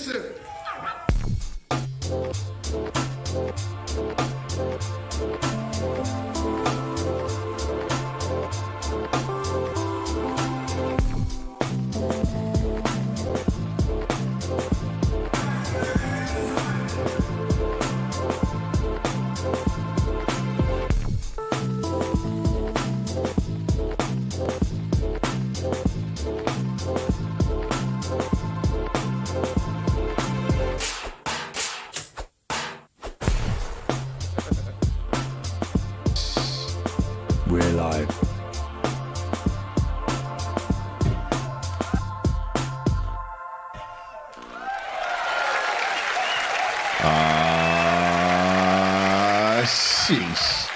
Listen. We're live. Sheesh.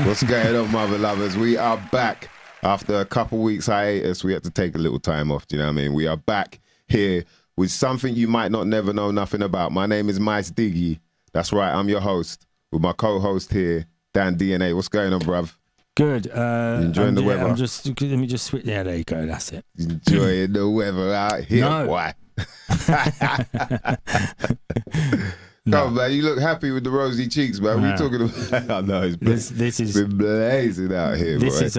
What's going on, mother lovers? We are back after a couple weeks hiatus. We had to take a little time off. Do you know what I mean? We are back here with something you might not never know nothing about. My name is MemDVG. That's right. I'm your host with my co-host here, Dan DNA. What's going on, bruv? Good. Enjoying the weather. Let me just switch. Yeah, there you go. That's it. Enjoying the weather out here. No. Why? No. Come on, man. You look happy with the rosy cheeks, man. What are you talking about? I know it's been, This is been blazing out here, this boy. is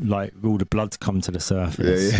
like all the blood's come to the surface.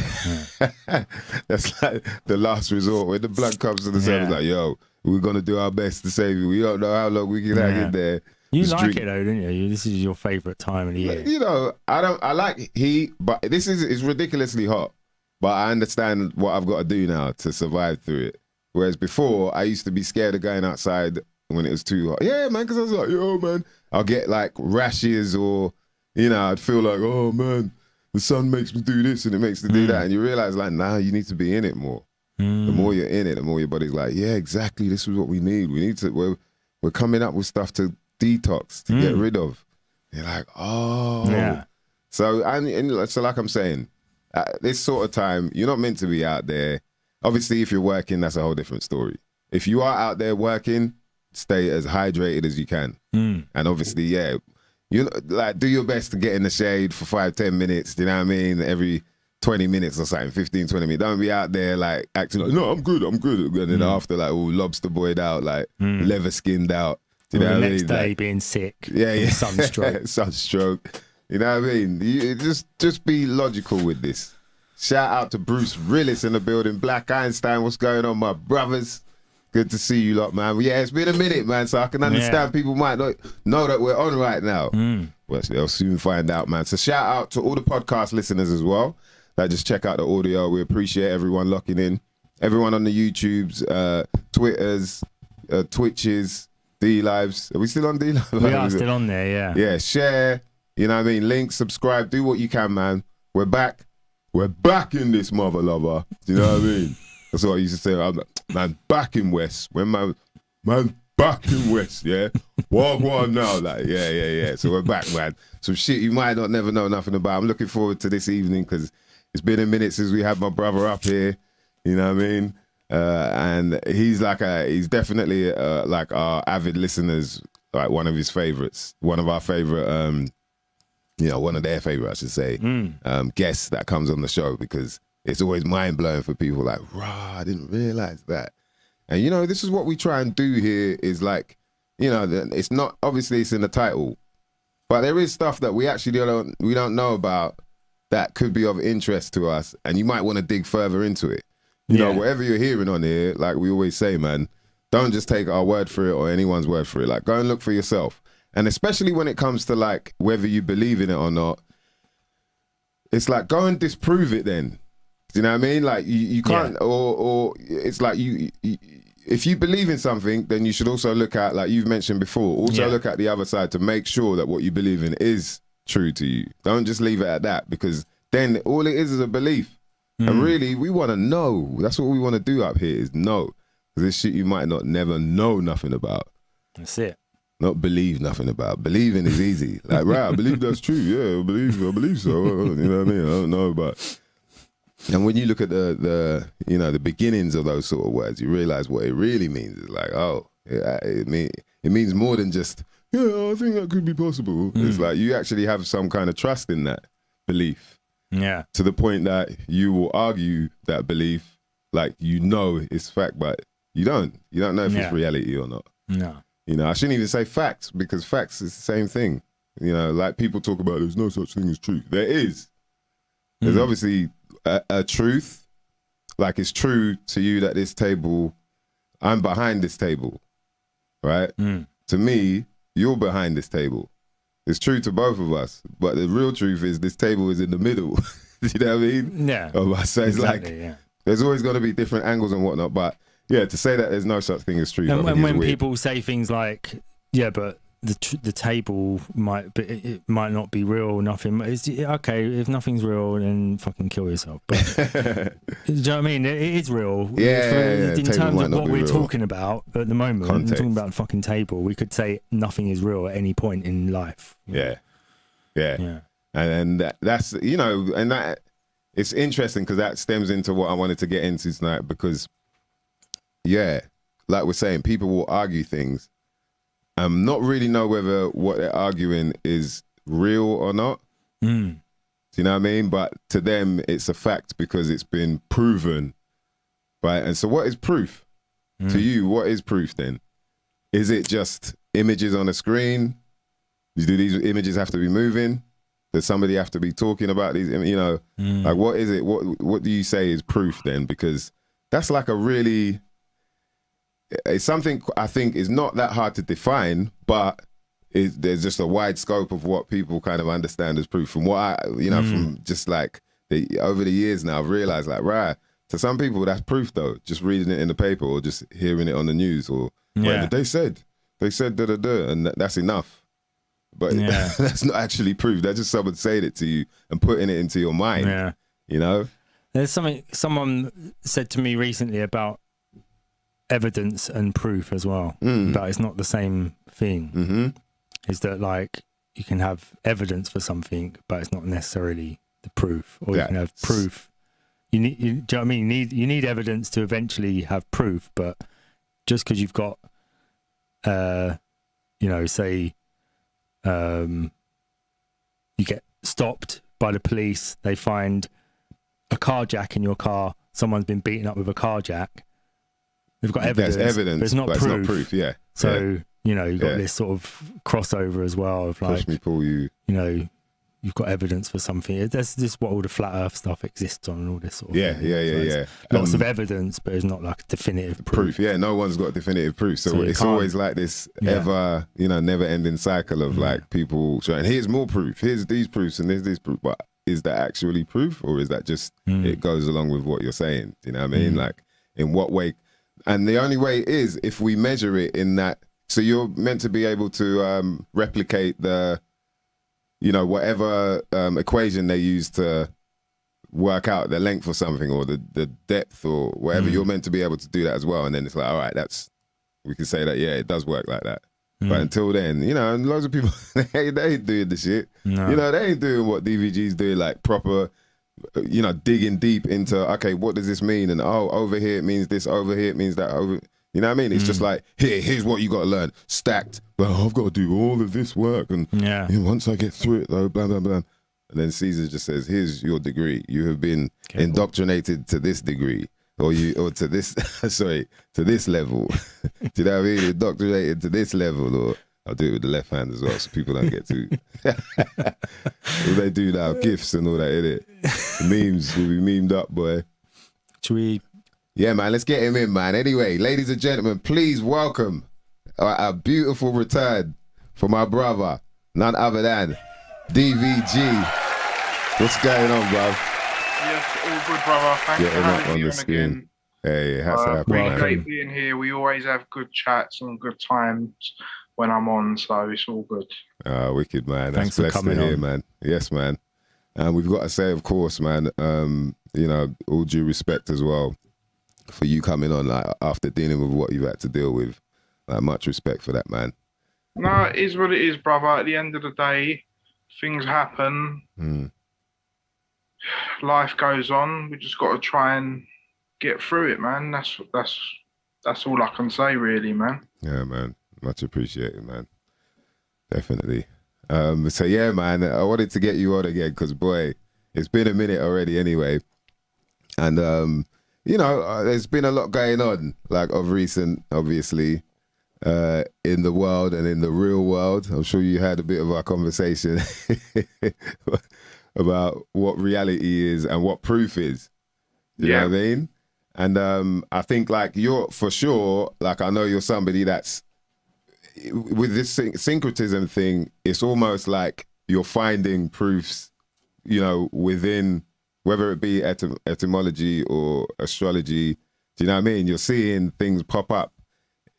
Yeah. That's like the last resort. When the blood comes to the surface, like, yo, we're going to do our best to save you. We don't know how long we can hang in there. You Just like drink. it though, don't you? This is your favourite time of the year. You know, I like heat, but this is it's ridiculously hot. But I understand what I've got to do now to survive through it. Whereas before, I used to be scared of going outside when it was too hot. Yeah, man, because I was like, yo, man, I'll get like rashes or, you know, I'd feel like, oh, man, the sun makes me do this and it makes me do that. And you realize like, nah, you need to be in it more. The more you're in it, the more your body's like, yeah, exactly. This is what we need. We need to, we're coming up with stuff to detox, to get rid of. You're like, oh. Yeah. So, so like I'm saying, at this sort of time, you're not meant to be out there. Obviously, if you're working, that's a whole different story. If you are out there working, stay as hydrated as you can. And obviously, yeah, you know, like do your best to get in the shade for 5-10 minutes. Do you know what I mean? Every 20 minutes or something, 15-20 minutes. Don't be out there like acting like, no, I'm good. And then after like all lobster boyed out, like leather skinned out. Do you know the what I next mean? day Like, being sick. yeah. Sunstroke. Sunstroke. You know what I mean? You just be logical with this. Shout out to Bruce Rillis in the building. Black Einstein, what's going on, my brothers? Good to see you lot, man. Yeah, it's been a minute, man, so I can understand people might not know that we're on right now. Well, they'll soon find out, man. So shout out to all the podcast listeners as well that just check out the audio. We appreciate everyone locking in. Everyone on the YouTubes, Twitters, Twitches, D-Lives. Are we still on D-Lives? We are still on there, yeah. Yeah, share, you know what I mean? Link, subscribe, do what you can, man. We're back. We're back in this mother lover. Do you know what I mean? That's what I used to say. I'm like, man, back in West. When man back in West, yeah? One now, like, yeah. So we're back, man. Some shit you might not never know nothing about. I'm looking forward to this evening because it's been a minute since we had my brother up here. You know what I mean? And he's definitely like our avid listeners, like one of his favorites, one of our favorite, one of their favorite, I should say, guests that comes on the show because it's always mind blowing for people like, rah, I didn't realize that. And, you know, this is what we try and do here is like, you know, it's not, obviously it's in the title, but there is stuff that we actually don't know about that could be of interest to us. And you might want to dig further into it. You know, whatever you're hearing on here, like we always say, man, don't just take our word for it or anyone's word for it. Like, go and look for yourself. And especially when it comes to like whether you believe in it or not, it's like go and disprove it then. Do you know what I mean? Like you can't, or it's like you if you believe in something, then you should also look at, like you've mentioned before, also look at the other side to make sure that what you believe in is true to you. Don't just leave it at that because then all it is a belief. And really, we want to know. That's what we want to do up here is know. Because this shit you might not never know nothing about. That's it. Not believe nothing about. Believing is easy. Like, right, I believe that's true. Yeah, I believe so. You know what I mean? I don't know about. And when you look at the beginnings of those sort of words, you realize what it really means. It's like, oh, it means more than just, yeah, I think that could be possible. It's like you actually have some kind of trust in that belief. Yeah. To the point that you will argue that belief, like you know it's fact, but You don't know if it's reality or not. No. You know, I shouldn't even say facts, because facts is the same thing. You know, like people talk about there's no such thing as truth. There is. There's obviously a truth. Like, it's true to you that this table, I'm behind this table, right? To me, you're behind this table. It's true to both of us, but the real truth is this table is in the middle. You know what I mean? Yeah. So it's like, there's always going to be different angles and whatnot, but yeah, to say that there's no such thing as truth. And when people say things like, yeah, but the table it might not be real, nothing. It's, okay, if nothing's real, then fucking kill yourself. But, do you know what I mean? It is real. Yeah. In terms of what we're real. talking about at the moment, we're talking about the fucking table. We could say nothing is real at any point in life. Yeah. And that's, you know, and that it's interesting because that stems into what I wanted to get into tonight, because like we're saying, people will argue things, not really know whether what they're arguing is real or not. Do you know what I mean? But to them, it's a fact because it's been proven, right? And so what is proof? To you, what is proof then? Is it just images on a screen? Do these images have to be moving? Does somebody have to be talking about these? You know, like, what is it? What do you say is proof then? Because that's like a really... It's something I think is not that hard to define, but there's just a wide scope of what people kind of understand as proof. From what I, you know, from just like over the years now, I've realized, like, right, to some people that's proof though, just reading it in the paper or just hearing it on the news or whatever. They said da-da-da, and that's enough. But that's not actually proof. That's just someone saying it to you and putting it into your mind. Yeah. You know? There's something someone said to me recently about evidence and proof as well, but it's not the same thing. Is that, like, you can have evidence for something, but it's not necessarily the proof, or you can have proof. Do you know what I mean? You need evidence to eventually have proof, but just because you've got, you know, say, you get stopped by the police, they find a car jack in your car, someone's been beaten up with a car jack. They've got evidence. There's evidence, but it's not but proof. It's not proof. Yeah. So you know, you've got this sort of crossover as well of, like, push me, pull you. You know, you've got evidence for something. That's just what all the flat Earth stuff exists on, and all this sort of thing. Yeah. Lots of evidence, but it's not like a definitive proof. Yeah, no one's got definitive proof. So it's always like this ever, you know, never-ending cycle of like people showing, here's more proof, here's these proofs, and there's this proof. But is that actually proof, or is that just it goes along with what you're saying? Do you know what I mean? Like, in what way? And the only way is if we measure it in that. So you're meant to be able to replicate the, you know, whatever equation they use to work out the length or something, or the depth or whatever. You're meant to be able to do that as well. And then it's like, all right, we can say that, yeah, it does work like that. But until then, you know, and loads of people, they ain't doing the shit. No. You know, they ain't doing what DVG's doing, like proper, you know, digging deep into, okay, what does this mean? And over here it means this, over here it means that, over. You know what I mean? It's just like, here's what you got to learn. Stacked. But I've got to do all of this work. And once I get through it, though, blah, blah, blah. And then Caesar just says, here's your degree. You have been indoctrinated to this degree. Or to this, sorry, to this level. Do you know what I mean? Indoctrinated to this level. Or I'll do it with the left hand as well, so people don't get too. What they do now, GIFs and all that, innit? Memes will be memed up, boy. Should we? Yeah, man, let's get him in, man. Anyway, ladies and gentlemen, please welcome a beautiful return for my brother, none other than DVG. What's going on, bro? Yes, all good, brother. Thanks for having me on again. Hey, how's that, really great being here. We always have good chats and good times when I'm on, so it's all good. Wicked, man. Thanks That's for blessed coming to hear, on, man. Yes, man. And we've got to say, of course, man, you know, all due respect as well for you coming on, like, after dealing with what you've had to deal with. Like, much respect for that, man. No, it is what it is, brother. At the end of the day, things happen. Life goes on. We just got to try and get through it, man. That's all I can say, really, man. Yeah, man. Much appreciated, man. Definitely. So yeah, man, I wanted to get you on again because, boy, it's been a minute already anyway. And you know, there's been a lot going on, like of recent, obviously, in the world and in the real world. I'm sure you had a bit of our conversation about what reality is and what proof is. You know what I mean? And I think like you're for sure, like I know you're somebody that's with this syncretism thing, it's almost like you're finding proofs, you know, within whether it be etymology or astrology. Do you know what I mean? You're seeing things pop up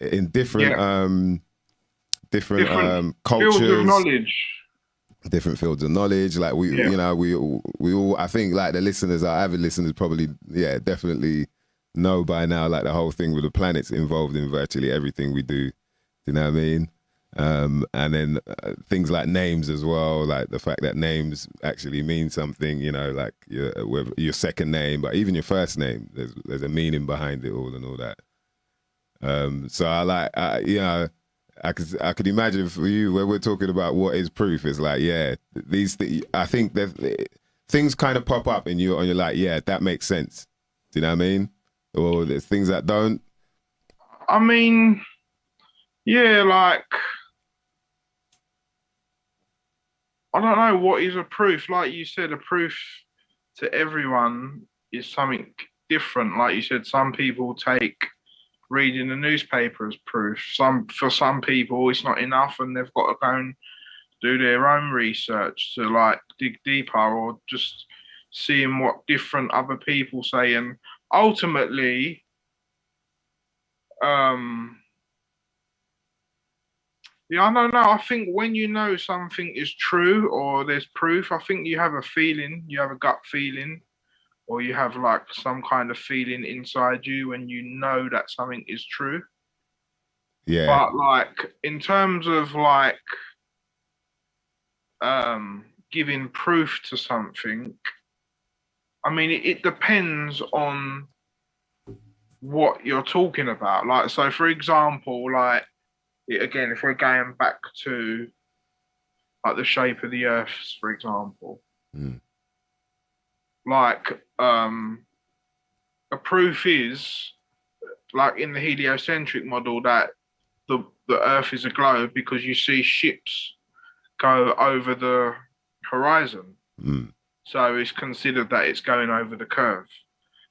in different cultures, fields of knowledge. Different fields of knowledge. Like you know, we all. I think like the listeners, our avid listeners, probably definitely know by now. Like the whole thing with the planets involved in virtually everything we do. You know what I mean? And then things like names as well, like the fact that names actually mean something, you know, like your second name, but even your first name, there's a meaning behind it all and all that. So you know, I could imagine for you when we're talking about what is proof, it's like, I think that things kind of pop up and you're like, that makes sense. Do you know what I mean? Or there's things that don't. I mean, like, I don't know what is a proof. Like you said, a proof to everyone is something different. Like you said, some people take reading the newspaper as proof. For some people, it's not enough, and they've got to go and do their own research to like dig deeper, or just seeing what different other people say. And ultimately, I don't know. I think when you know something is true or there's proof, I think you have a feeling, you have a gut feeling, or you have like some kind of feeling inside you when you know that something is true. Yeah. But like in terms of like giving proof to something, I mean, it depends on what you're talking about. Like, so for example, like, again, if we're going back to like the shape of the Earth, for example, like a proof is like in the heliocentric model that the Earth is a globe because you see ships go over the horizon. So it's considered that it's going over the curve.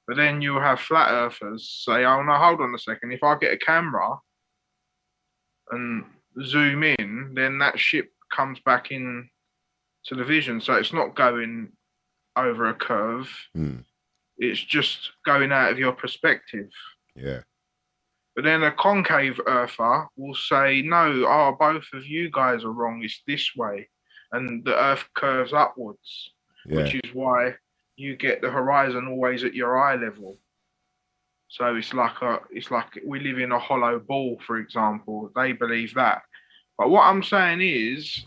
But then you'll have flat earthers say, oh no, hold on a second, if I get a camera and zoom in, then that ship comes back in to the vision. So it's not going over a curve. It's just going out of your perspective. Yeah. But then a concave earther will say, no, both of you guys are wrong. It's this way. And the earth curves upwards, which is why you get the horizon always at your eye level. So it's like we live in a hollow ball, for example. They believe that. But what I'm saying is,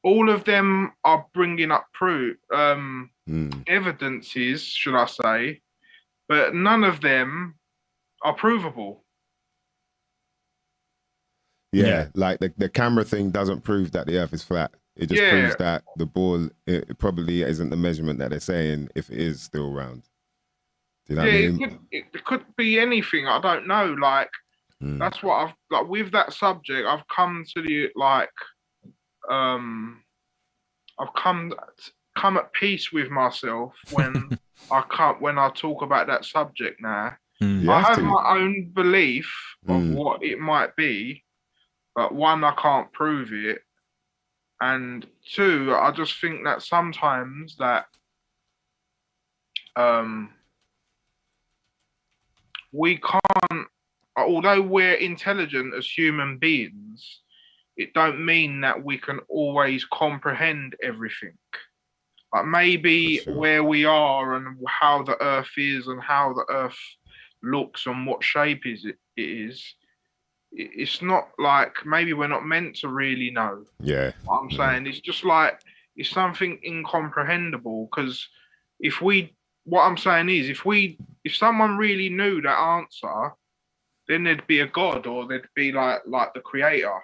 all of them are bringing up proof, evidences, should I say, but none of them are provable. Yeah, like the camera thing doesn't prove that the Earth is flat. It just proves that the ball, it probably isn't the measurement that they're saying if it is still round. Do you know what I mean? It could be anything. I don't know. Like, that's what I've, like, with that subject, I've come to the, like, I've come at peace with myself when when I talk about that subject now. I have my own belief of what it might be, but one, I can't prove it. And two, I just think that sometimes that we can't, although we're intelligent as human beings, it don't mean that we can always comprehend everything. Like maybe where we are and how the Earth is and how the Earth looks and what shape it is, it's not like, maybe we're not meant to really know. Yeah. What I'm saying, it's just like, it's something incomprehensible, because what I'm saying is, if someone really knew that answer, then there'd be a God, or there'd be like the creator,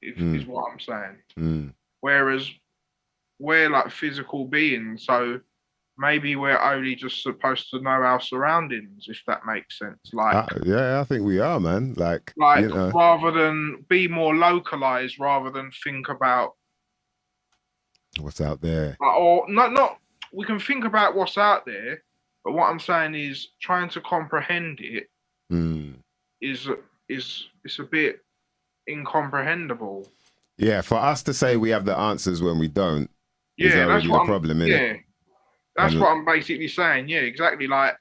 is what I'm saying. Whereas we're like physical beings, so maybe we're only just supposed to know our surroundings, if that makes sense. Like, yeah, I think we are, man. Like you know, rather than be more localized, rather than think about what's out there, or not. We can think about what's out there, but what I'm saying is trying to comprehend it is it's a bit incomprehensible. Yeah, for us to say we have the answers when we don't is Yeah, already the problem, isn't it? That's what I'm basically saying. Yeah, exactly. Like,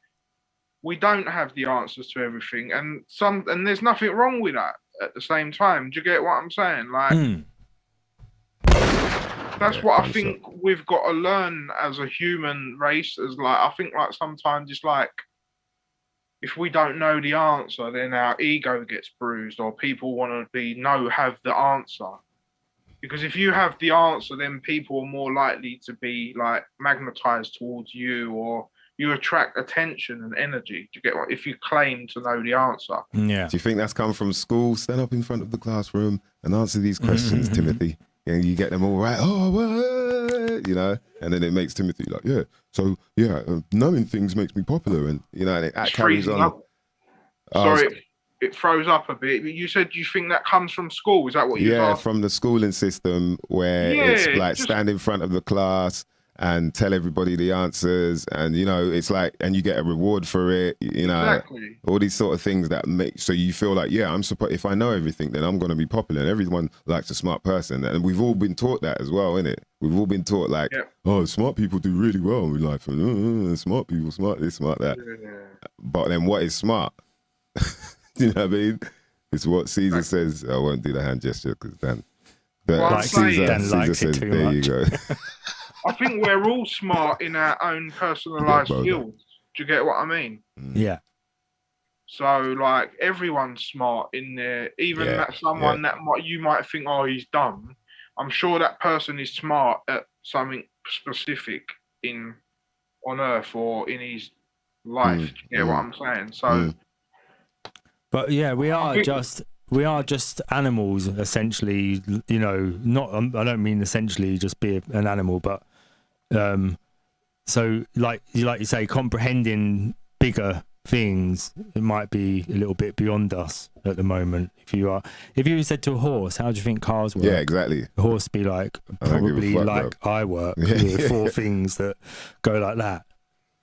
we don't have the answers to everything, and there's nothing wrong with that at the same time. Do you get what I'm saying? Like, that's what I think we've got to learn as a human race. As like, I think like sometimes it's like, if we don't know the answer, then our ego gets bruised, or people want to have the answer. Because if you have the answer, then people are more likely to be like magnetized towards you, or you attract attention and energy. Do you get what? If you claim to know the answer. Yeah. Do you think that's come from school? Stand up in front of the classroom and answer these questions, Timothy. And you get them all right. Oh, well, you know, and then it makes Timothy like, yeah. So yeah, knowing things makes me popular, and you know, and it carries on. Up. Sorry, it froze up a bit. You said you think that comes from school. Is that what you? Yeah, from the schooling system where it's like stand in front of the class and tell everybody the answers, and you know, it's like, and you get a reward for it. You know, all these sort of things that make so you feel like, yeah, I'm supposed. If I know everything, then I'm going to be popular. And everyone likes a smart person, and we've all been taught that as well, innit? We've all been taught like, oh, smart people do really well in life, and smart people, smart this, smart that. But then, what is smart? You know what I mean? It's what Caesar says. I won't do the hand gesture because then. Well, Caesar says, there you go. I think we're all smart in our own personalized skills. Do you get what I mean? Yeah. So, like, everyone's smart in there. Even that someone that you might think, oh, he's dumb. I'm sure that person is smart at something specific on Earth or in his life. Do you get what I'm saying? So. But yeah, we are just animals, essentially. You know, not. I don't mean essentially just be an animal, but so like you say, comprehending bigger things, it might be a little bit beyond us at the moment. If you said to a horse, how do you think cars work? Yeah, exactly. A horse be like probably like I work with 4 things that go like that.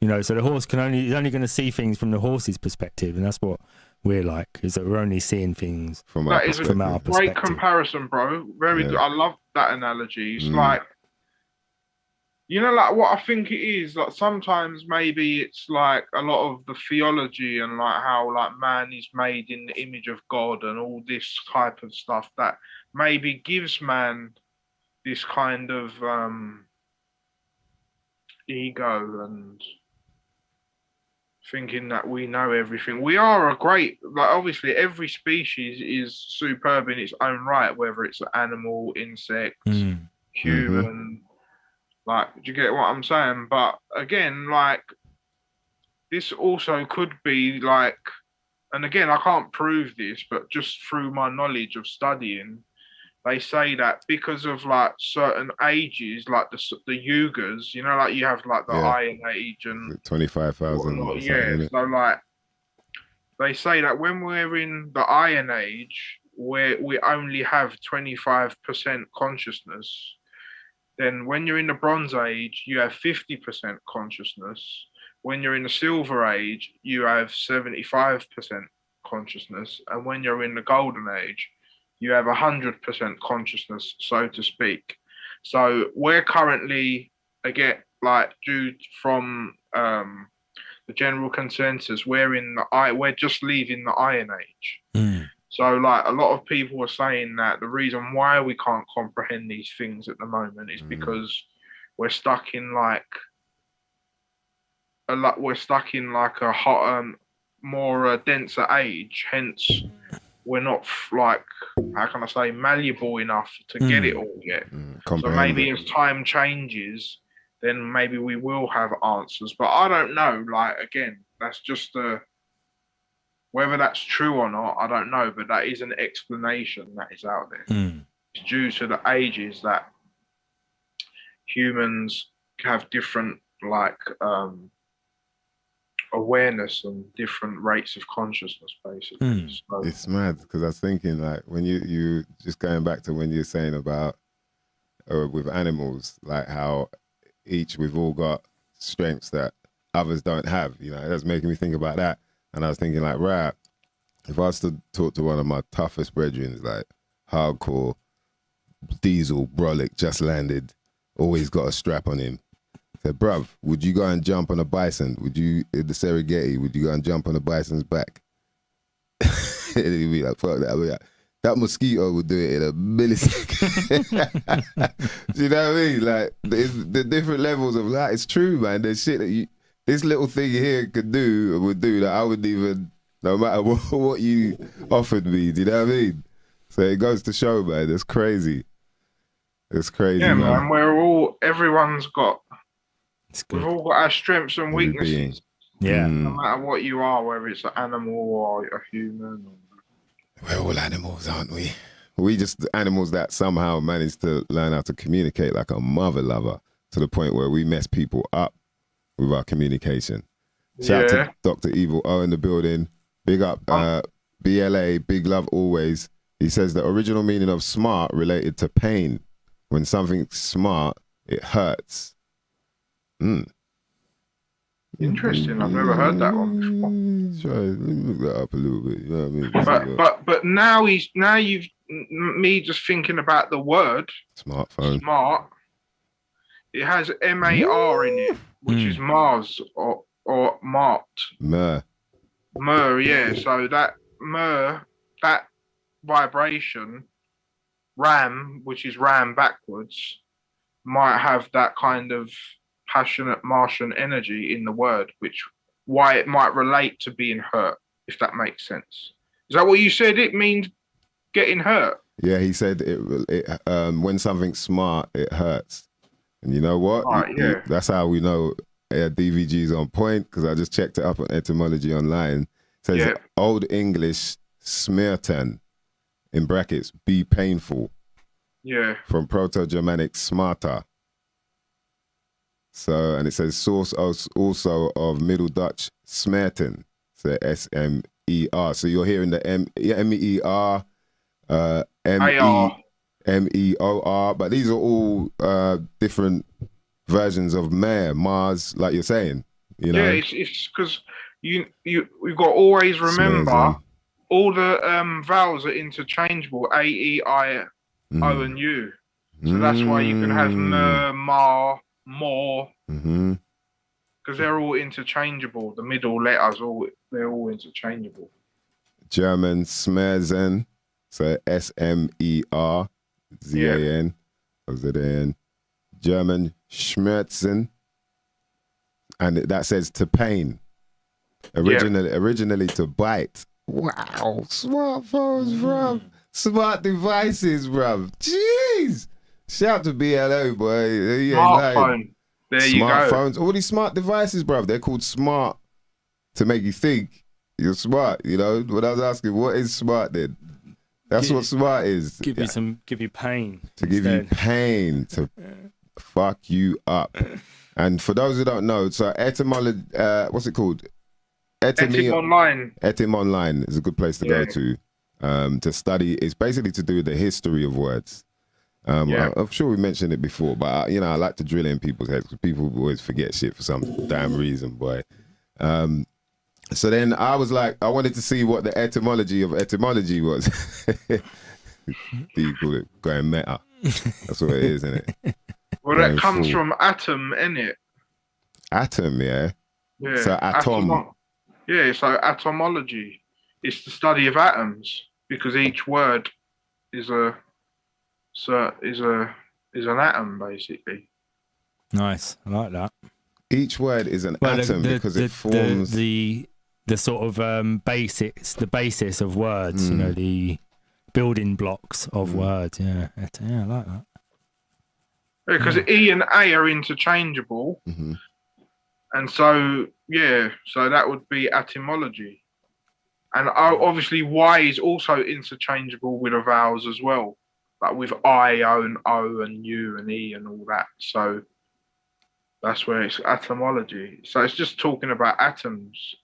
You know, so the horse is only going to see things from the horse's perspective, and that's what we're like, is that we're only seeing things from our perspective. Great comparison, bro. Very good. I love that analogy. It's like, you know, like what I think it is, like sometimes maybe it's like a lot of the theology and like how like man is made in the image of God and all this type of stuff that maybe gives man this kind of ego and thinking that we know everything. We are obviously every species is superb in its own right, whether it's an animal, insect, human. Like, do you get what I'm saying? But again, like, this also could be like, and again, I can't prove this, but just through my knowledge of studying, they say that because of like certain ages, like the yugas, you know, like you have like the Iron Age and 25,000. Yeah, so like they say that when we're in the Iron Age, where we only have 25% consciousness, then when you're in the Bronze Age, you have 50% consciousness. When you're in the Silver Age, you have 75% consciousness, and when you're in the Golden Age, you have 100% consciousness, so to speak. So we're currently, again, like due from the general consensus, we're just leaving the Iron Age. So like a lot of people are saying that the reason why we can't comprehend these things at the moment is because we're stuck in like a hot, more denser age. Hence, we're not like, how can I say, malleable enough to get it all yet. So maybe as time changes, then maybe we will have answers. But I don't know. Like, again, that's just whether that's true or not, I don't know. But that is an explanation that is out there. It's due to the ages that humans have different like awareness and different rates of consciousness, basically. So, it's mad because I was thinking like when you just going back to when you're saying about with animals, like how we've all got strengths that others don't have. You know, that's making me think about that. And I was thinking like, right, if I was to talk to one of my toughest brethren, like hardcore diesel brolic, just landed, always got a strap on him. Said, bruv, would you go and jump on a bison? Would you, in the Serengeti, would you go and jump on a bison's back? And he'd be like, fuck that. I'd be like, that mosquito would do it in a millisecond. Do you know what I mean? Like, the different levels of that. It's true, man. There's shit that this little thing here would do that I wouldn't even, no matter what you offered me. Do you know what I mean? So it goes to show, man. It's crazy. It's crazy, yeah, man. Everyone's got, we've all got our strengths and weaknesses. Yeah. No matter what you are, whether it's an animal or a human. We're all animals, aren't we? We just animals that somehow manage to learn how to communicate like a mother lover to the point where we mess people up with our communication. Shout out to Dr. Evil O in the building. Big up BLA, big love always. He says the original meaning of smart related to pain. When something's smart, it hurts. Interesting. I've never heard that one before. Let me look that up a little bit. You know what I mean? But now you've me just thinking about the word smartphone. Smart. It has MAR in it, which is Mars or Mart. Mer, yeah. So that that vibration, RAM, which is RAM backwards, might have that kind of passionate Martian energy in the word, why it might relate to being hurt, if that makes sense. Is that what you said? It means getting hurt. Yeah, he said when something's smart, it hurts. And you know what? Right, That's how we know DVG is on point, because I just checked it up on etymology online. It says Old English smerten, in brackets, be painful. Yeah. From Proto-Germanic smarta. So, and it says source also of Middle Dutch smerten, so S-M-E-R. So you're hearing the M-E-R, M-E-O-R, but these are all different versions of Mars, like you're saying. You know? Yeah, it's because we've got to always remember all the vowels are interchangeable, A, E, I, O, and U. So that's why you can have ma, more, because they're all interchangeable. The middle letters, they're all interchangeable. German smerzen, so S-M-E-R-Z-A-N, O-Z-A-N. German schmerzen, and that says to pain. Originally to bite. Wow, smartphones, bruv. Smart devices, bruv. Jeez. Shout to BLO, boy. Smartphone. There you go. Smartphones. All these smart devices, bruv. They're called smart to make you think you're smart. You know, when I was asking, what is smart then? That's what smart is. Give you pain. To give you pain. To fuck you up. And for those who don't know, so etymology, what's it called? Etym Online. Etym Online is a good place to go to study. It's basically to do with the history of words. I'm sure we mentioned it before, but I like to drill in people's heads because people always forget shit for some damn reason, boy. So then I was like, I wanted to see what the etymology of etymology was. You call it going meta. That's what it is, isn't it? Well, that comes from atom, innit? Atom, yeah. Yeah. So atom. Yeah, so etymology is the study of atoms, because each word is an atom, basically. Nice, I like that. Each word is an atom because it forms the sort of the basis of words. You know, the building blocks of words. Yeah, I like that. Because E and A are interchangeable, and so so that would be etymology. And obviously Y is also interchangeable with the vowels as well, like with I, O, and U, and E, and all that. So That's where it's etymology. So it's just talking about atoms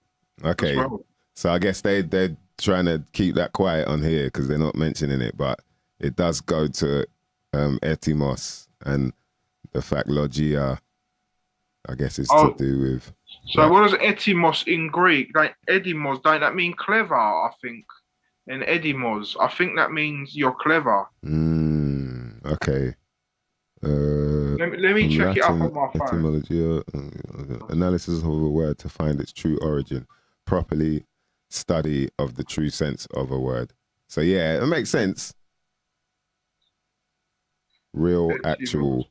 Okay. as well. So I guess they're trying to keep that quiet on here because they're not mentioning it, but it does go to etymos, and the fact logia, I guess, is to do with. So what is etymos in Greek? Like edimos, don't that mean clever? I think. In edimos, I think that means you're clever. Okay. Let me check it up on my phone. Etymology, analysis of a word to find its true origin, properly study of the true sense of a word. So yeah, it makes sense. Real, Etymos actual,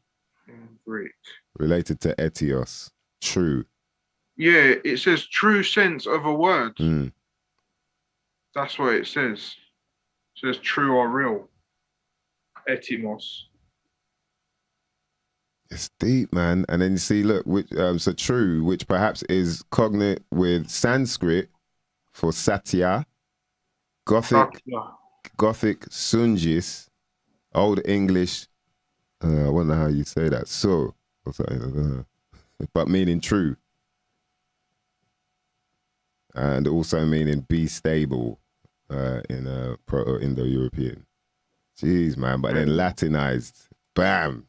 in Greek. related to etios, true. Yeah, it says true sense of a word. Mm. That's what it says. It says true or real. Etymos. It's deep, man. And then you see, look, which, so true, which perhaps is cognate with Sanskrit for satya, Gothic sungis, Old English, I wonder how you say that, so, or something, but meaning true. And also meaning be stable in Proto-Indo-European. Jeez, man. But then Latinized, bam,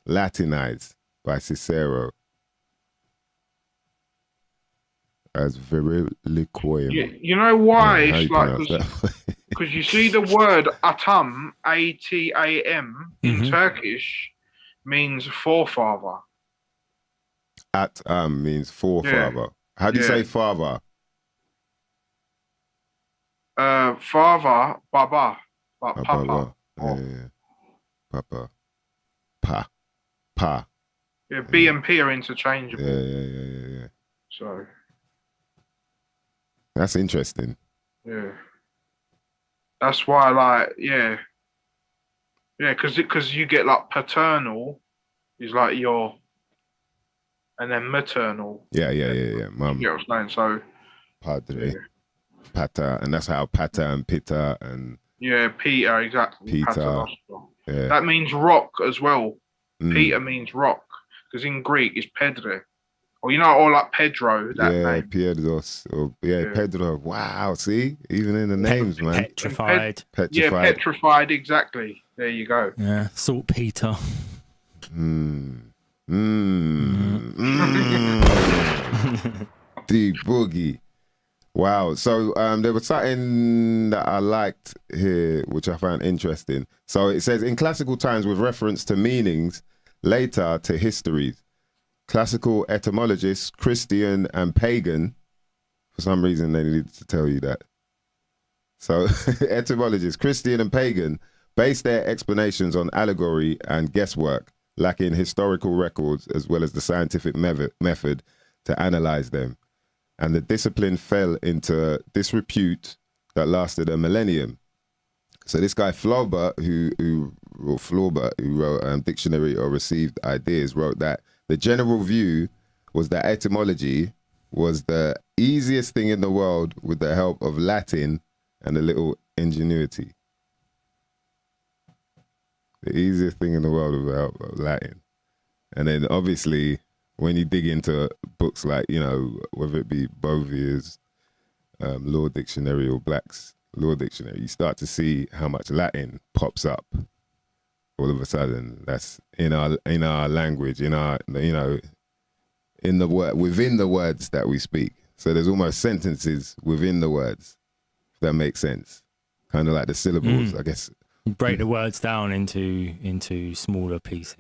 Latinized by Cicero as viriliquorum. You know why How it's you like pronounce that? because you see the word atam, atam in Turkish means forefather. At means forefather. Yeah. How do you say father? Father, baba, like papa. Baba. Yeah. Papa. Pa. Yeah, B and P are interchangeable. Yeah. So that's interesting. yeah, that's why, like, yeah, because you get like paternal is like your, and then maternal. Yeah. Mum. You know what I'm saying? So Padre. Pata, and that's how pata and pitta and Peter, exactly. Peter. Yeah. That means rock as well. Mm. Peter means rock because in Greek it's Pedro, or or like Pedro. That name. Pedros, or Pedro. Wow, see, even in the names, man. Petrified. Yeah, petrified. Exactly. There you go. Yeah, saltpeter. Deep boogie. Wow. So there was something that I liked here, which I found interesting. So it says, in classical times, with reference to meanings, later to histories, classical etymologists, Christian and pagan, for some reason they needed to tell you that. So etymologists, Christian and pagan, base their explanations on allegory and guesswork, lacking historical records as well as the scientific method to analyze them. And the discipline fell into disrepute that lasted a millennium. So this guy Flaubert, who wrote Dictionary of Received Ideas, wrote that the general view was that etymology was the easiest thing in the world with the help of Latin and a little ingenuity. The easiest thing in the world with the help of Latin. And then obviously, when you dig into books like, whether it be Bovier's Law Dictionary or Black's Law Dictionary, you start to see how much Latin pops up all of a sudden. That's in our language, in our, in the word, within the words that we speak. So there's almost sentences within the words, if that makes sense. Kind of like the syllables, I guess. You break the words down into smaller pieces.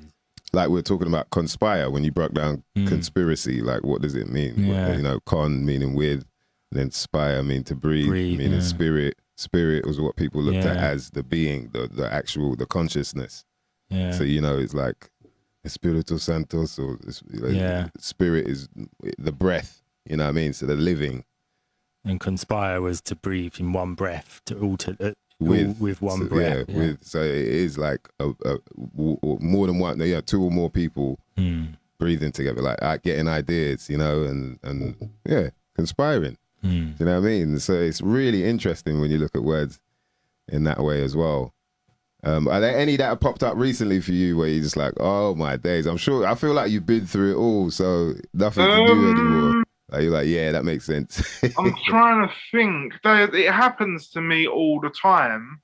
Like we're talking about conspire, when you broke down conspiracy, like what does it mean? Yeah. Con meaning with, and then spire mean to breathe meaning spirit. Spirit was what people looked at as the being, the actual, the consciousness. Yeah. So, it's like Espiritu Santos, or spirit is the breath, you know what I mean? So the living. And conspire was to breathe in one breath, to alter with one breath. So it is like more than one, two or more people breathing together, like getting ideas, and conspiring. You know what I mean? So it's really interesting when you look at words in that way as well. Are there any that have popped up recently for you where you're just like, oh my days? I feel like you've been through it all, so nothing to do anymore. Like, you're like, yeah, that makes sense. I'm trying to think. It happens to me all the time,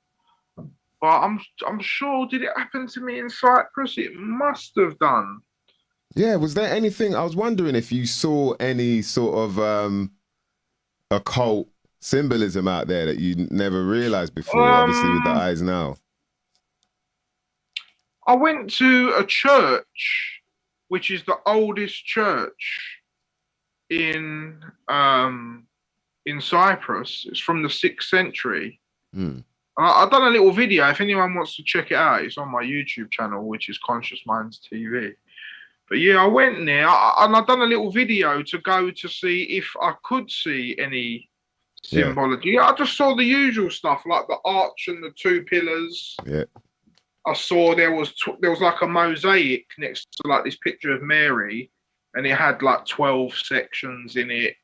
but I'm sure, did it happen to me in Cyprus? It must have done. Yeah, was there anything? I was wondering if you saw any sort of occult symbolism out there that you never realized before, obviously with the eyes now. I went to a church, which is the oldest church in Cyprus. It's from the 6th century. I've done a little video. If anyone wants to check it out, it's on my YouTube channel, which is Conscious Minds TV. But yeah, I went there and I've done a little video to go to see if I could see any symbology. Yeah, I just saw the usual stuff, like the arch and the 2 pillars. Yeah. I saw there was like a mosaic next to like this picture of Mary, and it had like 12 sections in it.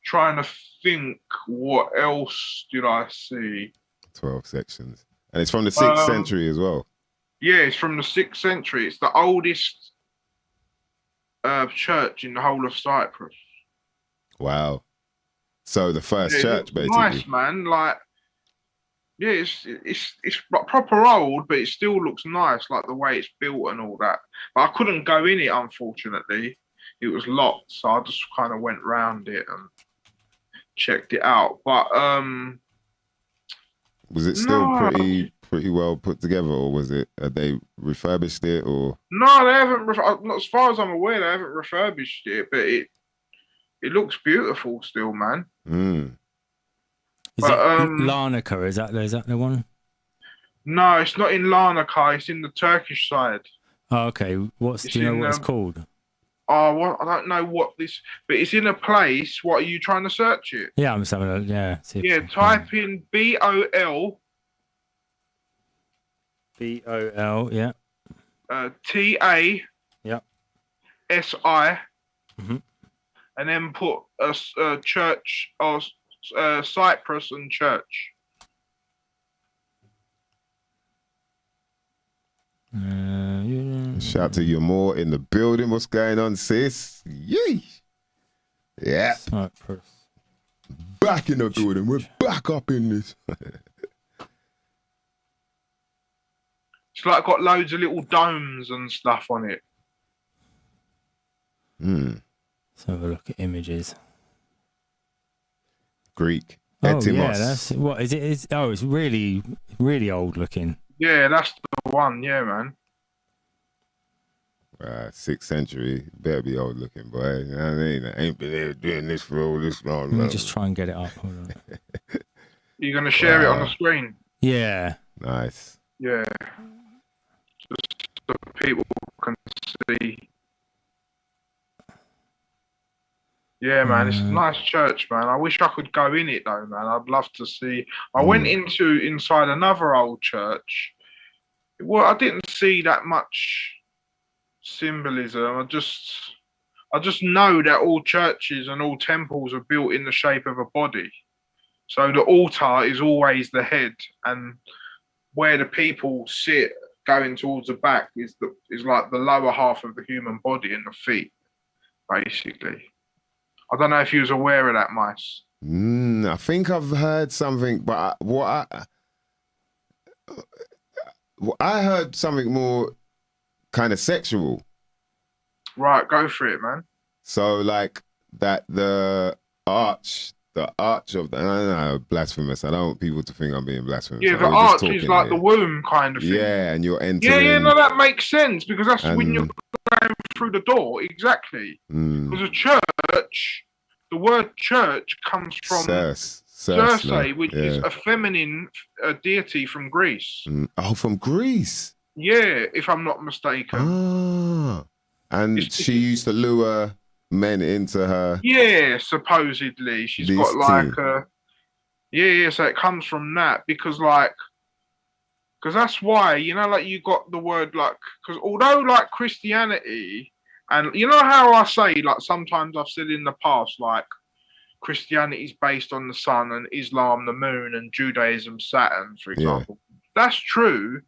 Trying to think, what else did I see? 12 sections. And it's from the 6th century as well. Yeah, it's from the 6th century. It's the oldest church in the whole of Cyprus. Wow. So the first church, basically. Nice, man. Like, yeah, it's proper old, but it still looks nice, like the way it's built and all that. But I couldn't go in it, unfortunately. It was locked, so I just kind of went round it and checked it out. But was it still pretty well put together, or was it? Had they refurbished it, or? No, they haven't. As far as I'm aware, they haven't refurbished it, but it looks beautiful still, man. Is it Larnaca? Is that the one? No, it's not in Larnaca. It's in the Turkish side. Oh, okay. Do you know what it's called? Oh, well, I don't know what this, but it's in a place. What are you trying to search it? Yeah, I'm just having a yeah. Type in BOL. BOL. Yeah. TA. Yeah. SI. And then put a church or Cyprus and church. Shout out to you more in the building. What's going on, sis? Yee. Yeah. Cyprus. Back in the building. We're back up in this. It's like got loads of little domes and stuff on it. Let's have a look at images. Greek. Etymos. Yeah, that's what is it? It's really, really old looking. Yeah, that's the one. Yeah, man. 6th century. Better be old looking, boy. You know what I mean? I ain't been there doing this for all this long. Let me just try and get it up. Hold on. You're gonna share it on the screen? Yeah. Nice. Yeah. Just so people can see. Yeah, man, it's a nice church, man. I wish I could go in it though, man. I'd love to see. I went inside another old church. Well, I didn't see that much symbolism. I just know that all churches and all temples are built in the shape of a body. So the altar is always the head, and where the people sit going towards the back is like the lower half of the human body and the feet, basically. I don't know if you was aware of that, Mice. I think I've heard something, but I heard something more kind of sexual. Right, go for it, man. So like that the arch of the, I don't know, blasphemous. I don't want people to think I'm being blasphemous. Yeah, the arch is like the womb kind of thing. Yeah, and you're entering. Yeah, no, that makes sense because that's when you're going through the door, exactly. Because a church, the word church comes from Circe, which is a feminine deity from Greece. Oh, from Greece? Yeah, if I'm not mistaken. Ah, and she used to lure men into her. Yeah, supposedly. She's got like a... Yeah, so it comes from that because that's why, you know, like you got the word like, because although like Christianity, and you know how I say, like sometimes I've said in the past, like Christianity is based on the sun, and Islam the moon, and Judaism Saturn, for example. Yeah. That's true,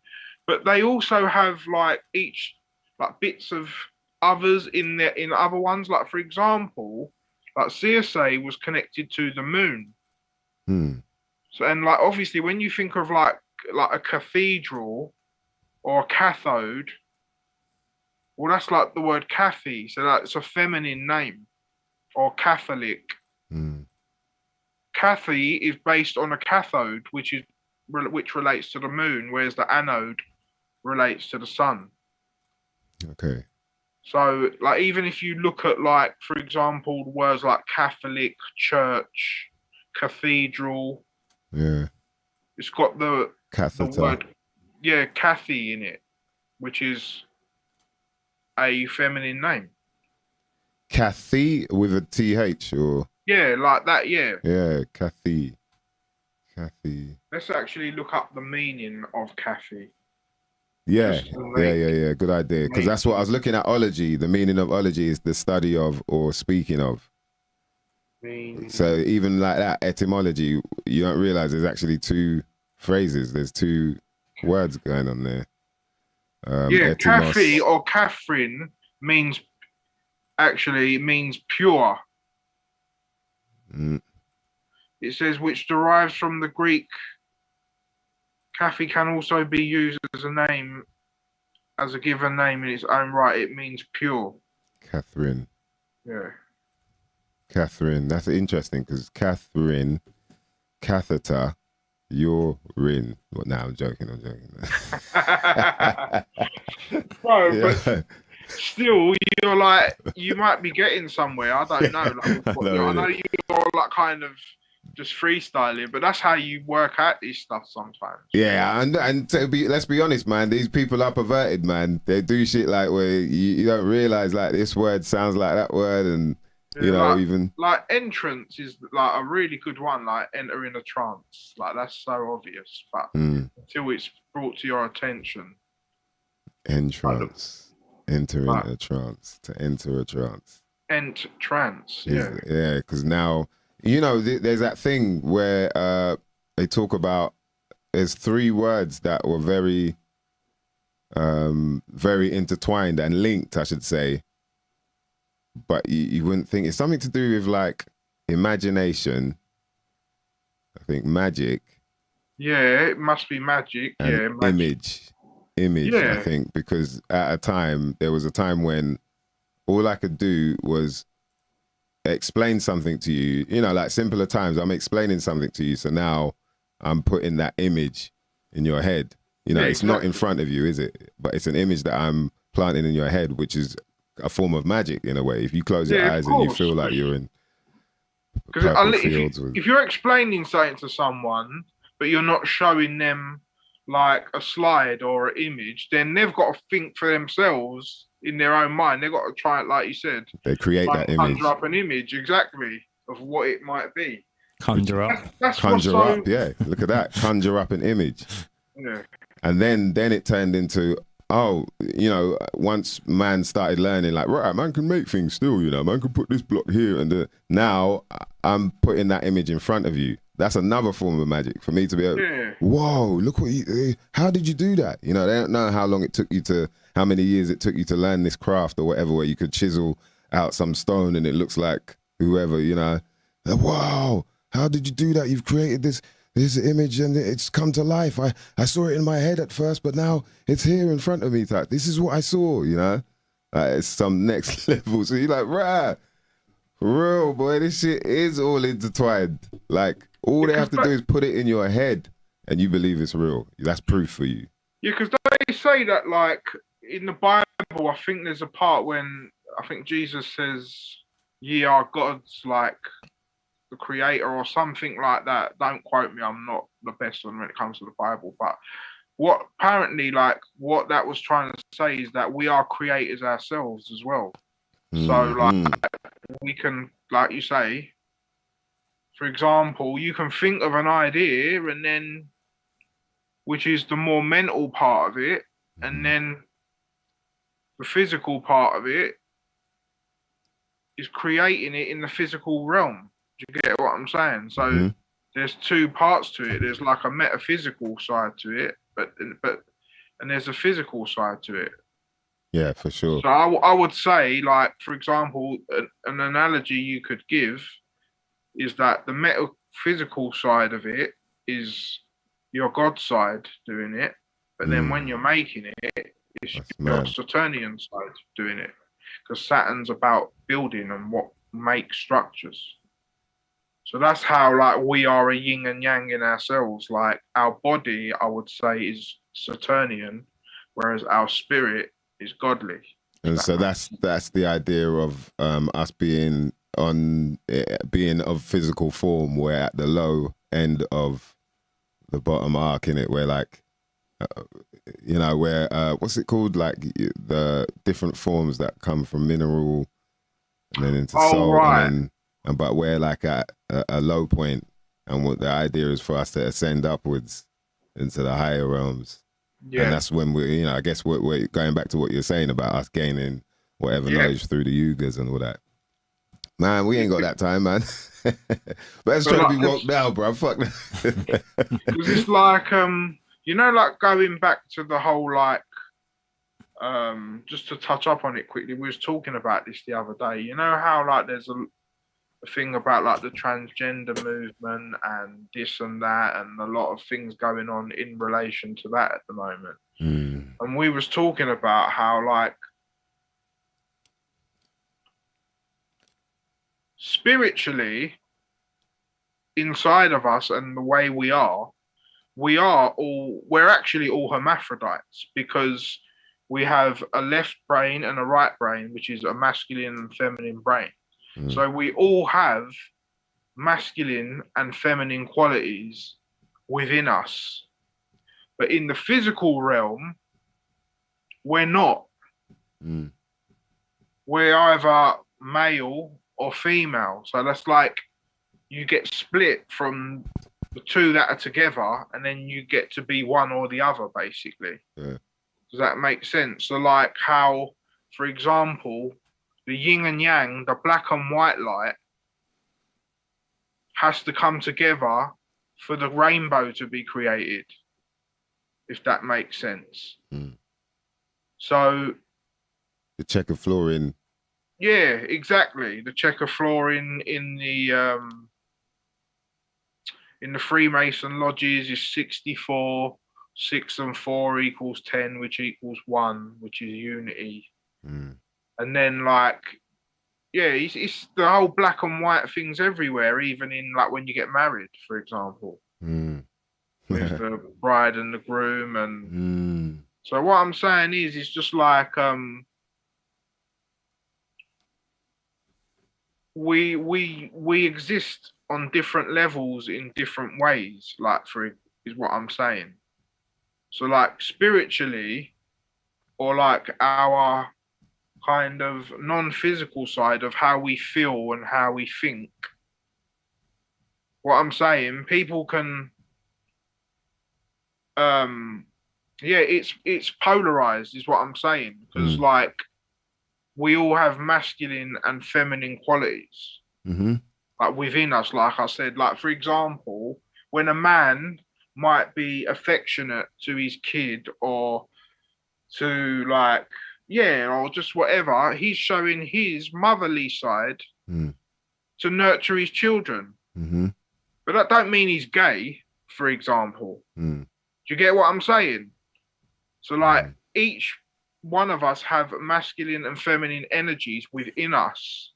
but they also have like each like bits of others in other ones. Like for example, like CSA was connected to the moon. So and like obviously when you think of like a cathedral or a cathode, well that's like the word Cathy, so that's a feminine name, or Catholic. Cathy is based on a cathode, which relates to the moon, whereas the anode relates to the sun. Okay. So, like, even if you look at, like, for example, words like Catholic, church, cathedral, yeah, it's got the word, yeah, Cathy in it, which is a feminine name. Cathy with a TH, or yeah, like that, yeah. Yeah, Cathy. Let's actually look up the meaning of Cathy. Yeah. Good idea. Because that's what I was looking at. Ology. The meaning of ology is the study of or speaking of. So even like that, etymology, you don't realize there's actually two phrases. There's two words going on there. Cathy or Catherine means pure. It says which derives from the Greek. Cathy can also be used as a name, as a given name in its own right. It means pure. Catherine. Yeah. Catherine. That's interesting because Catherine, catheter, urine. Well, no, I'm joking. Bro, yeah. But still, you're like, you might be getting somewhere. I don't know. Like, I know you're like kind of just freestyling, but that's how you work out these stuff sometimes. Yeah, and let's be honest, man. These people are perverted, man. They do shit like where you don't realize like this word sounds like that word, and you know, like, even like entrance is like a really good one. Like entering a trance, like that's so obvious, but until it's brought to your attention. Entrance, entering a trance, to enter a trance. Trance, yeah, yeah, because now. You know, there's that thing where they talk about there's three words that were very, very intertwined and linked, I should say. But you wouldn't think it's something to do with like imagination. I think magic. Yeah, it must be magic. And image. Yeah. I think because there was a time when all I could do was explain something to you, you know, like simpler times. I'm explaining something to you, so now I'm putting that image in your head. You know, it's not in front of you, is it? But it's an image that I'm planting in your head, which is a form of magic in a way. If you close your eyes and you feel like you're in purple fields. If you're explaining something to someone, but you're not showing them like a slide or an image, then they've got to think for themselves in their own mind. They've got to try it, like you said. They create that image. Conjure up an image, exactly, of what it might be. Conjure up. Conjure up, yeah. Look at that. Conjure up an image. Yeah. And then it turned into, you know, once man started learning, like, right, man can make things still, you know, man can put this block here. And now I'm putting that image in front of you. That's another form of magic for me to be able, whoa, look what how did you do that? You know, they don't know how long it took you how many years it took you to learn this craft or whatever, where you could chisel out some stone and it looks like whoever, you know. Wow, how did you do that? You've created this image and it's come to life. I saw it in my head at first, but now it's here in front of me. Like, this is what I saw, you know. Like, it's some next level. So you're like, right, for real, boy, this shit is all intertwined. Like, all they have to do is put it in your head and you believe it's real. That's proof for you. Yeah, because they say that, like, in the Bible, I think there's a part when I think Jesus says, ye are gods, like the creator or something like that. Don't quote me, I'm not the best one when it comes to the Bible. But what that was trying to say is that we are creators ourselves as well. So, like, we can, like you say, for example, you can think of an idea and then, which is the more mental part of it, and then the physical part of it is creating it in the physical realm. Do you get what I'm saying? So there's two parts to it. There's like a metaphysical side to it, but and there's a physical side to it. Yeah, for sure. So I would say, like, for example, an analogy you could give is that the metaphysical side of it is your God side doing it, but then when you're making it, it's your Saturnian side doing it, because Saturn's about building and what makes structures. So that's how, like, we are a yin and yang in ourselves. Like, our body, I would say, is Saturnian, whereas our spirit is godly. And so that's the idea of us being of physical form. We're at the low end of the bottom arc in it. We're like, you know, where what's it called? Like the different forms that come from mineral and then into soul, right. But we're like at a low point, and what the idea is for us to ascend upwards into the higher realms. Yeah. And that's when we, you know, I guess we're going back to what you're saying about us gaining whatever knowledge through the yugas and all that. Man, we ain't got that time, man. But let's try to be woke now, bro. Fuck that. Because it's like, you know, like going back to the whole, like, just to touch up on it quickly, we was talking about this the other day. You know how, like, there's a thing about, like, the transgender movement and this and that, and a lot of things going on in relation to that at the moment. And we was talking about how, like, spiritually inside of us and the way we're actually all hermaphrodites, because we have a left brain and a right brain, which is a masculine and feminine brain. So we all have masculine and feminine qualities within us. But in the physical realm, we're not. We're either male or female. So that's like you get split from the two that are together, and then you get to be one or the other, basically. Yeah. Does that make sense? So like how, for example, the yin and yang, the black and white light, has to come together for the rainbow to be created, if that makes sense. So the checker flooring. Yeah, exactly. The checker flooring in the Freemason lodges is 64. 6 and 4 equals 10, which equals 1, which is unity. And then, like, yeah, it's the whole black and white things everywhere, even in, like, when you get married, for example. With the bride and the groom. And so what I'm saying is, it's just like, we exist on different levels in different ways, like, is what I'm saying. So, like, spiritually, or like our kind of non-physical side of how we feel and how we think, what I'm saying, people can, it's polarized, is what I'm saying, because like we all have masculine and feminine qualities, like within us. Like I said, like, for example, when a man might be affectionate to his kid or to, like, or just whatever, he's showing his motherly side to nurture his children. But that don't mean he's gay, for example. Do you get what I'm saying? So, like, each one of us have masculine and feminine energies within us,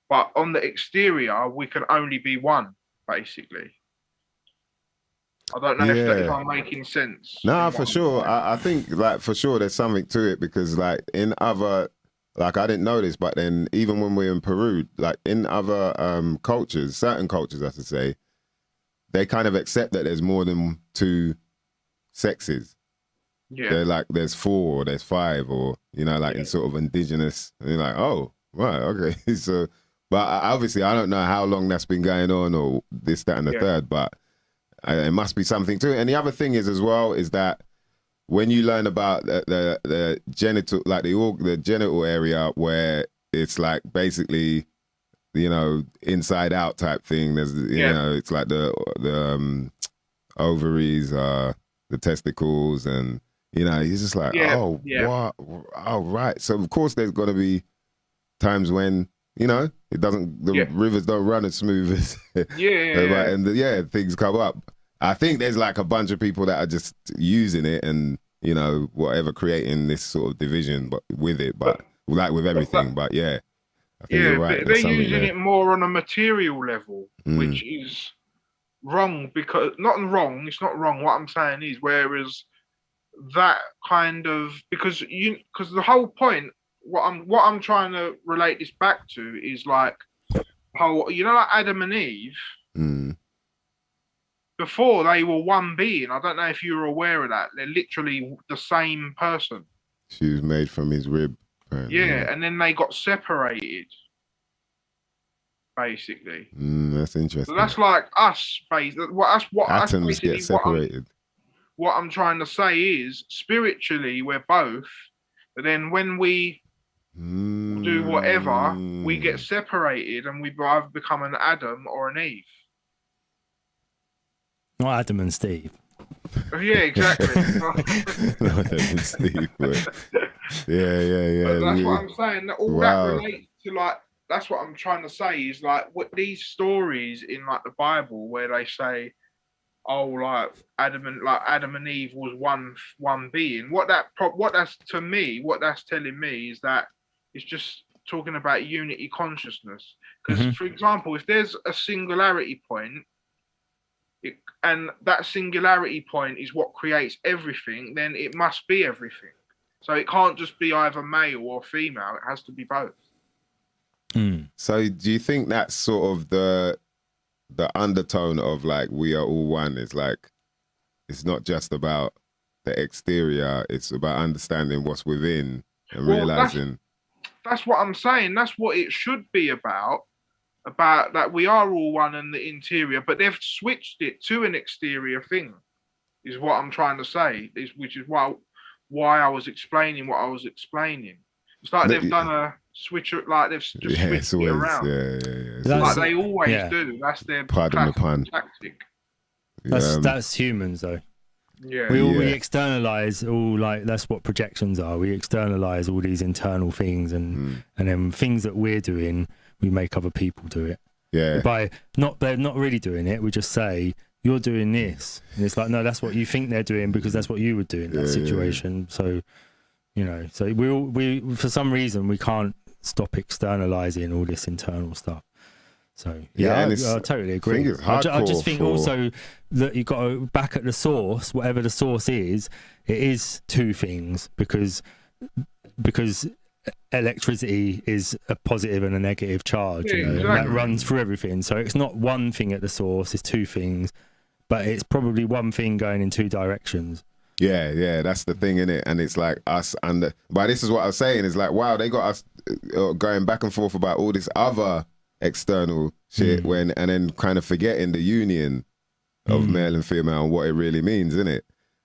but on the exterior, we can only be one, basically. I don't know if I'm making sense. No, for sure. I think, like, for sure there's something to it, because, like, in other, like, I didn't know this, but then even when we're in Peru, like, in other cultures, certain cultures, I should say, they kind of accept that there's more than 2 sexes. Yeah. They're like, there's 4 or there's 5, or, you know, like in sort of indigenous, and you're like, oh, right, okay. So, but obviously I don't know how long that's been going on, or this, that, and the third, but it must be something to it. And the other thing is, as well, is that when you learn about the genital, like the genital area, where it's like basically you know, inside out type thing. There's, you know, it's like the ovaries, the testicles, and you know, he's just like, what? Oh, right. So of course there's got to be times when, you know, it doesn't, the rivers don't run as smooth as and things come up. I think there's like a bunch of people that are just using it and, you know, whatever, creating this sort of division, but with it, but like with everything. But yeah, I think you're right. They're using it more on a material level, which is wrong, because it's not wrong. What I'm saying is, whereas that kind of, because the whole point, what I'm trying to relate this back to is like how, you know, like Adam and Eve, before they were one being. I don't know if you were aware of that. They're literally the same person. She was made from his rib. Yeah, and then they got separated, basically. That's interesting. So that's like us, atoms get separated. What I'm trying to say is, spiritually, we're both, but then when we do whatever, we get separated, and we either become an Adam or an Eve. Not Adam and Steve. Yeah, exactly. Not Adam and Steve, but yeah. But that's what I'm saying. All that relates to, like, that's what I'm trying to say is, like, what these stories in, like, the Bible where they say, oh, like Adam and Eve was one being. What that's telling me is that it's just talking about unity consciousness. Because, for example, if there's a singularity point, and that singularity point is what creates everything, then it must be everything. So it can't just be either male or female. It has to be both. So do you think that's sort of the undertone of, like, we are all one? Is like, it's not just about the exterior, it's about understanding what's within and realizing. That's what I'm saying. That's what it should be about that we are all one in the interior, but they've switched it to an exterior thing, is what I'm trying to say, which is why I was explaining what I was explaining. It's like they've done a switch, like they've just switched it around. Yeah. Like they always do. That's their tactic. That's humans, though. Yeah. We externalize all, like, that's what projections are. We externalize all these internal things, and then things that we're doing, we make other people do it. Yeah. They're not really doing it. We just say, you're doing this, and it's like, no, that's what you think they're doing because that's what you would do in that situation. So, you know, so we for some reason we can't stop externalizing all this internal stuff. So I totally agree. I just think also that you've got to back at the source, whatever the source is. It is two things, because electricity is a positive and a negative charge, and that runs through everything. So it's not one thing at the source; it's two things, but it's probably one thing going in two directions. Yeah, that's the thing, innit? And it's like us but this is what I was saying, is like, wow, they got us going back and forth about all this other external shit and then kind of forgetting the union of male and female and what it really means, innit?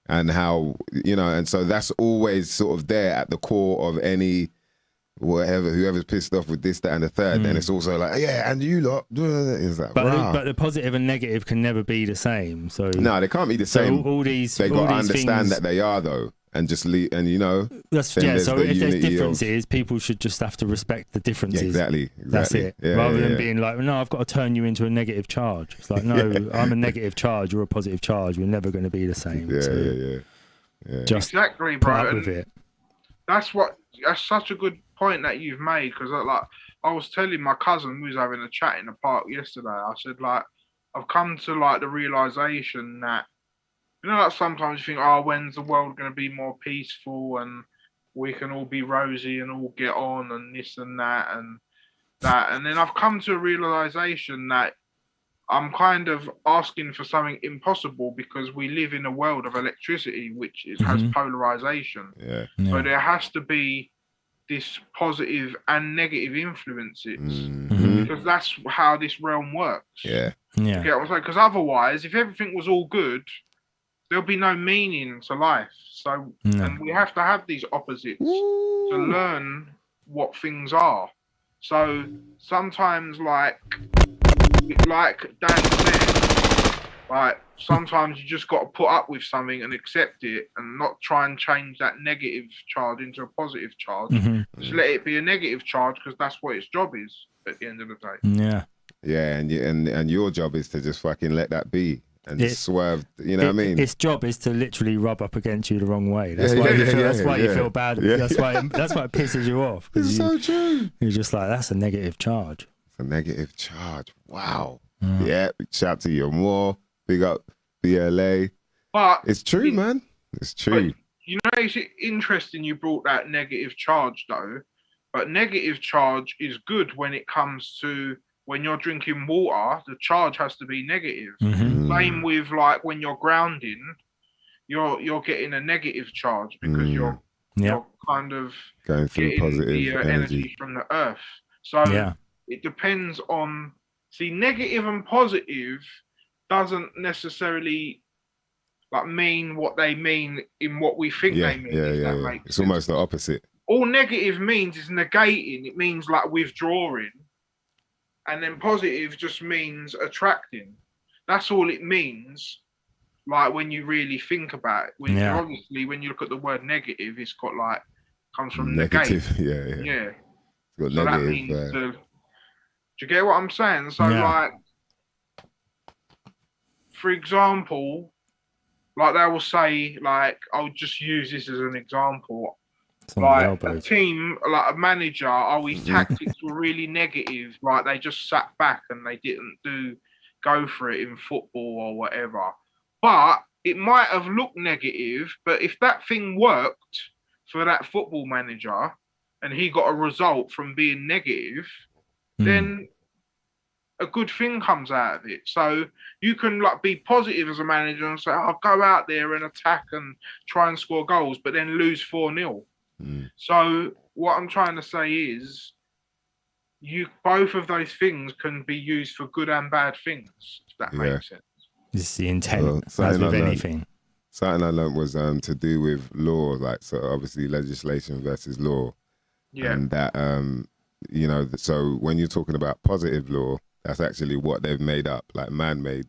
And how, you know, and so that's always sort of there at the core of any whoever's pissed off with this, that, and the third. Then it's also like, and you lot. It's like, but the positive and negative can never be the same. So no, they can't be the same. All these, they got to understand that they are, though, and just leave. And you know, so if there's differences, people should just have to respect the differences. Yeah, exactly. That's it. Rather than being like, no, I've got to turn you into a negative charge. It's like, no, I'm a negative charge. You're a positive charge. We're never going to be the same. Yeah. Just exactly, put bro. up with it. That's such a good point that you've made, because like I was telling my cousin, we was having a chat in the park yesterday. I said, like, I've come to, like, the realization that, you know, like, sometimes you think, oh, when's the world going to be more peaceful and we can all be rosy and all get on and this and that, and then I've come to a realization that I'm kind of asking for something impossible, because we live in a world of electricity, which has polarization. So there has to be this positive and negative influences, because that's how this realm works. Yeah. Because otherwise, if everything was all good, there'll be no meaning to life. So, and we have to have these opposites to learn what things are. So sometimes, like Dan said, like sometimes you just got to put up with something and accept it, and not try and change that negative charge into a positive charge. Just let it be a negative charge, because that's what its job is at the end of the day. Yeah. Yeah, and your job is to just fucking let that be and just swerve. You know what I mean? Its job is to literally rub up against you the wrong way. That's Yeah, why yeah, you feel. yeah, That's why you yeah. feel bad. Yeah. That's why it pisses you off. It's so true. You're just like, that's a negative charge. It's a negative charge. Wow. Yeah. Shout to you more. Big up BLA. But It's true, man. It's true. You know, it's interesting you brought that negative charge though. But negative charge is good when it comes to when you're drinking water, the charge has to be negative. Same with like when you're grounding, you're getting a negative charge because you're kind of going through getting positive the energy from the earth. So it depends on, see, negative and positive doesn't necessarily like mean what they mean in what we think they mean. Yeah. It's almost the opposite. All negative means is negating. It means like withdrawing. And then positive just means attracting. That's all it means. Like when you really think about it. Obviously, when you look at the word negative, it's got like, comes from negative. Negate. Yeah. It's got so negative. That means do you get what I'm saying? So like, for example, like they will say, like, I'll just use this as an example. Like a team, like a manager, his tactics were really negative. Like they just sat back and they didn't go for it in football or whatever. But it might have looked negative. But if that thing worked for that football manager and he got a result from being negative, then a good thing comes out of it. So you can like be positive as a manager and say, I'll go out there and attack and try and score goals, but then lose 4-0. So what I'm trying to say is both of those things can be used for good and bad things, if that makes sense. It's the intent, as with anything. Something I learned was to do with law, like, so obviously legislation versus law. Yeah. And that, you know, so when you're talking about positive law, that's actually what they've made up, like man-made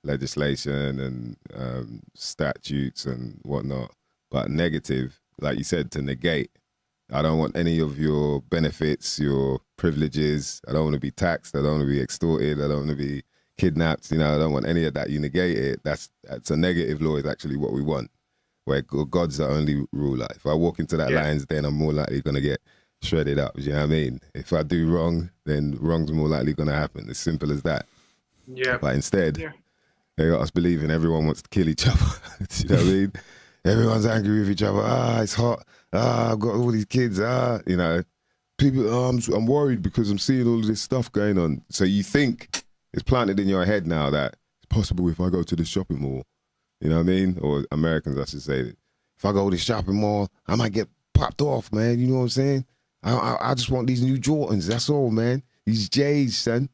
legislation and statutes and whatnot. But negative, like you said, to negate. I don't want any of your benefits, your privileges. I don't want to be taxed. I don't want to be extorted. I don't want to be kidnapped. You know, I don't want any of that. You negate it. That's a negative law is actually what we want, where God's the only ruler. If I walk into that lines, then I'm more likely going to get shredded up. You know what I mean? If I do wrong, then wrong's more likely going to happen. As simple as that. Yeah. But instead, they got us believing everyone wants to kill each other. You know what I mean? Everyone's angry with each other. It's hot. I've got all these kids. You know, people. I'm worried because I'm seeing all of this stuff going on. So you think it's planted in your head now that it's possible if I go to the shopping mall. You know what I mean? Or Americans, I should say, that if I go to the shopping mall, I might get popped off, man. You know what I'm saying? I just want these new Jordans. That's all, man. These J's, son.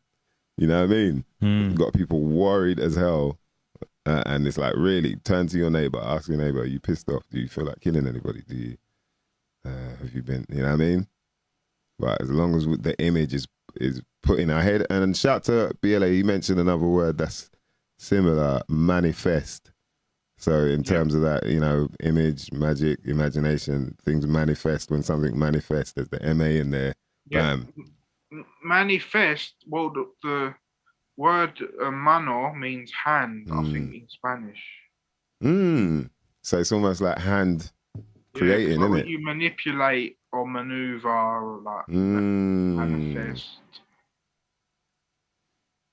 You know what I mean? You've got people worried as hell. And it's like, really, turn to your neighbor, ask your neighbor, are you pissed off? Do you feel like killing anybody? Do you, have you been, you know what I mean? But as long as the image is put in our head, and shout to BLA, he mentioned another word that's similar, manifest. So in terms of that, you know, image, magic, imagination, things manifest. When something manifests, there's the MA in there, bam. Manifest, well, the word mano means hand, I think, in Spanish. So it's almost like hand creating, like isn't it? You manipulate or maneuver or like manifest,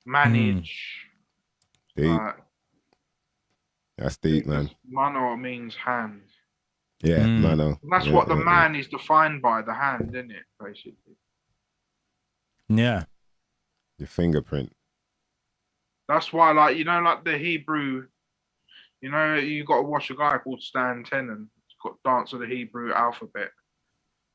manage. Deep. That's deep, man. Mano means hand. Yeah, mano. That's what the man is defined by, the hand, isn't it, basically? Yeah. Your fingerprint. That's why, like, you know, like the Hebrew, you know, you got to watch a guy called Stan Tenen. He's got Dance of the Hebrew Alphabet.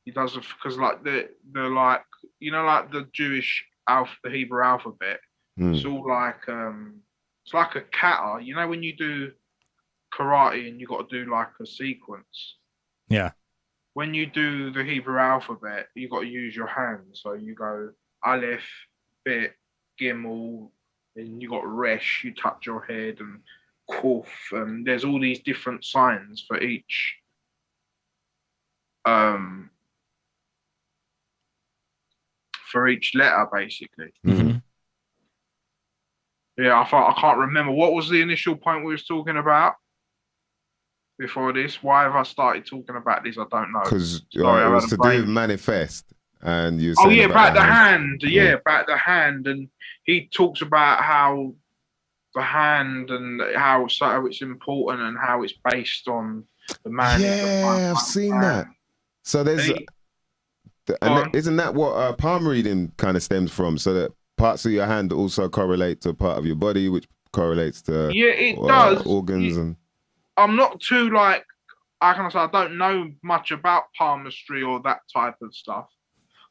He does it because, like, the like, you know, like the Jewish the Hebrew alphabet. It's all like, it's like a kata. You know, when you do karate and you got to do like a sequence. Yeah. when you do the Hebrew alphabet, you got to use your hands. So you go Aleph, Bet, Gimel, and you got Resh. You touch your head, and Kuf, and there's all these different signs for each. For each letter, basically. Mm-hmm. Yeah, I can't remember. What was the initial point we was talking about before this? Why have I started talking about this? I don't know. Because it was to do with manifest. And you oh, yeah, about the hand. Yeah, about the hand. And he talks about how the hand and how it's important and how it's based on the man. Yeah, I've seen that. So there's... isn't that what palm reading kind of stems from? So that parts of your hand also correlate to part of your body, which correlates to does. Organs. And I'm not too I don't know much about palmistry or that type of stuff.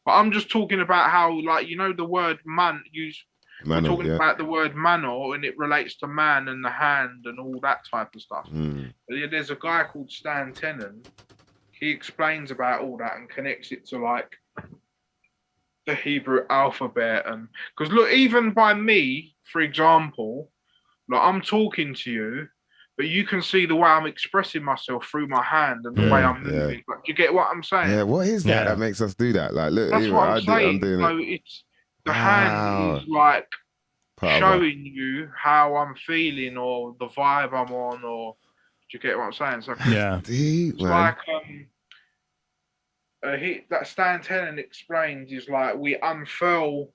But I'm just talking about how, the word man we're talking about the word mano, and it relates to man and the hand and all that type of stuff. There's a guy called Stan Tenen. He explains about all that and connects it to the Hebrew alphabet. And because look, even by me, for example, I'm talking to you, but you can see the way I'm expressing myself through my hand and the way I'm moving. Do you get what I'm saying? Yeah, what is that that makes us do that? Look, that's what I'm saying. I'm doing so it's the hand is showing you how I'm feeling or the vibe I'm on, or do you get what I'm saying? So deep, it's that Stan Tenen explains is we unfurl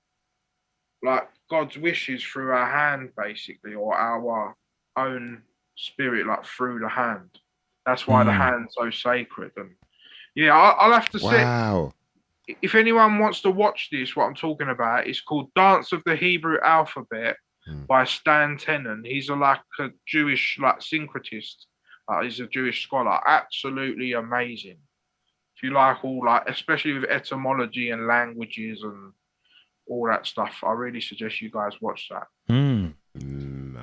God's wishes through our hand, basically, or our own spirit, through the hand. That's why the hand's so sacred. And I'll have to say, if anyone wants to watch this, what I'm talking about, it's called Dance of the Hebrew Alphabet by Stan Tenen. He's a Jewish syncretist. He's a Jewish scholar. Absolutely amazing. If you like all especially with etymology and languages and all that stuff, I really suggest you guys watch that.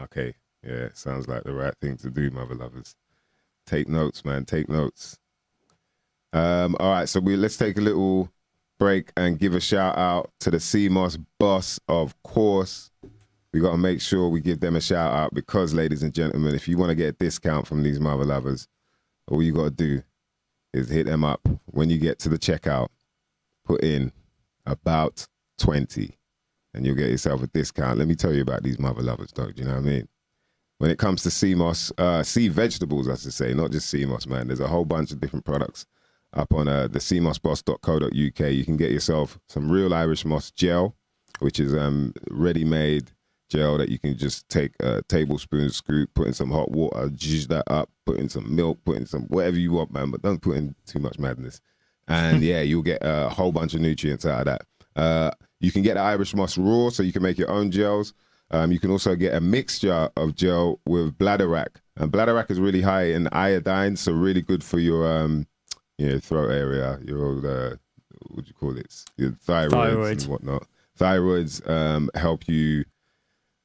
Okay. Yeah, sounds like the right thing to do, mother lovers. Take notes, man. Take notes. All right, so let's take a little break and give a shout out to the CMOS boss, of course. We got to make sure we give them a shout out because, ladies and gentlemen, if you want to get a discount from these mother lovers, all you got to do is hit them up when you get to the checkout. Put in about 20 and you'll get yourself a discount. Let me tell you about these mother lovers, dog. You know what I mean? When it comes to CMOS, sea vegetables, I should say, not just CMOS, man. There's a whole bunch of different products up on the cmosboss.co.uk. You can get yourself some real Irish moss gel, which is ready-made gel that you can just take a tablespoon, scoop, put in some hot water, zhuzh that up, put in some milk, put in some whatever you want, man, but don't put in too much madness. And you'll get a whole bunch of nutrients out of that. You can get the Irish moss raw, so you can make your own gels. You can also get a mixture of gel with bladderwrack. And bladderwrack is really high in iodine, so really good for your throat area, your what do you call it? Your thyroids and whatnot. Thyroids help you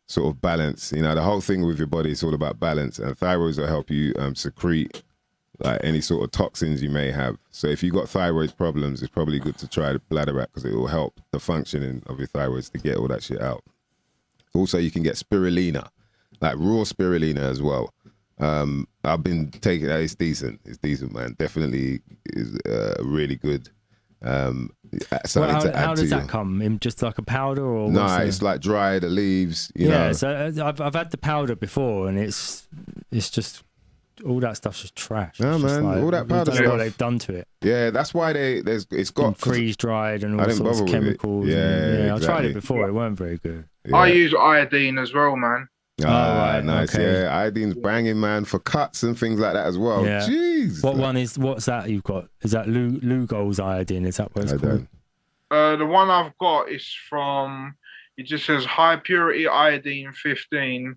sort of balance. The whole thing with your body is all about balance, and thyroids will help you secrete any sort of toxins you may have. So if you've got thyroid problems, it's probably good to try the bladderwrack because it will help the functioning of your thyroids to get all that shit out. Also, you can get spirulina, raw spirulina as well. I've been taking that. It's decent. It's decent, man. Definitely is really good. How does that come? In just like a powder or? No, it's dry, the leaves. You know. So I've had the powder before, and it's just all that stuff's just trash. No, man, all that powder stuff. What they've done to it. Yeah, that's why it's got freeze dried and all sorts of chemicals. Yeah, I tried it before. It weren't very good. Yeah. I use iodine as well, man. Right, nice. Okay. Yeah, iodine's banging, man, for cuts and things like that as well. Yeah. Jeez. What's that you've got? Is that Lugol's iodine? Is that what it's called? The one I've got is from, it just says high purity iodine 15.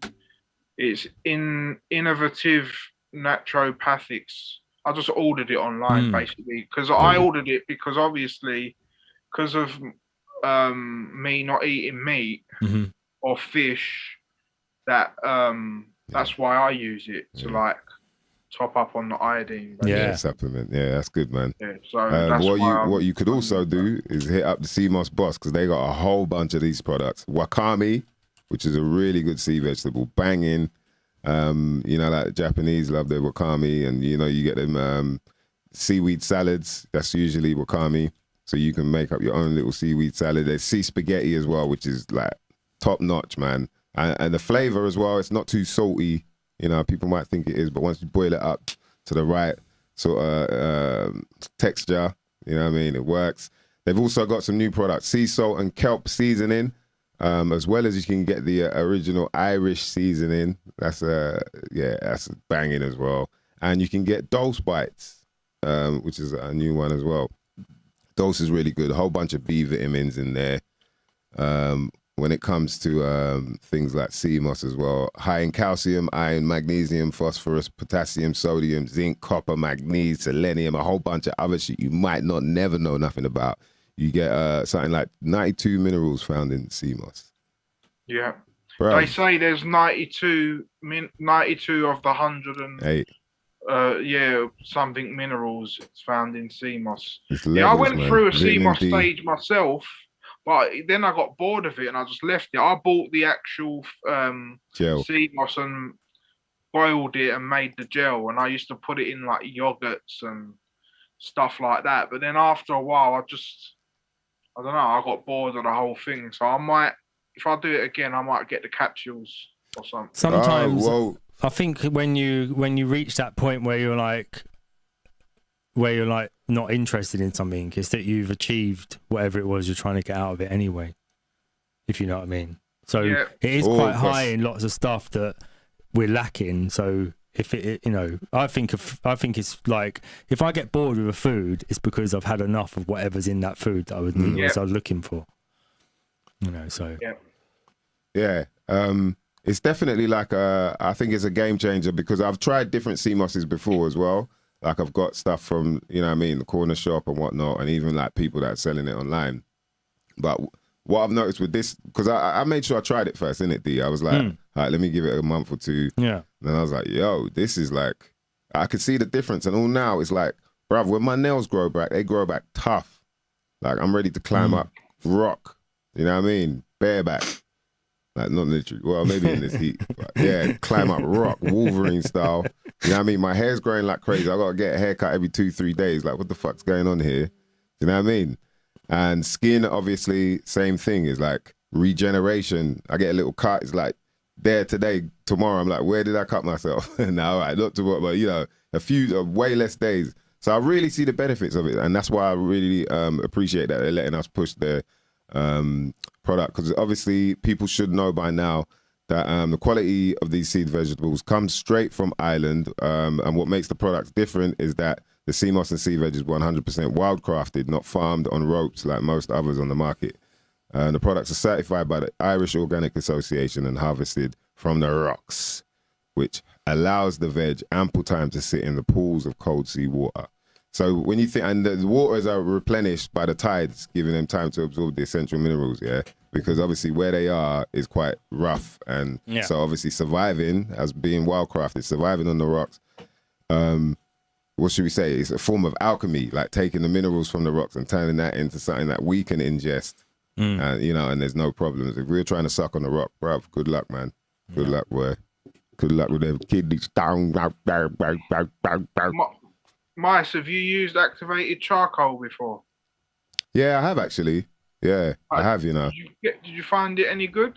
It's innovative naturopathics. I just ordered it online basically because I ordered it because obviously because of me not eating meat or fish, that that's why I use it top up on the iodine. Yeah. Supplement. Yeah, that's good, man. Yeah, so that's what you could also do is hit up the CMOS boss, because they got a whole bunch of these products. Wakame, which is a really good sea vegetable, banging. You know, like Japanese love their wakame, and you know, you get them seaweed salads. That's usually wakame, so you can make up your own little seaweed salad. There's sea spaghetti as well, which is like top notch, man. And the flavor as well, it's not too salty. You know, people might think it is, but once you boil it up to the right sort of texture, you know what I mean, it works. They've also got some new products, sea salt and kelp seasoning, as well as you can get the original Irish seasoning. That's that's banging as well. And you can get Dose Bites, which is a new one as well. Dose is really good. A whole bunch of B vitamins in there. When it comes to things like CMOS as well, high in calcium, iron, magnesium, phosphorus, potassium, sodium, zinc, copper, magnesium, selenium, a whole bunch of other shit you might never know nothing about. You get something like 92 minerals found in CMOS. Yeah. Bro. They say there's 92 of the 108. Something minerals it's found in CMOS. I went through a CMOS stage myself, but then I got bored of it and I just left it. I bought the actual gel CMOS and boiled it and made the gel, and I used to put it in like yogurts and stuff like that. But then after a while, I don't know, I got bored of the whole thing. So I might, if I do it again, I might get the capsules or something. Sometimes I think when you reach that point where you're like not interested in something, it's that you've achieved whatever it was you're trying to get out of it anyway, if you know what I mean. So it is quite high in lots of stuff that we're lacking. So if it you know, I think it's like, if I get bored with a food, it's because I've had enough of whatever's in that food that I was looking for. You know, so it's definitely like I think it's a game changer, because I've tried different CMOSs before as well. Like I've got stuff from, you know what I mean, the corner shop and whatnot, and even like people that are selling it online. But what I've noticed with this, because I made sure I tried it first, innit, D? I was like, all right, let me give it a month or two. Yeah. And I was like, yo, this is like, I could see the difference. And all now it's like, bruv, when my nails grow back, they grow back tough. Like I'm ready to climb up rock. You know what I mean? Bareback. Like not literally, well, maybe in this heat. But yeah, climb up rock, Wolverine style. You know what I mean? My hair's growing like crazy. I got to get a haircut every 2-3 days. Like, what the fuck's going on here? You know what I mean? And skin, obviously, same thing. Is like regeneration. I get a little cut. It's like there today, tomorrow. I'm like, where did I cut myself? Now, all right, not tomorrow, but you know, a few, way less days. So I really see the benefits of it, and that's why I really appreciate that they're letting us push their product, because obviously people should know by now that the quality of these seed vegetables comes straight from Ireland, and what makes the products different is that the CMOS and sea veg is 100% wildcrafted, not farmed on ropes like most others on the market. The products are certified by the Irish Organic Association and harvested from the rocks, which allows the veg ample time to sit in the pools of cold sea water. So when you think, and the waters are replenished by the tides, giving them time to absorb the essential minerals, because obviously where they are is quite rough, and so obviously surviving as being wildcrafted, surviving on the rocks, what should we say? It's a form of alchemy, like taking the minerals from the rocks and turning that into something that we can ingest, you know, and there's no problems. If we're trying to suck on the rock, bruv, good luck, man. Good luck, boy. Good luck with them kidneys down. Mice, have you used activated charcoal before? Yeah, I have actually. Yeah, I have, you know. Did you find it any good?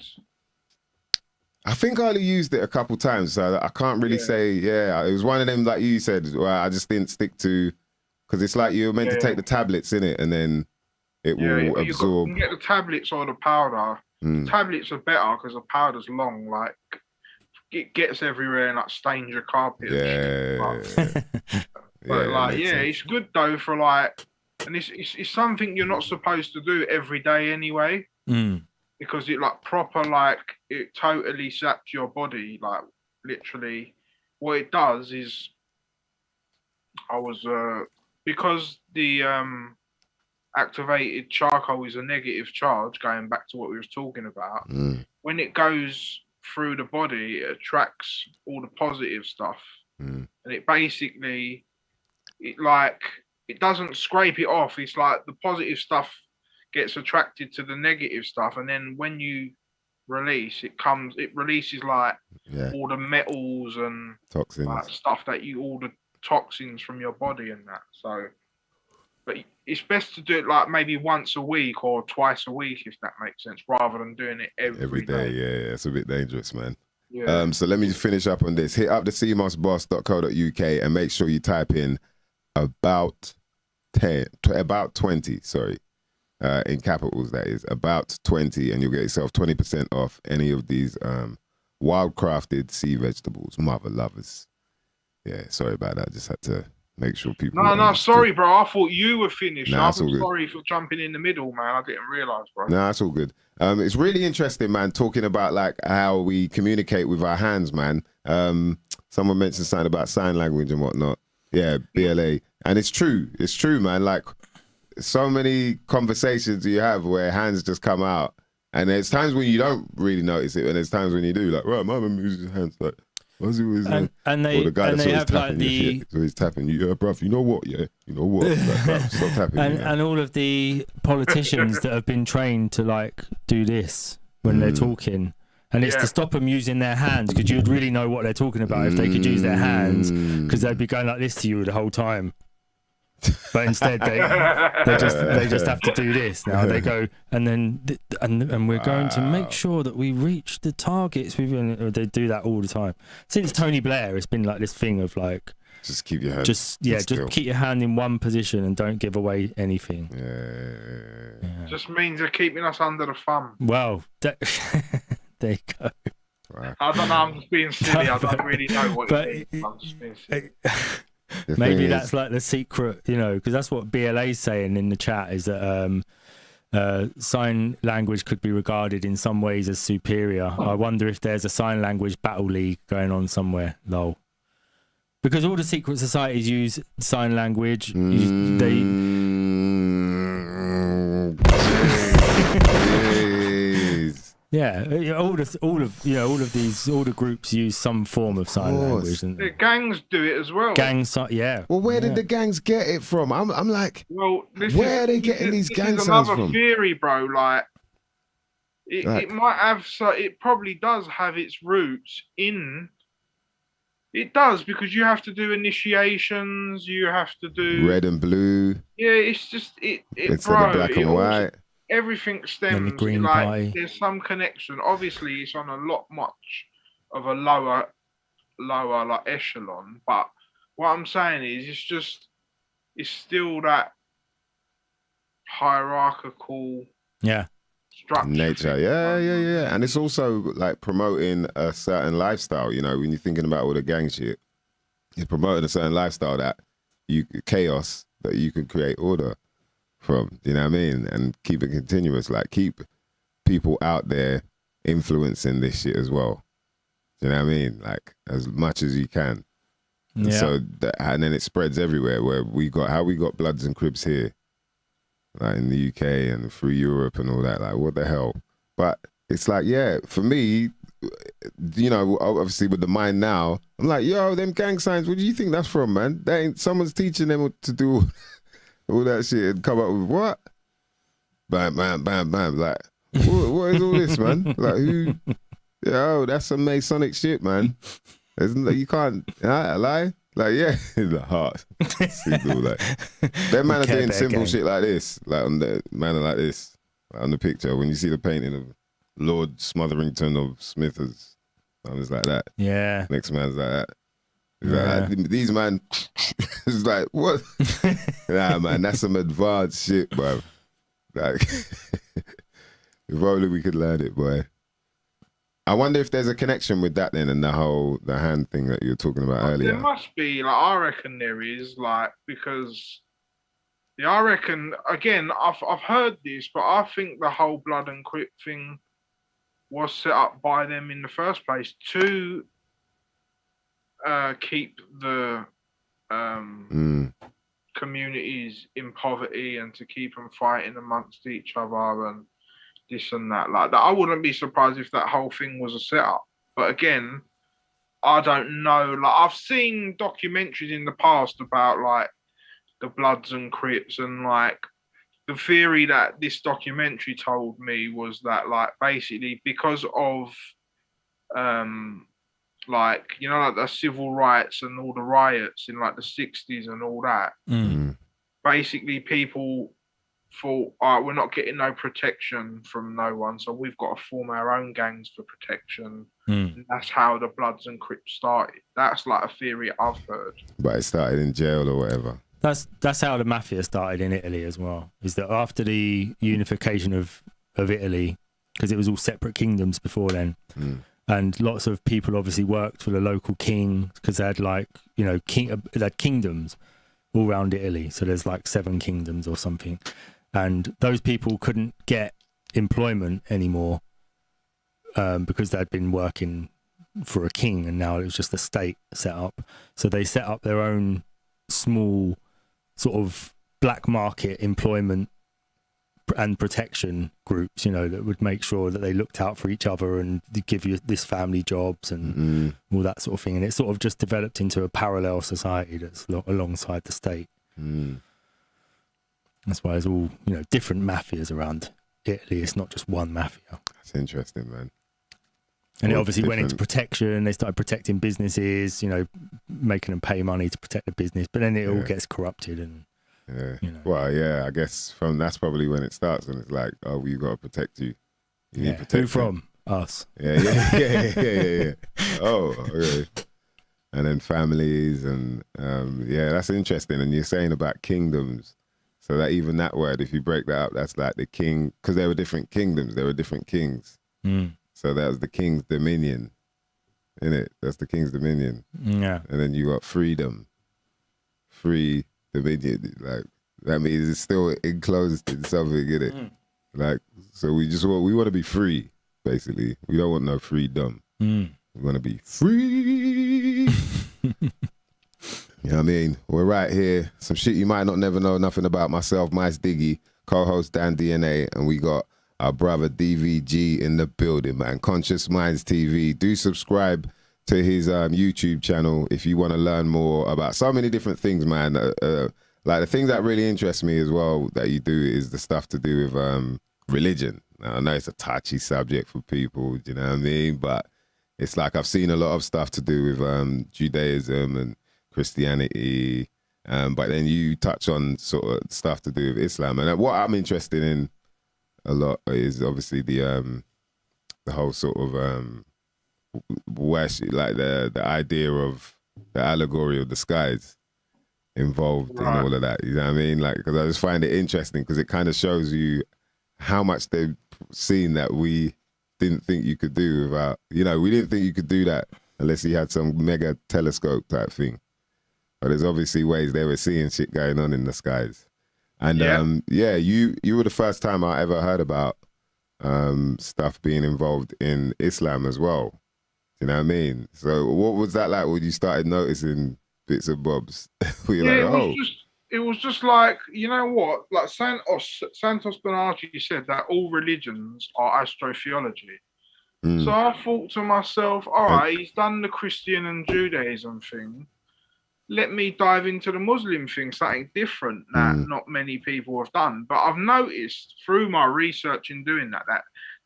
I think I only used it a couple times, so I can't really say, it was one of them, like you said, where I just didn't stick to, because it's like you're meant to take the tablets in it, and then it will absorb. You can get the tablets or the powder. Tablets are better because the powder's long, like it gets everywhere and like stains your carpet. But it's good though for like, and it's something you're not supposed to do every day anyway, because it like proper, like it totally saps your body. Like literally, what it does is, because the activated charcoal is a negative charge, going back to what we was talking about. When it goes through the body, it attracts all the positive stuff. And and it basically, it doesn't scrape it off. It's like the positive stuff gets attracted to the negative stuff, and then when you release, it releases like all the metals and toxins, like stuff all the toxins from your body and that. So, but it's best to do it like maybe once a week or twice a week, if that makes sense, rather than doing it every day. Yeah, it's a bit dangerous, man. Yeah. So let me finish up on this. Hit up the cmosboss.co.uk and make sure you type in about 20, sorry, in capitals, that is, about 20, and you'll get yourself 20% off any of these wild crafted sea vegetables, mother lovers. Yeah, sorry about that. Just had to make sure people. No, sorry, bro. I thought you were finished. Nah, I'm sorry for jumping in the middle, man. I didn't realise, bro. No, that's all good. It's really interesting, man, talking about like how we communicate with our hands, man. Someone mentioned something about sign language and whatnot. Yeah, BLA. And it's true, man. Like, so many conversations you have where hands just come out. And there's times when you don't really notice it, and there's times when you do. Like, right, my man moves his hands like, what's he always and they have like the so he's tapping you, bruv, you know what, you know what, like, bruv, stop tapping and all of the politicians that have been trained to like do this when they're talking, and it's to stop them using their hands, because you'd really know what they're talking about if they could use their hands, because they'd be going like this to you the whole time. But instead they just have to do this now. They go and then and we're going to make sure that we reach the targets. They do that all the time since Tony Blair. It's been like this thing of like, just keep your hand, just keep your hand in one position and don't give away anything. Just means they're keeping us under the thumb. Well, there you go. Right. I don't know, I'm just being silly. I don't really know what it means. I'm just being silly. Maybe that's like the secret, because that's what BLA's saying in the chat, is that sign language could be regarded in some ways as superior. I wonder if there's a sign language battle league going on somewhere, lol. Because all the secret societies use sign language. Yeah, all the groups use some form of sign language. And the gangs do it as well. Yeah. Well, where did the gangs get it from? I'm like, where are they getting these gang sounds from? Another theory, bro. Like, it might have. So it probably does have its roots in. It does, because you have to do initiations. You have to do red and blue. Yeah, it's just instead of black and white. Everything stems green like pie. There's some connection. Obviously, it's on much of a lower like echelon. But what I'm saying is, it's still that hierarchical structure. Nature, yeah. And it's also like promoting a certain lifestyle. When you're thinking about all the gang shit, it's promoting a certain lifestyle that chaos that you can create order from, you know what I mean? And keep it continuous, like keep people out there influencing this shit as well. You know what I mean? Like as much as you can. Yeah. So and then it spreads everywhere, where we got Bloods and Crips here, like in the UK and through Europe and all that. Like, what the hell? But it's like, for me, obviously with the mind now, I'm like, yo, them gang signs, where do you think that's from, man? That ain't someone's teaching them to do all that shit and come up with what? Bam, bam, bam, bam. Like, what is all this, man? Like, who? That's some Masonic shit, man. You can't lie. Like, in the heart. Signal, like. Them man are doing simple shit like this. Like, on the man like this. Like, on the picture, when you see the painting of Lord Smotherington of Smithers, it's like that. Yeah. Next man's like that. These man, it's like, what? Nah, man, that's some advanced shit, bro. Like, if only we could learn it, boy. I wonder if there's a connection with that then, and the hand thing that you were talking about earlier. There must be, like, I reckon there is, like, because I reckon, again, I've heard this, but I think the whole Blood and Crip thing was set up by them in the first place to keep the communities in poverty and to keep them fighting amongst each other and this and that. Like that, I wouldn't be surprised if that whole thing was a setup. But again, I don't know. Like I've seen documentaries in the past about like the Bloods and Crips, and like the theory that this documentary told me was that like basically because of like you know like the civil rights and all the riots in like the 60s and all that, basically people thought, all right, we're not getting no protection from no one, so we've got to form our own gangs for protection. And that's how the Bloods and Crips started. That's like a theory I've heard. But it started in jail or whatever. That's how the mafia started in Italy as well. Is that after the unification of Italy, because it was all separate kingdoms before then, and lots of people obviously worked for the local king because they had like they had kingdoms all around Italy. So there's like 7 kingdoms or something, and those people couldn't get employment anymore because they'd been working for a king, and now it was just a state set up. So they set up their own small sort of black market employment and protection groups, that would make sure that they looked out for each other and give you this family jobs and all that sort of thing. And it sort of just developed into a parallel society that's alongside the state. That's why there's all, different mafias around Italy. It's not just one mafia. That's interesting, man. And it obviously went into protection. They started protecting businesses, making them pay money to protect the business. But then it all gets corrupted and, Well, yeah, I guess that's probably when it starts, and it's like, oh, we got to protect you. You need protection. Who from? Us. Yeah. Oh, okay. And then families and, that's interesting. And you're saying about kingdoms. So that even that word, if you break that up, that's like the king, because there were different kingdoms, there were different kings. So that was the king's dominion, innit? That's the king's dominion. Yeah. And then you got freedom, free dominion. Like that means it's still enclosed in something, innit? Like, so we want to be free, basically. We don't want no freedom. We want to be free. You know what I mean? We're right here. Some shit you might not never know nothing about. Myself, Mice Diggy, co-host Dan DNA, and we got our brother DVG in the building, man. Conscious Minds TV. Do subscribe to his YouTube channel if you want to learn more about so many different things, man. Like the things that really interest me as well that you do is the stuff to do with religion. Now, I know it's a touchy subject for people, you know what I mean? But it's like I've seen a lot of stuff to do with Judaism and Christianity, but then you touch on sort of stuff to do with Islam. And what I'm interested in a lot is obviously the whole sort of worship, like the idea of the allegory of the skies involved in all of that. You know what I mean? Like, because I just find it interesting because it kind of shows you how much they've seen that we didn't think you could do without, we didn't think you could do that unless you had some mega telescope type thing. But there's obviously ways they were seeing shit going on in the skies. And you were the first time I ever heard about stuff being involved in Islam as well. You know what I mean? So what was that like when you started noticing bits and bobs? It was just like, you know what? Like Santos Bernardi said that all religions are astrotheology. So I thought to myself, all right, he's done the Christian and Judaism thing. Let me dive into the Muslim thing, something different that not many people have done. But I've noticed through my research in doing that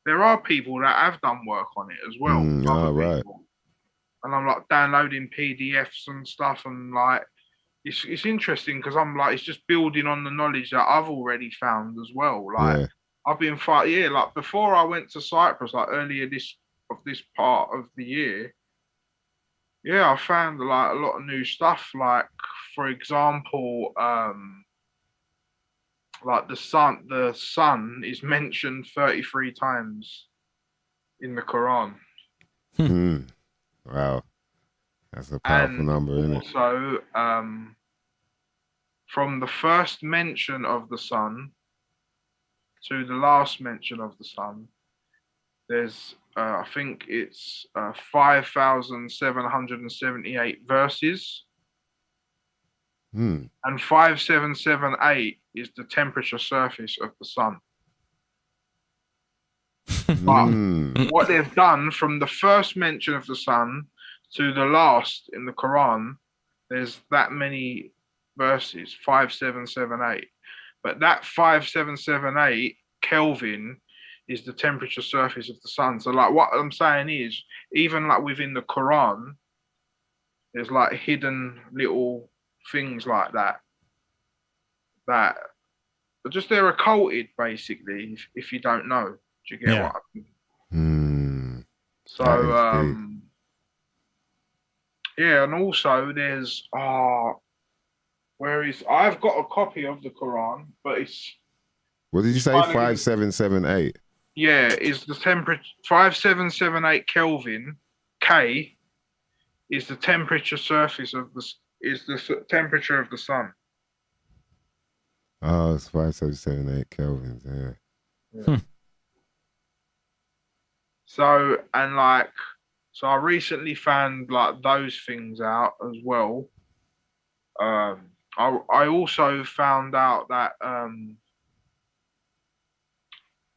there are people that have done work on it as well. Right. And I'm like downloading PDFs and stuff, and like it's interesting because I'm like it's just building on the knowledge that I've already found as well. Like I've been like before I went to Cyprus, like earlier this part of the year. Yeah, I found like a lot of new stuff. Like, for example, like the sun is mentioned 33 times in the Quran. Wow, that's a powerful number, isn't it? So, from the first mention of the sun to the last mention of the sun, there's I think it's 5,778 verses. And 5778 is the temperature surface of the sun. But what they've done from the first mention of the sun to the last in the Quran, there's that many verses, 5778. But that 5778 Kelvin is the temperature surface of the sun. So like what I'm saying is, even like within the Quran, there's like hidden little things like that but just they're occulted basically if you don't know. Do you get what I mean? So yeah, and also there's I've got a copy of the Quran, but it's what did you say? 5778. Yeah, is the temperature 5778 Kelvin K is the temperature surface of the temperature of the sun. Oh, it's 5778 Kelvins, yeah. So I recently found like those things out as well. I also found out that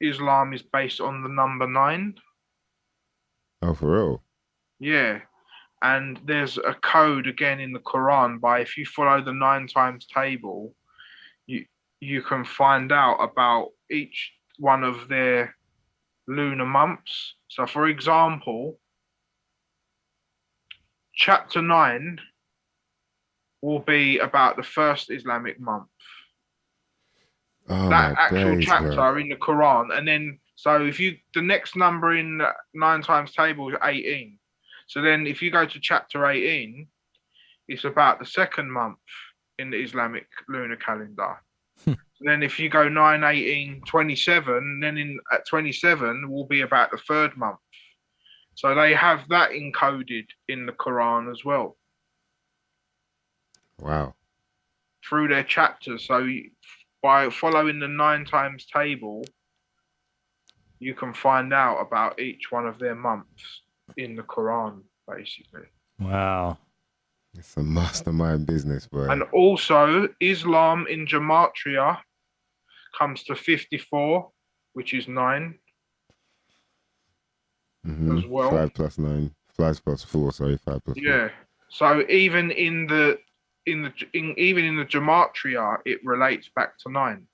Islam is based on the number 9. Oh, for real? Yeah. And there's a code again in the Quran by if you follow the 9 times table, you can find out about each one of their lunar months. So for example, chapter 9 will be about the first Islamic month. Oh, that actual days, chapter bro. in the Quran. And then, so if the next number in 9 times table is 18. So then if you go to chapter 18, it's about the second month in the Islamic lunar calendar. Then if you go 9, 18, 27, then at 27 will be about the third month. So they have that encoded in the Quran as well. Wow. Through their chapters. So by following the 9 times table, you can find out about each one of their months in the Quran, basically. Wow. It's a mastermind business, bro. And also, Islam in Gematria comes to 54, which is 9 as well. 5 plus 9, 5 plus 4, sorry, 5 plus 4. Yeah. So even in the Gematria, it relates back to 9.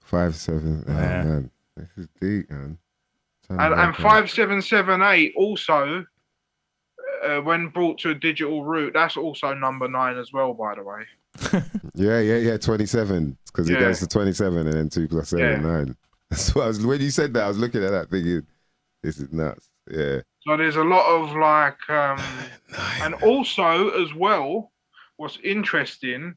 5, 7. Oh, man. This is deep, man. And 5778 also, when brought to a digital root, that's also number 9 as well, by the way. Yeah, 27. Because it goes to 27 and then 2 plus 7, 9. That's what when you said that, I was looking at that thinking, this is nuts. Yeah. So there's a lot of like, and also as well, what's interesting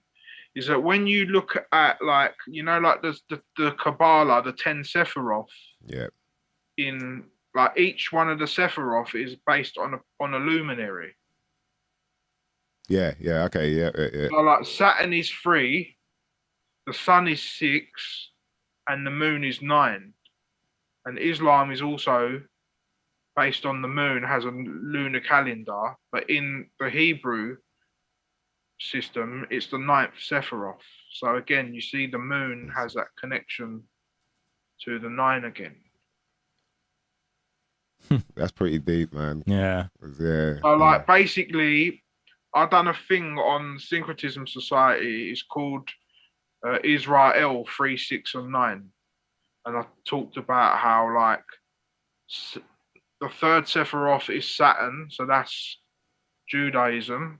is that when you look at like, like the Kabbalah, the 10 Sephiroth. Yeah. In like each one of the Sephiroth is based on a luminary. Yeah, okay, yeah. So like Saturn is 3, the sun is 6, and the moon is 9. And Islam is also based on the moon, has a lunar calendar, but in the Hebrew system, it's the 9th Sephiroth. So again, you see the moon has that connection to the 9 again. That's pretty deep, man. Yeah. Yeah. So like basically, I've done a thing on Syncretism Society. It's called Israel 3, 6, and 9, and I talked about how like the 3rd Sephiroth is Saturn, so that's Judaism.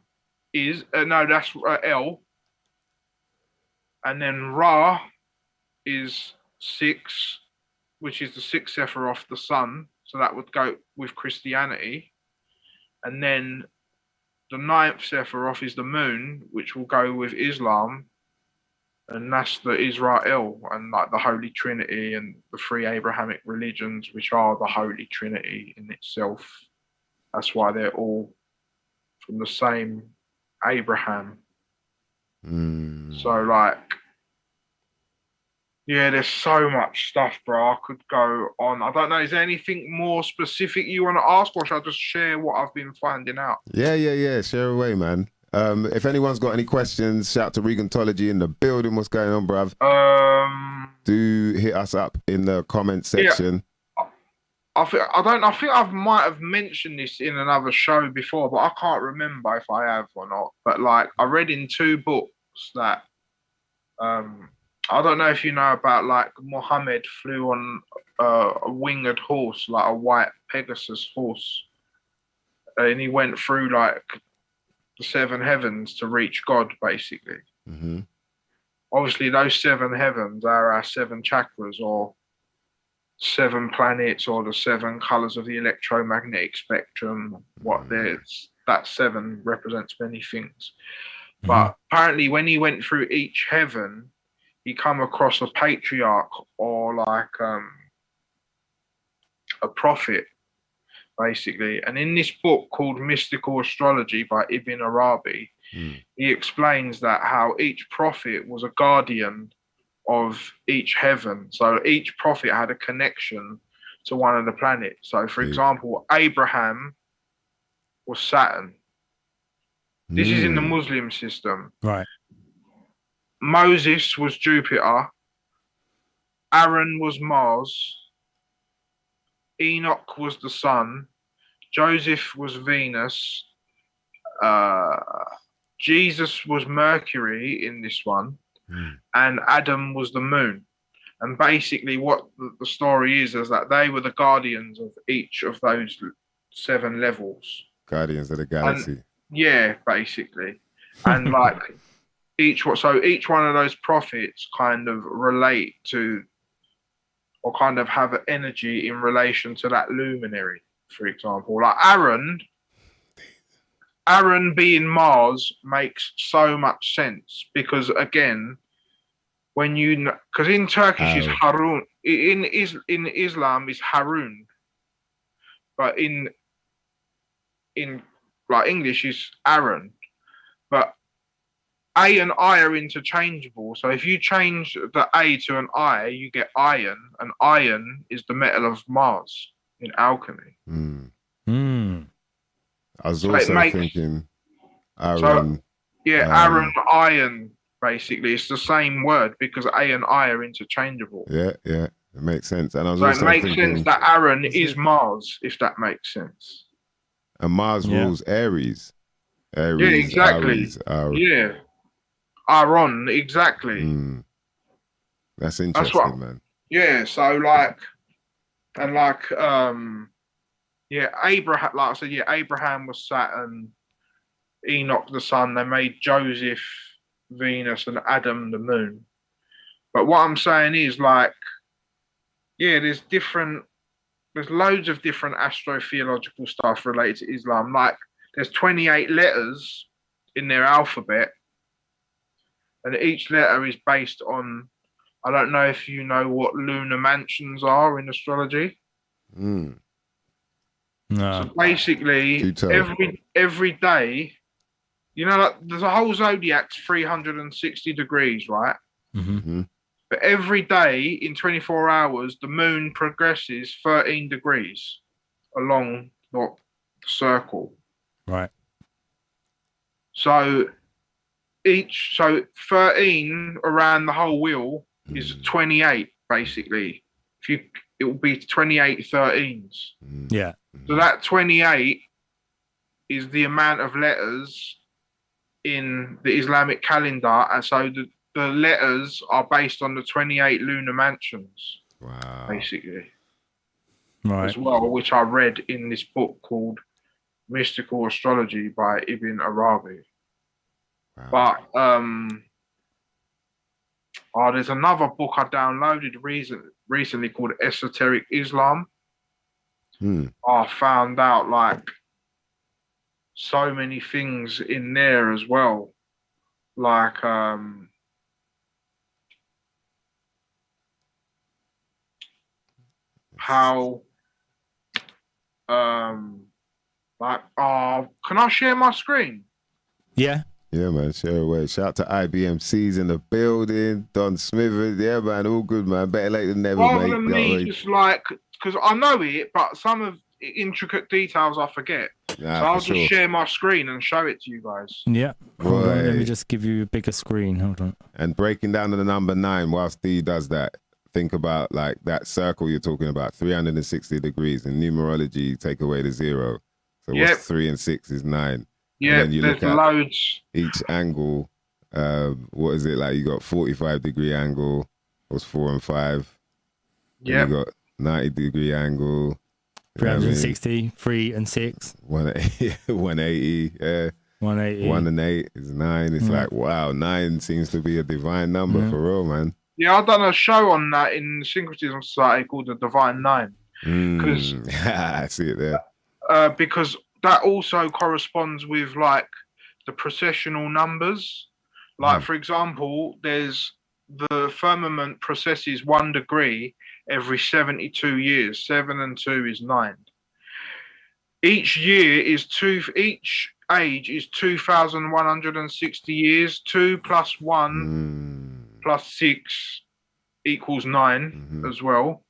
That's El, and then Ra is 6, which is the 6th Sephiroth, the sun. So that would go with Christianity. And then the 9th Sephiroth is the moon, which will go with Islam. And that's the Israel and like the Holy Trinity and the 3 Abrahamic religions, which are the Holy Trinity in itself. That's why they're all from the same Abraham. So like, yeah, there's so much stuff, bro. I could go on. I don't know. Is there anything more specific you want to ask, or should I just share what I've been finding out? Yeah. Share away, man. If anyone's got any questions, shout to Regantology in the building. What's going on, bruv? Do hit us up in the comment section. I think I might have mentioned this in another show before, but I can't remember if I have or not. But like, I read in 2 books that I don't know if you know about, like, Muhammad flew on a winged horse, like a white Pegasus horse, and he went through like the 7 heavens to reach God, basically. Mm-hmm. Obviously, those 7 heavens are our 7 chakras, or 7 planets, or the 7 colors of the electromagnetic spectrum. What there's that 7 represents many things. But apparently, when he went through each heaven, he come across a patriarch, or like a prophet, basically. And in this book called Mystical Astrology by Ibn Arabi, he explains that how each prophet was a guardian of each heaven. So each prophet had a connection to one of the planets. So, for example, Abraham was Saturn. This is in the Muslim system. Right. Moses was Jupiter. Aaron was Mars. Enoch was the sun. Joseph was Venus. Jesus was Mercury in this one. And Adam was the moon. And basically what the story is that they were the guardians of each of those 7 levels. Guardians of the galaxy. And, yeah, basically. And like each one of those prophets kind of relate to, or kind of have an energy in relation to that luminary, for example. Like Aaron being Mars makes so much sense, because again, because in Turkish is Harun, in Islam is Harun, but in like English is Aaron, but A and I are interchangeable. So if you change the A to an I, you get iron, and iron is the metal of Mars in alchemy. I was also thinking Aaron. Aaron, iron, basically. It's the same word because A and I are interchangeable. Yeah, it makes sense. And I was so also it makes thinking, sense that Aaron is Mars, if that makes sense. And Mars rules Aries. Yeah, exactly. Yeah. Aaron, exactly. That's interesting, man. Yeah, so like, and like, Abraham, like I said, Abraham was Saturn, Enoch the sun. They made Joseph Venus and Adam the moon. But what I'm saying is, like, there's loads of different astrotheological stuff related to Islam. Like, there's 28 letters in their alphabet, and each letter is based on, I don't know if you know what lunar mansions are in astrology. No. So basically, every day, you know, like, there's a whole zodiac's 360 degrees, right? But every day in 24 hours, the moon progresses 13 degrees along the circle. Right. So 13 around the whole wheel is 28, basically. It will be 28 13s. Yeah. So that 28 is the amount of letters in the Islamic calendar, and so the letters are based on the 28 lunar mansions. Wow. Basically. Right. As well, which I read in this book called Mystical Astrology by Ibn Arabi. Wow. But there's another book I downloaded recently called Esoteric Islam. I found out like so many things in there as well, like how can I share my screen? Yeah, man, share away. Shout out to IBMC's in the building, Don Smithers. Yeah, man, all good, man. Better late than never, Rather mate. than me, just like, because I know it, but some of the intricate details I forget. So I'll just share my screen and show it to you guys. Yeah. Hold on, let me just give you a bigger screen. Hold on. And breaking down to the number 9 whilst D does that. think about like that circle you're talking about, 360 degrees. In numerology, you take away the 0. So Yep. what's 3 and 6 is 9. Yeah, And then you there's look at loads. each angle. What is it like? You got 45-degree angle. What's 4 and 5? Yeah. You got 90-degree angle. 360, 3 and 6. 180. Yeah. 180. 1 and 8 is 9. It's like, wow, 9 seems to be a divine number for real, man. Yeah, I've done a show on that in the Syncretism Society called the Divine 9. I see it there. Because that also corresponds with like the processional numbers. Like, for example, there's the firmament processes 1 degree every 72 years. 7 and 2 is 9. Each age is 2,160 years. 2 plus 1 plus 6 equals 9 as well.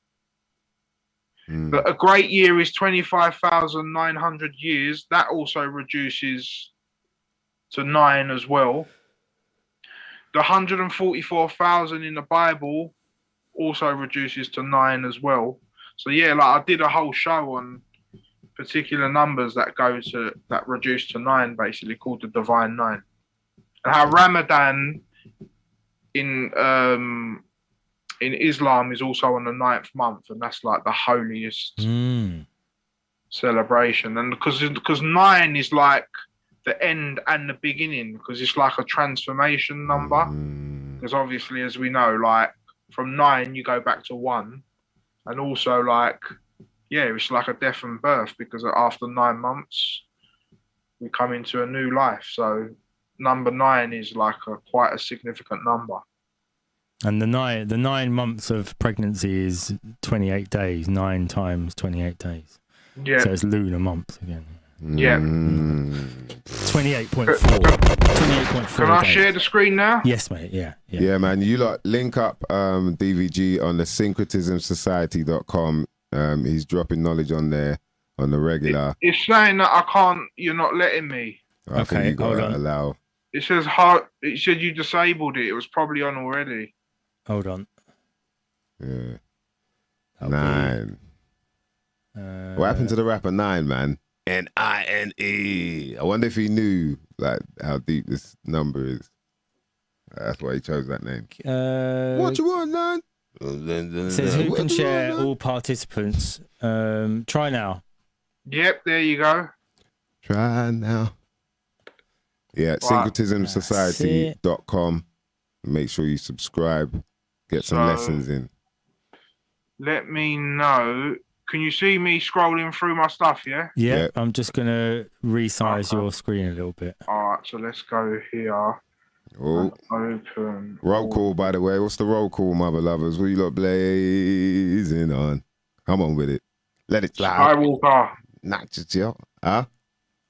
But a great year is 25,900 years. That also reduces to 9 as well. The 144,000 in the Bible also reduces to 9 as well. So yeah, like I did a whole show on particular numbers that reduce to 9, basically, called the Divine 9. And how Ramadan in Islam is also on the 9th month, and that's like the holiest celebration. And because 9 is like the end and the beginning, because it's like a transformation number. Because obviously, as we know, like from 9 you go back to 1, and also like it's like a death and birth, because after 9 months we come into a new life. So number 9 is like quite a significant number. And the 9 months of pregnancy is 28 days. 9 times 28 days. Yeah. So it's lunar months again. Yeah. 28.4. 28.4. Can I share the screen now? Yes, mate. Yeah, man. You lot link up DVG on the syncretismsociety.com. He's dropping knowledge on there on the regular. It's saying that I can't. You're not letting me. I think you gotta allow. It says It said you disabled it. It was probably on already. Hold on. Yeah. 9. What happened to the rapper 9, man? N-I-N-E. I wonder if he knew like how deep this number is. That's why he chose that name. What you want, 9? It says who can share all participants. Try now. Yep, there you go. Try now. Yeah, syncretismsociety.com. Make sure you subscribe. Get some lessons in. Let me know. Can you see me scrolling through my stuff, yeah? Yeah, I'm just going to resize your screen a little bit. All right, so let's go here. Oh. Open. Roll call, by the way. What's the roll call, mother lovers? What you lot blazing on? Come on with it. Let it fly. Skywalker. Not just yo. Huh?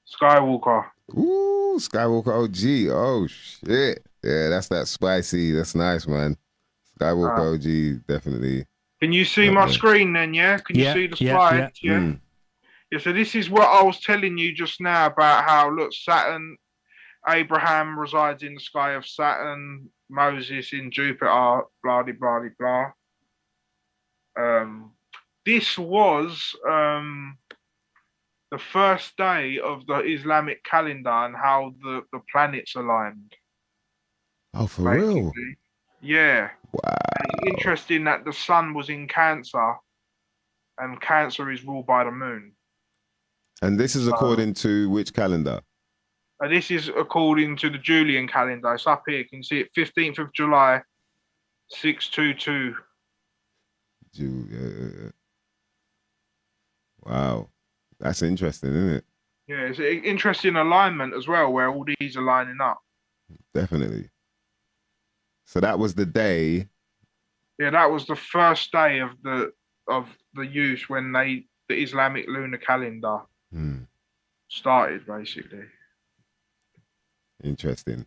Skywalker. Ooh, Skywalker OG. Oh, shit. Yeah, that's that spicy. That's nice, man. Skywalker OG, definitely. Can you see my screen then, yeah? Can you see the slides? Yeah. So this is what I was telling you just now about how, look, Saturn, Abraham resides in the sky of Saturn, Moses in Jupiter, blah, blah, blah, blah. This was the first day of the Islamic calendar and how the planets aligned. Oh, for real? Yeah. Wow. And it's interesting that the sun was in Cancer, and Cancer is ruled by the moon. And this is according to which calendar? This is according to the Julian calendar. It's up here. You can see it, 15th of July, 622. Wow. That's interesting, isn't it? Yeah, it's an interesting alignment as well, where all these are lining up. Definitely. So that was the day. Yeah, that was the first day of the use when the Islamic lunar calendar started, basically. Interesting.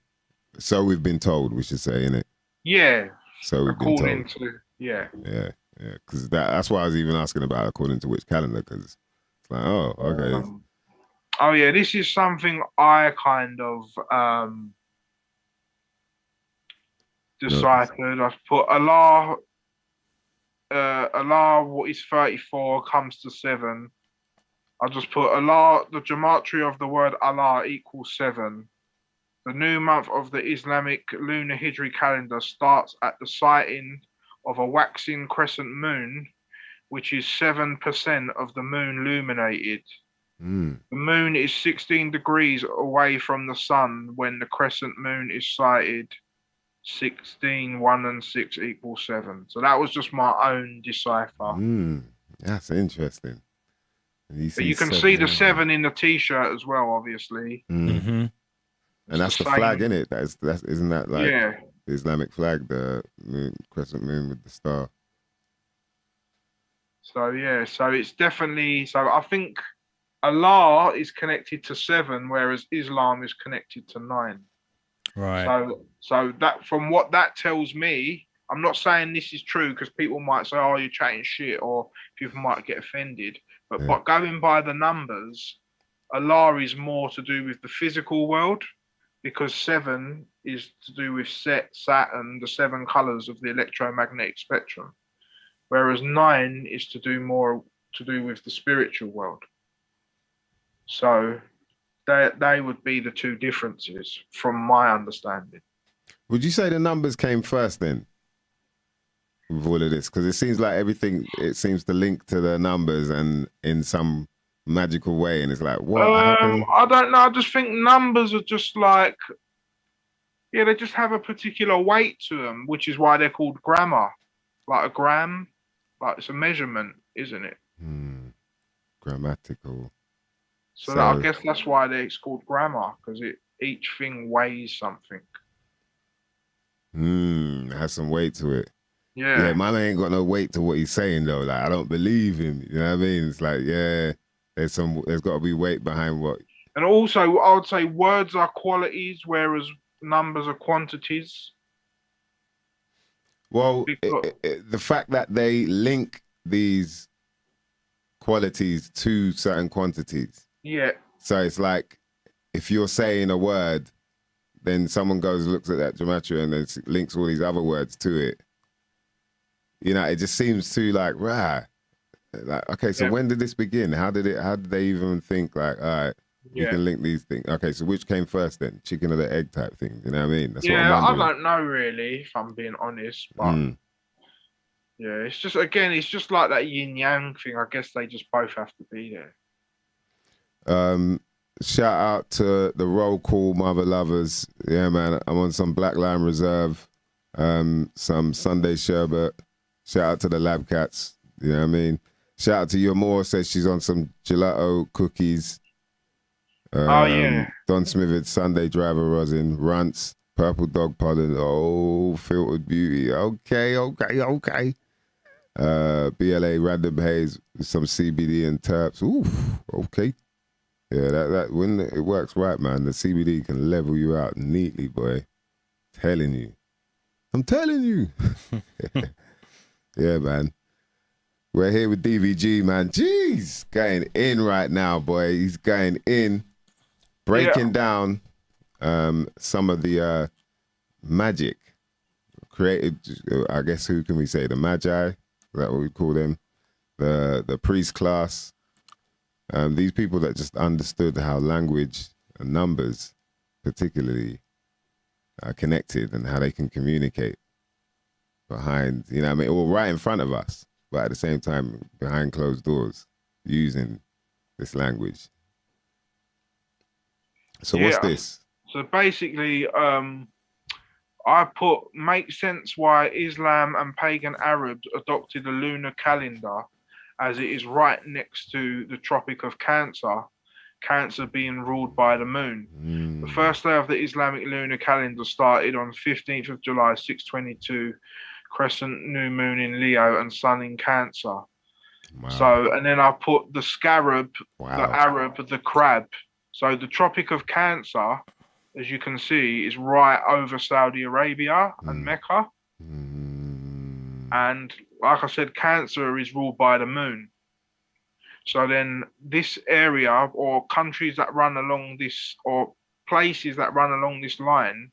So we've been told, we should say, innit? Yeah. So we've been told. Yeah. Because that's why I was even asking about according to which calendar, because it's like, oh, okay. This is something I kind of deciphered. I've put Allah Allah, what is 34 comes to 7. I'll just put Allah, the gematria of the word Allah equals 7. The new month of the Islamic lunar Hijri calendar starts at the sighting of a waxing crescent moon, which is 7% of the moon luminated. The moon is 16 degrees away from the sun when the crescent moon is sighted. 16, 1 and 6 equals 7. So that was just my own decipher. That's interesting. But you can see the 7 in the t-shirt as well, obviously. And that's the flag, isn't it? Isn't that like the Islamic flag, the moon, crescent moon with the star? So yeah, so it's definitely, so I think Allah is connected to 7, whereas Islam is connected to 9. Right. So that, from what that tells me, I'm not saying this is true because people might say, "Oh, you're chatting shit," or people might get offended. But going by the numbers, Allah is more to do with the physical world, because 7 is to do with Saturn, the 7 colors of the electromagnetic spectrum, whereas 9 is to do with the spiritual world. So they would be the two differences from my understanding. Would you say the numbers came first then, with all of this? Because it seems like everything, it seems to link to the numbers and in some magical way, and it's like, what? I don't know. I just think numbers are just like, they just have a particular weight to them, which is why they're called grammar. Like a gram, like it's a measurement, isn't it? Grammatical. So I guess that's why it's called grammar, because each thing weighs something. It has some weight to it. Yeah, man ain't got no weight to what he's saying though. Like, I don't believe him. You know what I mean? It's like, there's got to be weight behind what. And also, I would say words are qualities, whereas numbers are quantities. Well, the fact that they link these qualities to certain quantities. Yeah. So it's like, if you're saying a word, then someone goes, looks at that gematria and then links all these other words to it. You know, it just seems too like, like, okay, so when did this begin? How did they even think like, all right, you can link these things? Okay, so which came first then? Chicken or the egg type thing? You know what I mean? That's what I'm wondering. I don't know really, if I'm being honest, but it's just, again, it's just like that yin yang thing. I guess they just both have to be there. Shout out to the roll call mother lovers. Yeah, man, I'm on some Black Line Reserve, some Sunday sherbet. Shout out to the Lab Cats. You know what I mean? Shout out to Yamore, says she's on some gelato cookies. Don Smithard, Sunday Driver Rosin, Runts, Purple Dog Pollen. Oh, Filtered Beauty. Okay. BLA Random Haze, some CBD and terps. Oof, okay. Yeah, that when it works right, man, the CBD can level you out neatly, boy. I'm telling you. Yeah, man. We're here with DVG, man. Jeez, going in right now, boy. He's going in, breaking down some of the magic created. I guess, who can we say? The Magi, is that what we call them? The priest class. These people that just understood how language and numbers, particularly, are connected and how they can communicate behind, you know what I mean, or right in front of us, but at the same time behind closed doors, using this language. So what's this? So basically, I put, make sense why Islam and pagan Arabs adopted a lunar calendar, as it is right next to the Tropic of Cancer, Cancer being ruled by the moon. The first day of the Islamic lunar calendar started on 15th of July, 622, crescent new moon in Leo and sun in Cancer. Wow. So, and then I put the scarab, the Arab, the crab. So the Tropic of Cancer, as you can see, is right over Saudi Arabia and Mecca. And like I said, Cancer is ruled by the moon. So then this area, or countries that run along this, or places that run along this line,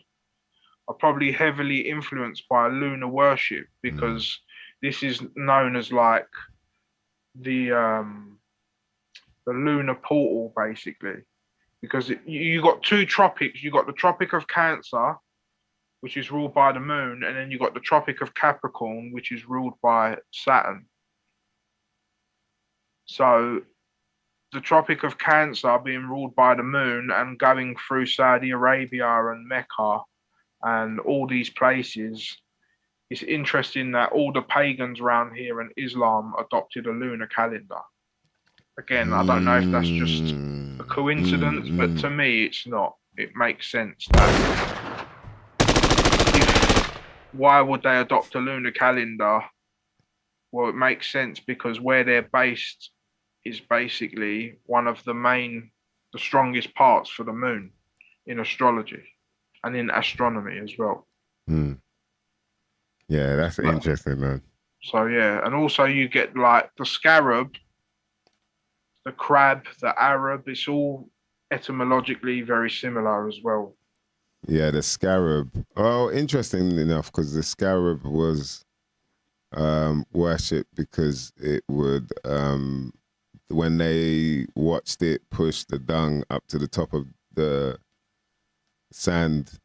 are probably heavily influenced by lunar worship, because this is known as like the lunar portal, basically, because you got two tropics. You got the Tropic of Cancer, which is ruled by the moon, and then you got the Tropic of Capricorn, which is ruled by Saturn. So the Tropic of Cancer being ruled by the moon and going through Saudi Arabia and Mecca and all these places, it's interesting that all the pagans around here and Islam adopted a lunar calendar. Again, I don't know if that's just a coincidence, but to me, it's not. It makes sense that why would they adopt a lunar calendar? Well, it makes sense because where they're based is basically one of the strongest parts for the moon in astrology and in astronomy as well. Yeah, that's interesting, man. So yeah, and also you get like the scarab, the crab, the Arab. It's all etymologically very similar as well. Yeah, the scarab. Oh, interesting enough, because the scarab was worshipped because it would, when they watched it push the dung up to the top of the sand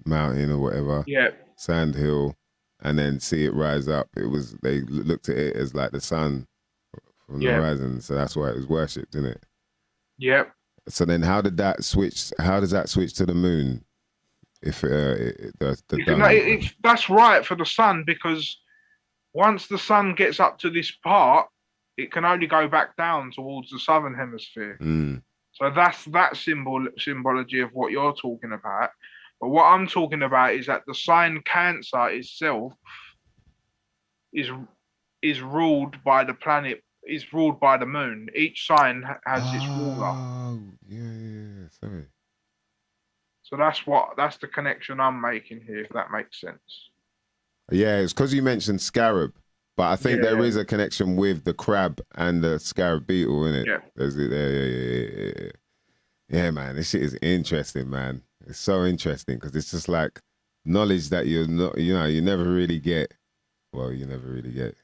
mountain or whatever, sand hill, and then see it rise up. They looked at it as like the sun from the horizon, so that's why it was worshipped, isn't it? Yep. So then, how does that switch to the moon? If that's right for the sun, because once the sun gets up to this part, it can only go back down towards the southern hemisphere. So that's that symbology of what you're talking about. But what I'm talking about is that the sign Cancer itself is ruled by the planet, is ruled by the moon. Each sign has its ruler. Oh, yeah, sorry. So that's the connection I'm making here, if that makes sense. Yeah, it's because you mentioned scarab, but I think there is a connection with the crab and the scarab beetle, in it. Yeah. There's it. Yeah, man, this shit is interesting, man. It's so interesting because it's just like knowledge that you're not, you never really get. Well, you never really get.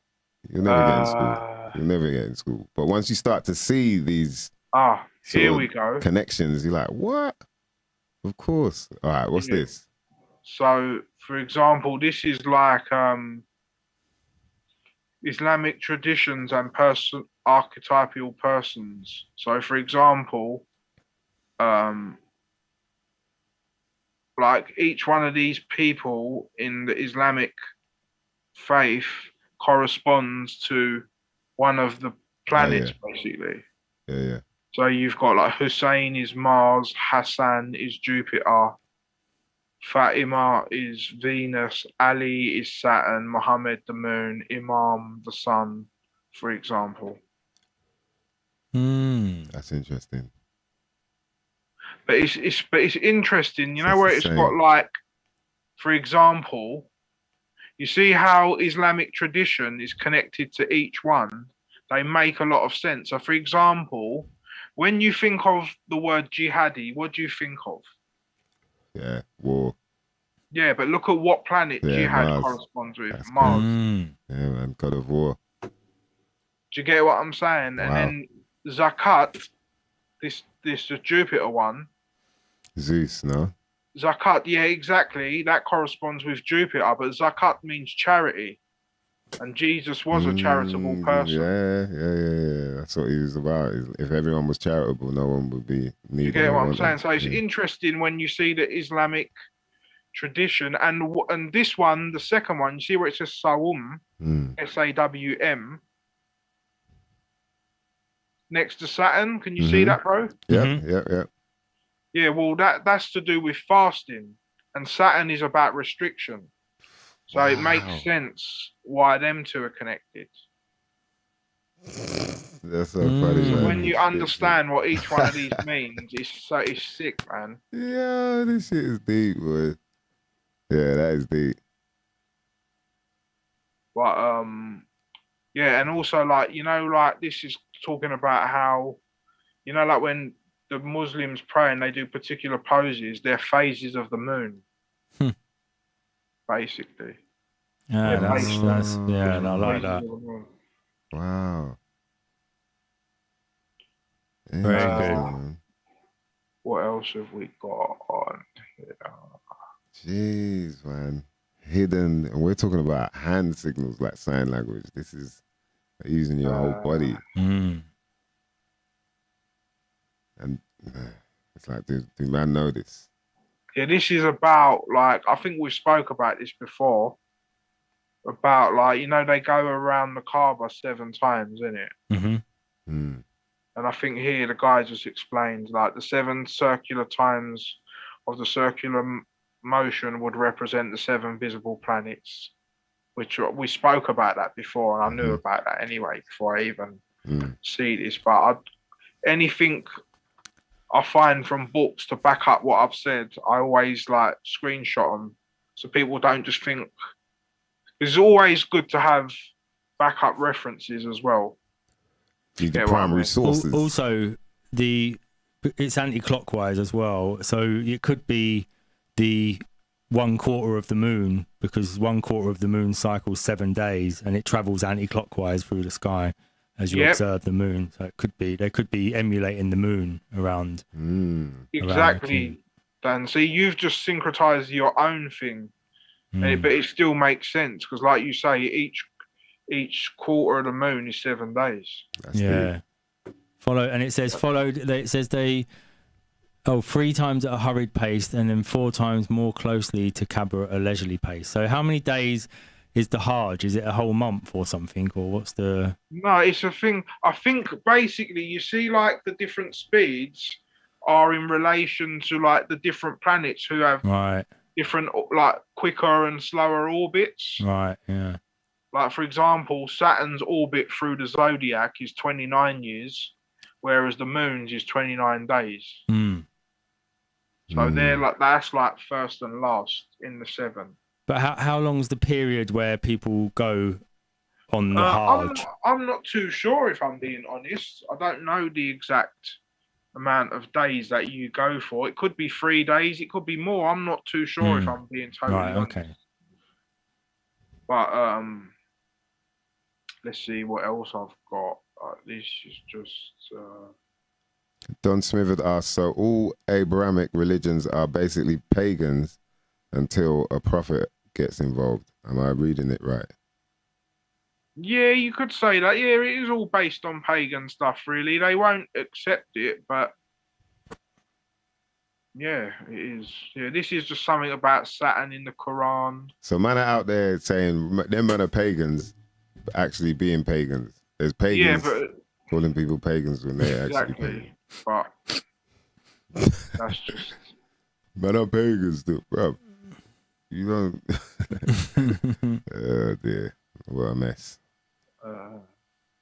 You'll never get in school. You'll never get in school. But once you start to see these here we go connections, you're like, what? Of course. All right, what's this? So, for example, this is like Islamic traditions and archetypal persons. So, for example, like each one of these people in the Islamic faith corresponds to one of the planets, basically. Yeah. So you've got like Hussein is Mars, Hassan is Jupiter, Fatima is Venus, Ali is Saturn, Muhammad the moon, Imam the sun, for example. That's interesting. But it's interesting, where it's got like, for example, you see how Islamic tradition is connected to each one. They make a lot of sense. So, for example, when you think of the word jihadi, what do you think of? Yeah, war. Yeah, but look at what planet jihad Mars corresponds with. That's Mars. Yeah, man, God of War. Do you get what I'm saying? Wow. And then Zakat, this the Jupiter one. Zeus, no? Zakat, yeah, exactly. That corresponds with Jupiter, but Zakat means charity. And Jesus was a charitable person. Yeah. That's what he was about. If everyone was charitable, no one would be needed. You get what I'm saying? So it's interesting when you see the Islamic tradition and this one, the second one, you see where it says Sawm, S-A-W-M, next to Saturn. Can you see that, bro? Yeah. Yeah, well, that's to do with fasting, and Saturn is about restriction. So it makes sense why them two are connected. That's so funny, man. When you understand what each one of these means, it's sick, man. Yeah, this shit is deep, boy. Yeah, that is deep. But and also like like this is talking about how like when the Muslims pray and they do particular poses, they're phases of the moon. Basically. Yeah, based that's yeah, and I like based that. on the moon. Wow. Very Interesting, good. man. What else have we got on here? Jeez, man. Hidden, and we're talking about hand signals like sign language. This is using your whole body. Mm. And it's like, do man know this? Yeah, this is about, like, I think we spoke about this before. About, like, you know, they go around the Kaaba 7 times, innit? Mm-hmm. Mm. And I think here the guy just explains, like, the 7 circular times of the circular motion would represent the 7 visible planets, which we spoke about that before, and I knew about that anyway before I even see this. But anything I find from books to back up what I've said, I always like screenshot them so people don't just think. It's always good to have backup references as well. Need the Get what I primary mean? sources. Also, it's anti-clockwise as well, so it could be the 1/4 of the moon, because 1/4 of the moon cycles 7 days and it travels anti-clockwise through the sky as you observe the moon. So they could be emulating the moon around. Exactly. Dan, see, you've just syncretized your own thing, but it still makes sense because, like you say, each quarter of the moon is 7 days. That's Yeah. And it says 3 times at a hurried pace and then 4 times more closely to Kaaba at a leisurely pace. So how many days is the Hajj? Is it a whole month or something, or what's the? No, it's a thing. I think basically you see like the different speeds are in relation to like the different planets who have different like quicker and slower orbits. Right, yeah. Like, for example, Saturn's orbit through the Zodiac is 29 years, whereas the moon's is 29 days. So they're like, that's like first and last in the 7. But how long's the period where people go on the Hajj? I'm not too sure, if I'm being honest. I don't know the exact amount of days that you go for. It could be 3 days, it could be more. I'm not too sure if I'm being totally honest. Okay. But let's see what else I've got. This is just. Don Smithard asks, so all Abrahamic religions are basically pagans until a prophet gets involved. Am I reading it right? Yeah, you could say that. Yeah, it is all based on pagan stuff, really. They won't accept it, but yeah, it is. Yeah, this is just something about Saturn in the Quran. So man are out there saying them men are pagans, but actually being pagans. There's pagans calling people pagans when they're actually pagans. But that's just men are pagans, dude, bro. You don't. Oh dear, what a mess. Oh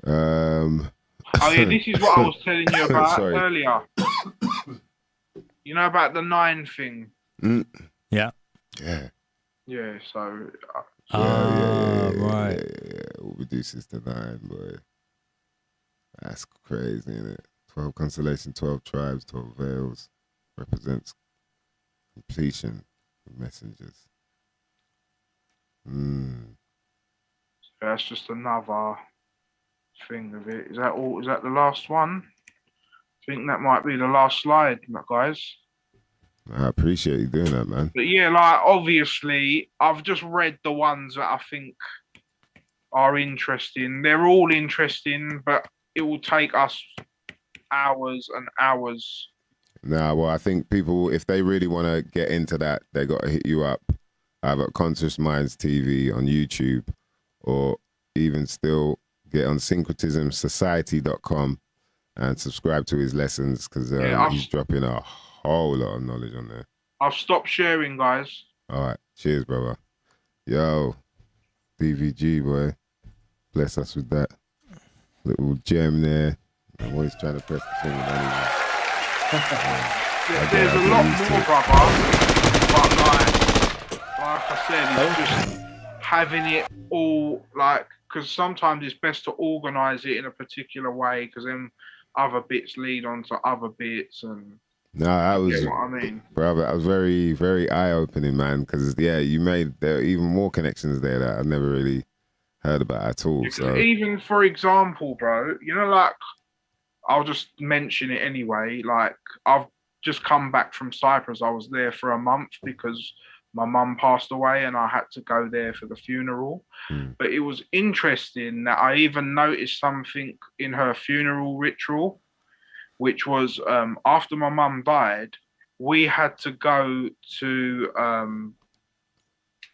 yeah, this is what I was telling you about earlier. You know about the 9 thing? Yeah. Yeah. Yeah, so... right. Yeah. What reduces to 9, boy. That's crazy, isn't it? 12 constellation, 12 tribes, 12 veils. Represents completion of messengers. That's just another thing of it. Is that all? Is that the last one? I think that might be the last slide, guys. I appreciate you doing that, man. But yeah, like, obviously, I've just read the ones that I think are interesting. They're all interesting, but it will take us hours and hours. Nah, well, I think people, if they really want to get into that, they got to hit you up. Either at Conscious Minds TV on YouTube, or even still get on syncretismsociety.com and subscribe to his lessons, because he's dropping a whole lot of knowledge on there. I've stopped sharing, guys. All right. Cheers, brother. Yo, DVG, boy. Bless us with that little gem there. I'm always trying to press the thing. There's a lot more, brother. But like I said, it's just having it all, like, because sometimes it's best to organize it in a particular way, because then other bits lead on to other bits, and No, that was, what I mean? bro, that was very, very eye-opening, man. Because you made there even more connections there that I never really heard about at all. Because So even for example, bro, like I'll just mention it anyway. Like I've just come back from Cyprus. I was there for a month because my mum passed away and I had to go there for the funeral. But it was interesting that I even noticed something in her funeral ritual, which was after my mum died, we had to go to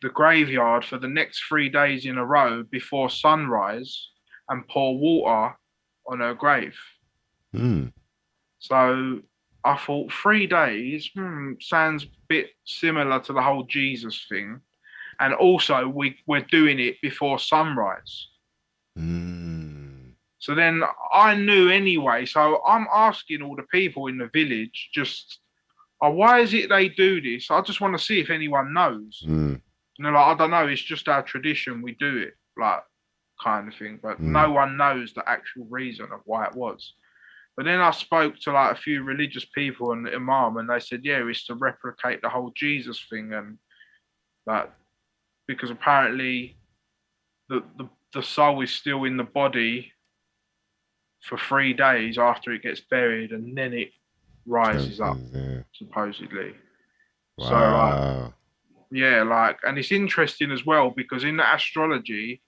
the graveyard for the next 3 days in a row before sunrise and pour water on her grave. So I thought 3 days sounds a bit similar to the whole Jesus thing. And also we're doing it before sunrise. So then I knew anyway. So I'm asking all the people in the village just, why is it they do this? I just want to see if anyone knows. And they're like, I don't know. It's just our tradition. We do it, like, kind of thing. But no one knows the actual reason of why it was. But then I spoke to like a few religious people and the imam, and they said, yeah, it's to replicate the whole Jesus thing, and that because apparently the soul is still in the body for 3 days after it gets buried, and then it rises up, supposedly. Wow. So and it's interesting as well because in the astrology,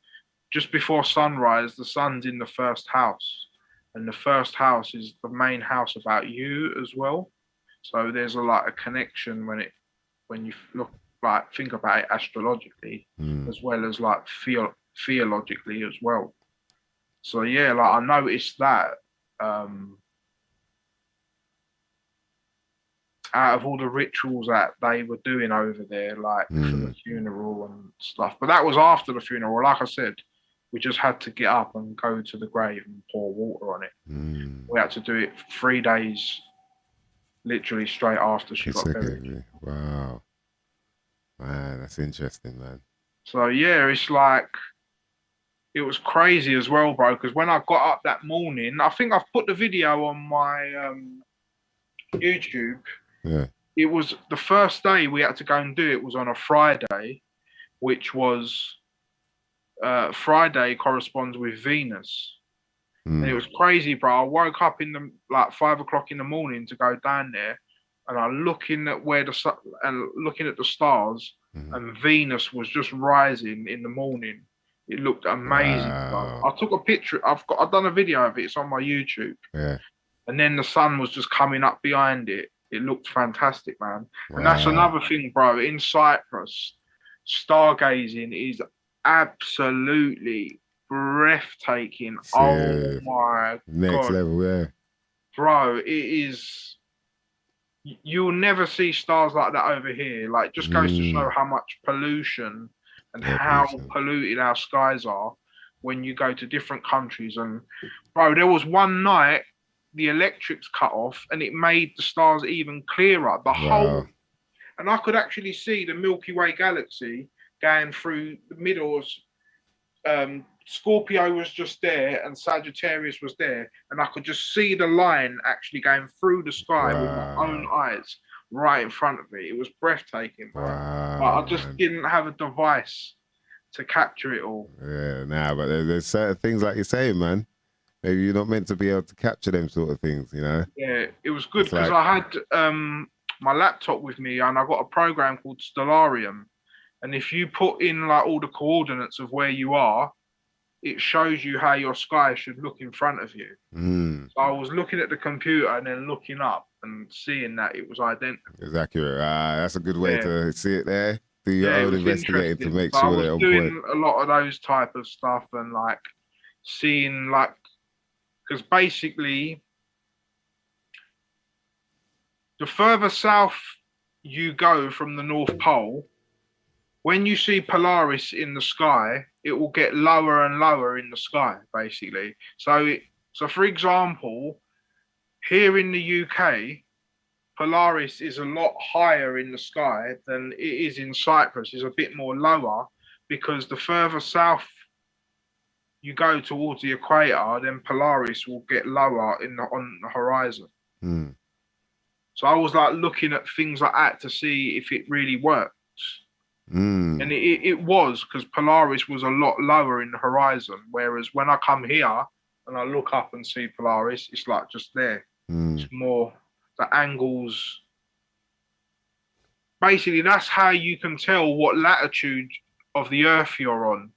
just before sunrise, the sun's in the first house. And the first house is the main house about you as well. So there's a connection when you look think about it astrologically, as well as theologically as well. So I noticed that out of all the rituals that they were doing over there, like for the funeral and stuff. But that was after the funeral. Like I said, we just had to get up and go to the grave and pour water on it. We had to do it 3 days, literally straight after she got buried. Wow. Man, that's interesting, man. So it's like, it was crazy as well, bro, because when I got up that morning, I think I've put the video on my YouTube. Yeah. It was the first day we had to go and do it was on a Friday, which was Friday corresponds with Venus. And it was crazy, bro. I woke up in the 5 o'clock in the morning to go down there, and I looking at looking at the stars, and Venus was just rising in the morning. It looked amazing. Wow. I took a picture. I've done a video of it. It's on my YouTube. Yeah. And then the sun was just coming up behind it. It looked fantastic, man. Wow. And that's another thing, bro. In Cyprus, stargazing is absolutely breathtaking. Oh my Next God. level, yeah. Bro, it is. You'll never see stars like that over here. Like, just goes to show how much pollution and how polluted our skies are when you go to different countries. And bro, there was one night the electrics cut off and it made the stars even clearer. The whole, and I could actually see the Milky Way galaxy going through the middle of Scorpio was just there and Sagittarius was there, and I could just see the line actually going through the sky with my own eyes right in front of me. It was breathtaking, bro. But I just didn't have a device to capture it all. Yeah, but there's certain things like you're saying, man. Maybe you're not meant to be able to capture them sort of things, you know? Yeah, it was good because I had my laptop with me and I got a program called Stellarium. And if you put in all the coordinates of where you are, it shows you how your sky should look in front of you. So I was looking at the computer and then looking up and seeing that it was identical. It's accurate. That's a good way to see it there. Do your own investigating to make sure they're on point. I was doing a lot of those type of stuff and seeing because basically the further south you go from the North Pole, when you see Polaris in the sky, it will get lower and lower in the sky, basically. So for example, here in the UK, Polaris is a lot higher in the sky than it is in Cyprus. It's a bit more lower because the further south you go towards the equator, then Polaris will get lower on the horizon. So I was like looking at things like that to see if it really works. And it was, because Polaris was a lot lower in the horizon. Whereas when I come here and I look up and see Polaris, it's like just there. It's more the angles. Basically, that's how you can tell what latitude of the Earth you're on,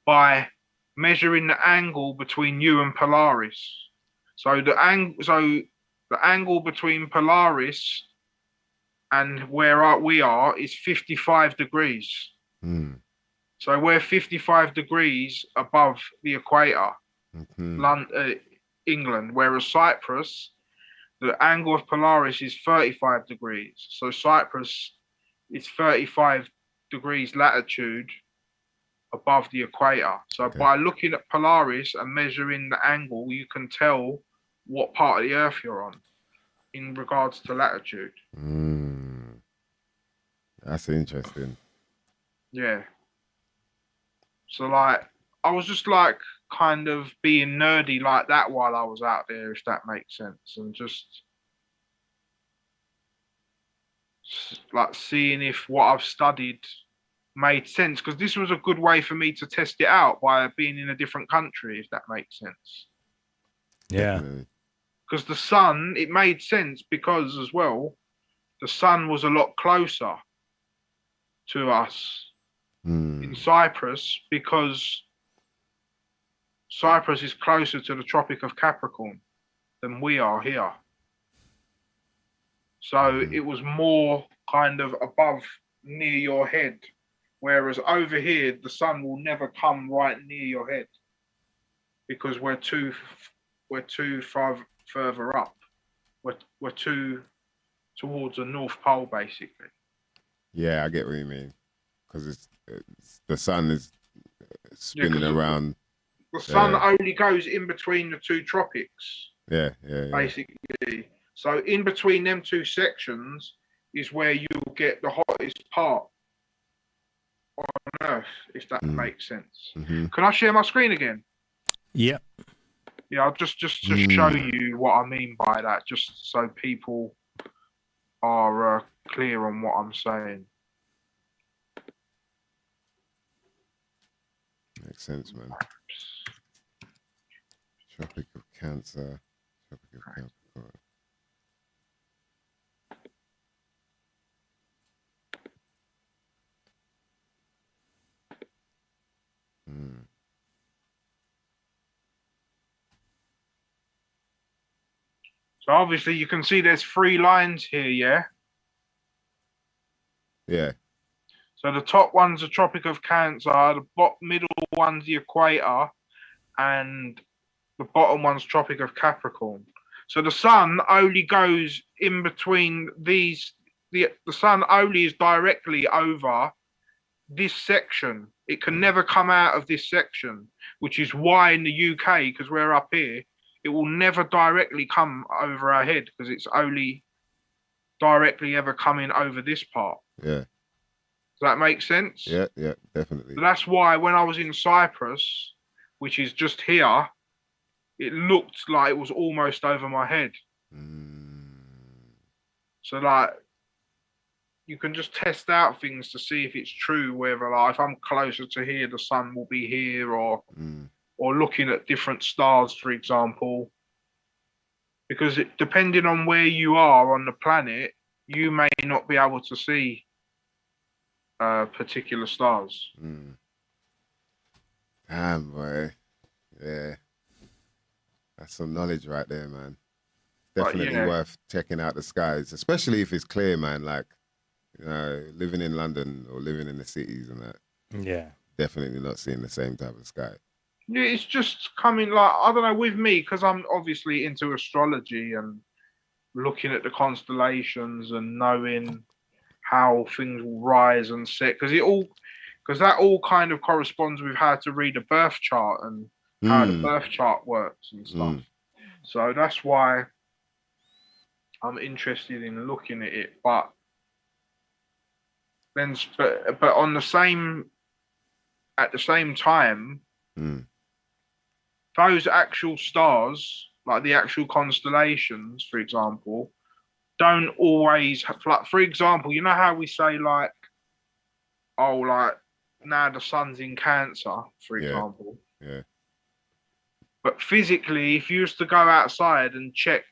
by measuring the angle between you and Polaris. So the angle between Polaris and where we are is 55 degrees. So we're 55 degrees above the equator, England, whereas Cyprus, the angle of Polaris is 35 degrees. So Cyprus is 35 degrees latitude above the equator. So by looking at Polaris and measuring the angle, you can tell what part of the Earth you're on in regards to latitude. That's interesting. Yeah. So like, I was just like kind of being nerdy like that while I was out there, if that makes sense, and just like seeing if what I've studied made sense, because this was a good way for me to test it out by being in a different country, if that makes sense. Yeah. Because the sun, it made sense because as well, the sun was a lot closer to us in Cyprus, because Cyprus is closer to the Tropic of Capricorn than we are here. So it was more kind of above, near your head. Whereas over here, the sun will never come right near your head because we're too far further up. We're too towards the North Pole, basically. Yeah, I get what you mean. Because it's the sun is spinning around. The sun only goes in between the two tropics. Yeah. Basically. So in between them two sections is where you'll get the hottest part on Earth, if that makes sense. Can I share my screen again? Yep. Yeah, I'll just show you what I mean by that, just so people are clear on what I'm saying. Makes sense, man. Tropic of Cancer. Tropic of Capricorn. So obviously you can see there's 3 lines here, yeah? Yeah. So the top one's the Tropic of Cancer, the middle one's the equator, and the bottom one's Tropic of Capricorn. So the sun only goes in between these. The sun only is directly over this section. It can never come out of this section, which is why in the UK, because we're up here, it will never directly come over our head because it's only directly ever coming over this part. Yeah. Does that make sense? Yeah, definitely. So that's why when I was in Cyprus, which is just here, it looked like it was almost over my head. So like, you can just test out things to see if it's true, whether like if I'm closer to here, the sun will be here, or looking at different stars, for example. Because depending on where you are on the planet, you may not be able to see particular stars. Damn, boy. Yeah. That's some knowledge right there, man. Definitely worth checking out the skies, especially if it's clear, man. Like, you know, living in London or living in the cities and that. Yeah. Definitely not seeing the same type of sky. Yeah, it's just coming like, I don't know, with me, because I'm obviously into astrology and looking at the constellations and knowing how things will rise and set, because that all kind of corresponds with how to read a birth chart and how the birth chart works and stuff. So that's why I'm interested in looking at it. But on the same, at the same time, those actual stars, like the actual constellations, for example, don't always have, like, for example, you know how we say like, oh, like now the sun's in Cancer, for example. Yeah. But physically, if you was to go outside and check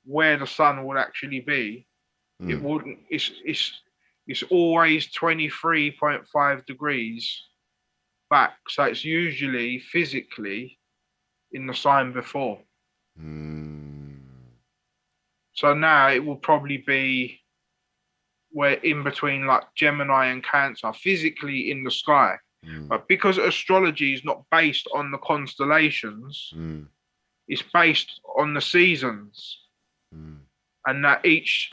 where the sun would actually be, it wouldn't. It's always 23.5 degrees back, so it's usually physically in the sign before. So now it will probably be where in between like Gemini and Cancer, physically in the sky. But because astrology is not based on the constellations, it's based on the seasons, and that each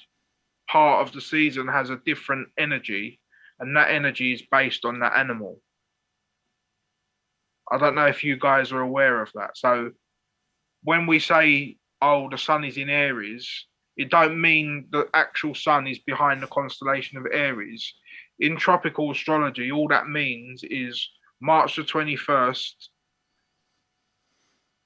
part of the season has a different energy, and that energy is based on that animal. I don't know if you guys are aware of that. So when we say, oh, the sun is in Aries, it don't mean the actual sun is behind the constellation of Aries. In tropical astrology, all that means is March the 21st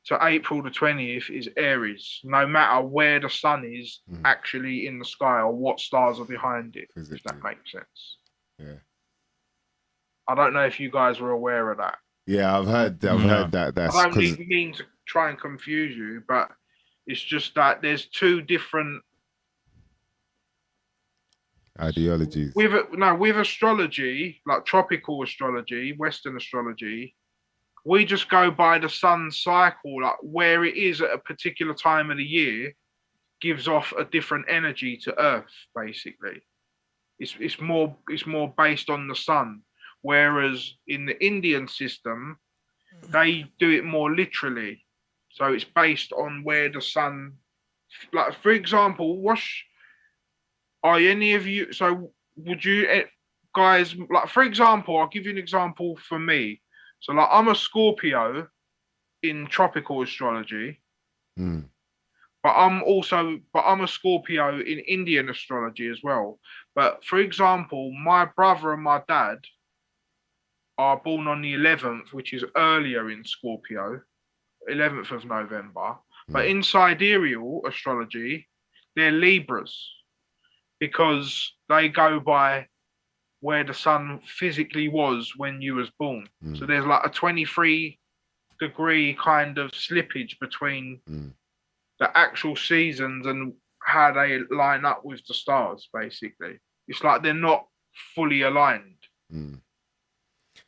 to April the 20th is Aries, no matter where the sun is actually in the sky or what stars are behind it, if that makes sense. Yeah. I don't know if you guys were aware of that. Yeah, I've heard that. That's I don't mean to try and confuse you, but it's just that there's two different ideologies. With astrology, like tropical astrology, Western astrology, we just go by the sun's cycle, like where it is at a particular time of the year, gives off a different energy to Earth. Basically, it's more based on the sun. Whereas in the Indian system, they do it more literally. So it's based on where the sun, like for example, are any of you, so would you guys, like for example, I'll give you an example for me. So like I'm a Scorpio in tropical astrology, but I'm a Scorpio in Indian astrology as well. But for example, my brother and my dad are born on the 11th, which is earlier in Scorpio, 11th of November. But in sidereal astrology, they're Libras because they go by where the sun physically was when you was born. So there's like a 23-degree kind of slippage between the actual seasons and how they line up with the stars, basically. It's like they're not fully aligned.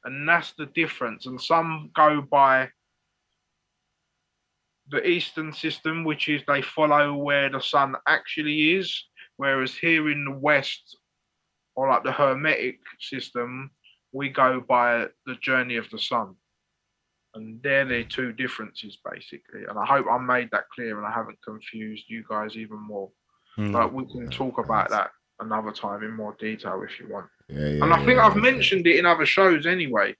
And that's the difference. And some go by the Eastern system, which is they follow where the sun actually is, whereas here in the West, or like the Hermetic system, we go by the journey of the sun. And they're the two differences, basically. And I hope I made that clear and I haven't confused you guys even more. But we can talk about that another time in more detail if you want. And I think I've mentioned it in other shows anyway.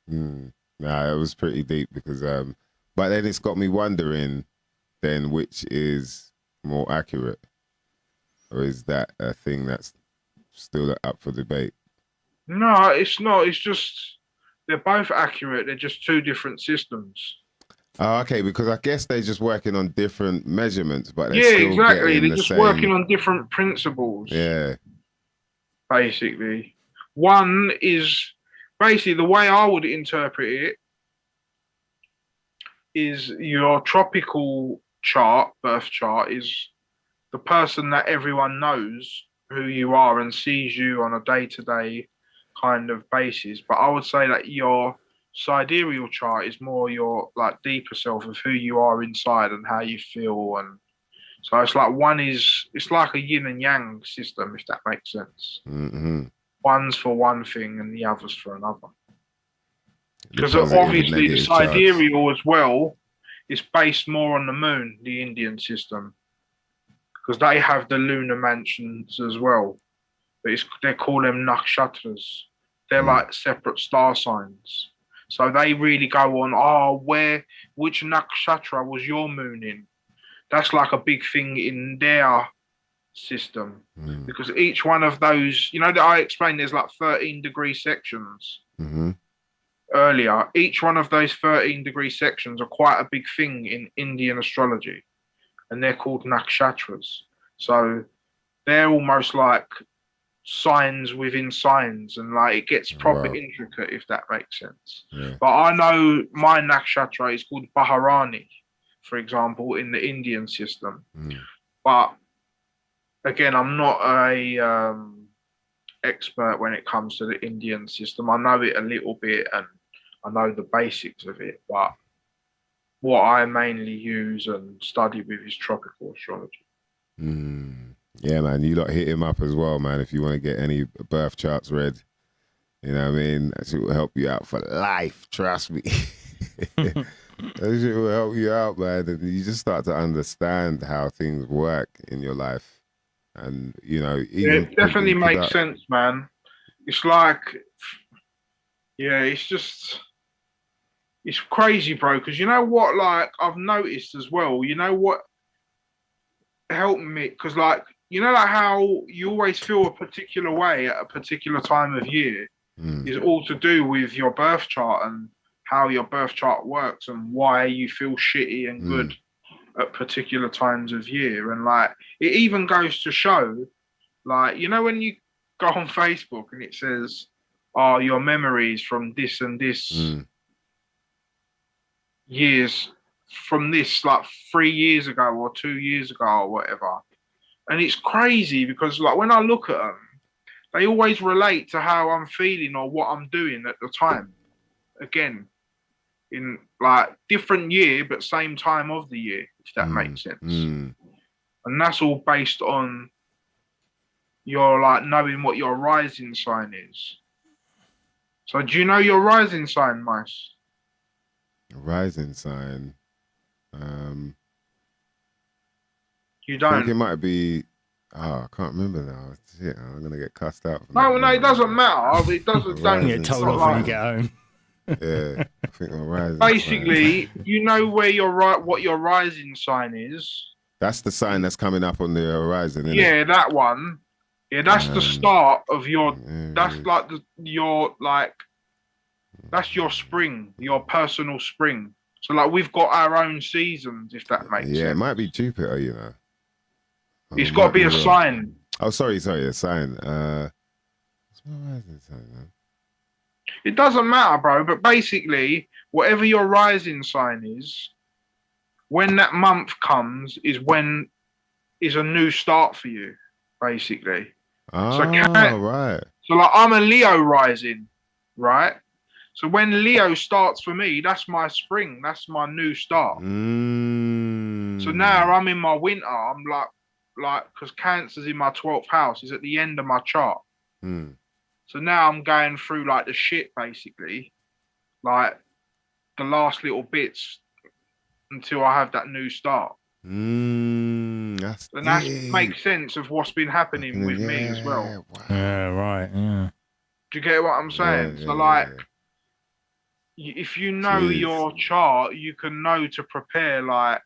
Nah, it was pretty deep because, but then it's got me wondering then which is more accurate, or is that a thing that's still up for debate? No, it's not. It's just they're both accurate. They're just two different systems. Oh, okay, because I guess they're just working on different measurements, but they're still exactly. They're the just same... working on different principles. Yeah. Basically, one is basically the way I would interpret it is your tropical chart, birth chart, is the person that everyone knows who you are and sees you on a day-to-day kind of basis. But I would say that your sidereal chart is more your like deeper self of who you are inside and how you feel. And so it's like it's like a yin and yang system, if that makes sense. One's for one thing and the other's for another. Because obviously the sidereal as well is based more on the moon, the Indian system, because they have the lunar mansions as well. But they call them nakshatras. They're like separate star signs. So they really go on, which nakshatra was your moon in? That's like a big thing in their system. Because each one of those, you know, that I explained, there's like 13-degree sections earlier. Each one of those 13-degree sections are quite a big thing in Indian astrology. And they're called nakshatras. So they're almost like signs within signs, and like it gets proper intricate, if that makes sense. Yeah. But I know my nakshatra is called Baharani, for example, in the Indian system. But again, I'm not a expert when it comes to the Indian system. I know it a little bit and I know the basics of it, but what I mainly use and study with is tropical astrology. Yeah, man, you lot hit him up as well, man, if you want to get any birth charts read. You know what I mean? That shit will help you out for life, trust me. That shit will help you out, man. And you just start to understand how things work in your life. And, you know, even it definitely makes sense, man. It's like, yeah, it's just, it's crazy, bro. Because you know what, like, I've noticed as well, you know what helped me? Because, like, you know, like how you always feel a particular way at a particular time of year is all to do with your birth chart and how your birth chart works and why you feel shitty and good at particular times of year. And like, it even goes to show, like, you know, when you go on Facebook and it says, oh, your memories from this and this years, from this like 3 years ago or 2 years ago or whatever. And it's crazy because like when I look at them, they always relate to how I'm feeling or what I'm doing at the time. Again, in like different year, but same time of the year, if that makes sense. And that's all based on your like knowing what your rising sign is. So do you know your rising sign, Mice? Rising sign. You I don't? think it might be, I can't remember now. Shit, I'm going to get cussed out. No, it doesn't matter. It doesn't, don't get told off when you get home. Yeah, I think my rising basically, sign. you know where you're right, what your rising sign is. That's the sign that's coming up on the horizon, isn't Yeah, it? that one. Yeah, that's the start of your, that's like that's your spring, your personal spring. So like we've got our own seasons, if that makes sense. Yeah, it might be Jupiter, you know. It's got to be a sign. Oh, sorry, a sign. What's my rising sign, man? It doesn't matter, bro, but basically, whatever your rising sign is, when that month comes is when is a new start for you, basically. Oh, right. So like I'm a Leo rising, right? So when Leo starts for me, that's my spring. That's my new start. So now I'm in my winter. I'm like, because Cancer's in my 12th house. Is at the end of my chart. So now I'm going through like the shit, basically. Like the last little bits until I have that new start. And that makes sense of what's been happening with me as well. Wow. Yeah, right. Yeah. Do you get what I'm saying? So like, if you know your chart, you can know to prepare, like,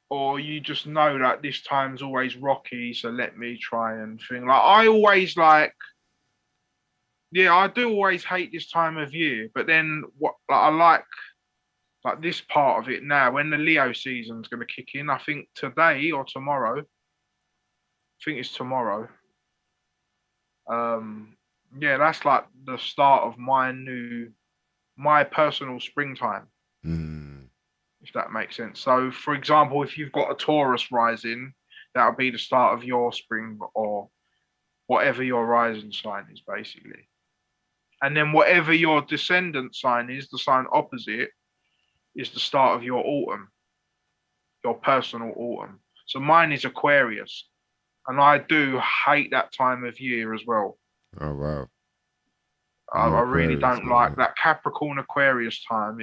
or you just know that this time's always rocky, so let me try and think. Like I always like, yeah, I do always hate this time of year, but then what I like this part of it now, when the Leo season's going to kick in, I think today or tomorrow. I think it's tomorrow. Yeah, that's like the start of my personal springtime. If that makes sense. So, for example, if you've got a Taurus rising, that'll be the start of your spring or whatever your rising sign is, basically. And then whatever your descendant sign is, the sign opposite, is the start of your autumn, your personal autumn. So mine is Aquarius, and I do hate that time of year as well. Oh, wow. I really don't like that Capricorn Aquarius time.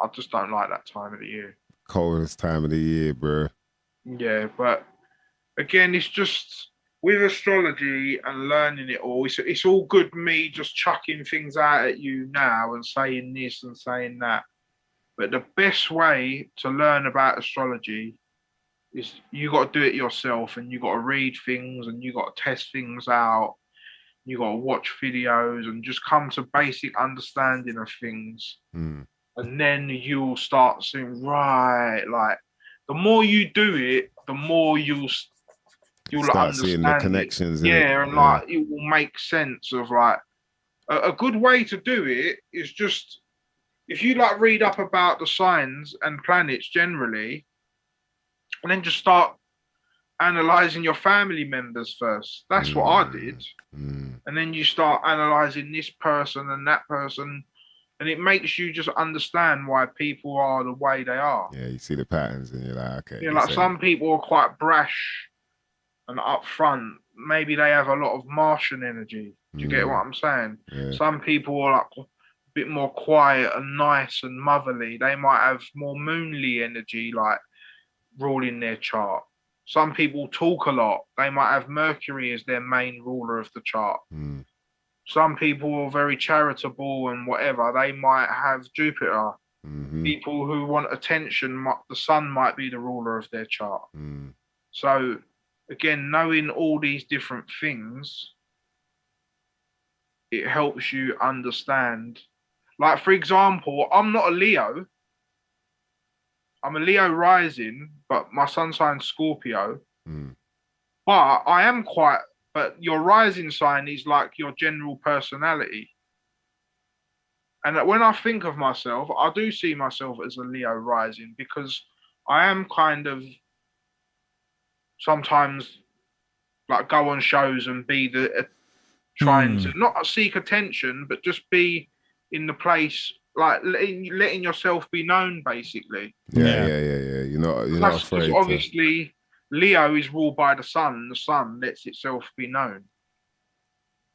I just don't like that time of the year. Coldest time of the year, bro. Yeah, but again, it's just with astrology and learning it all. It's all good me just chucking things out at you now and saying this and saying that. But the best way to learn about astrology is you got to do it yourself, and you got to read things, and you got to test things out. You got to watch videos and just come to basic understanding of things. And then you'll start seeing, right, like the more you do it, the more you'll Start understand seeing the connections. it. Yeah, and like it will make sense of like a good way to do it is just if you like read up about the signs and planets generally, and then just start analyzing your family members first. That's what I did. And then you start analyzing this person and that person, and it makes you just understand why people are the way they are. Yeah, you see the patterns and you're like, okay. Yeah, like some people are quite brash and upfront. Maybe they have a lot of Martian energy. Do you get what I'm saying? Yeah. Some people are like a bit more quiet and nice and motherly. They might have more moonly energy, like ruling their chart. Some people talk a lot. They might have Mercury as their main ruler of the chart. Some people are very charitable and whatever. They might have Jupiter. People who want attention, the sun might be the ruler of their chart. So, again, knowing all these different things, it helps you understand. Like, for example, I'm not a Leo. I'm a Leo rising, but my sun sign's Scorpio. But I am quite, but your rising sign is like your general personality. And when I think of myself, I do see myself as a Leo rising because I am kind of sometimes like go on shows and be trying to not seek attention, but just be in the place, like letting yourself be known, basically. Yeah. You're not afraid. Obviously, Leo is ruled by the sun, and the sun lets itself be known.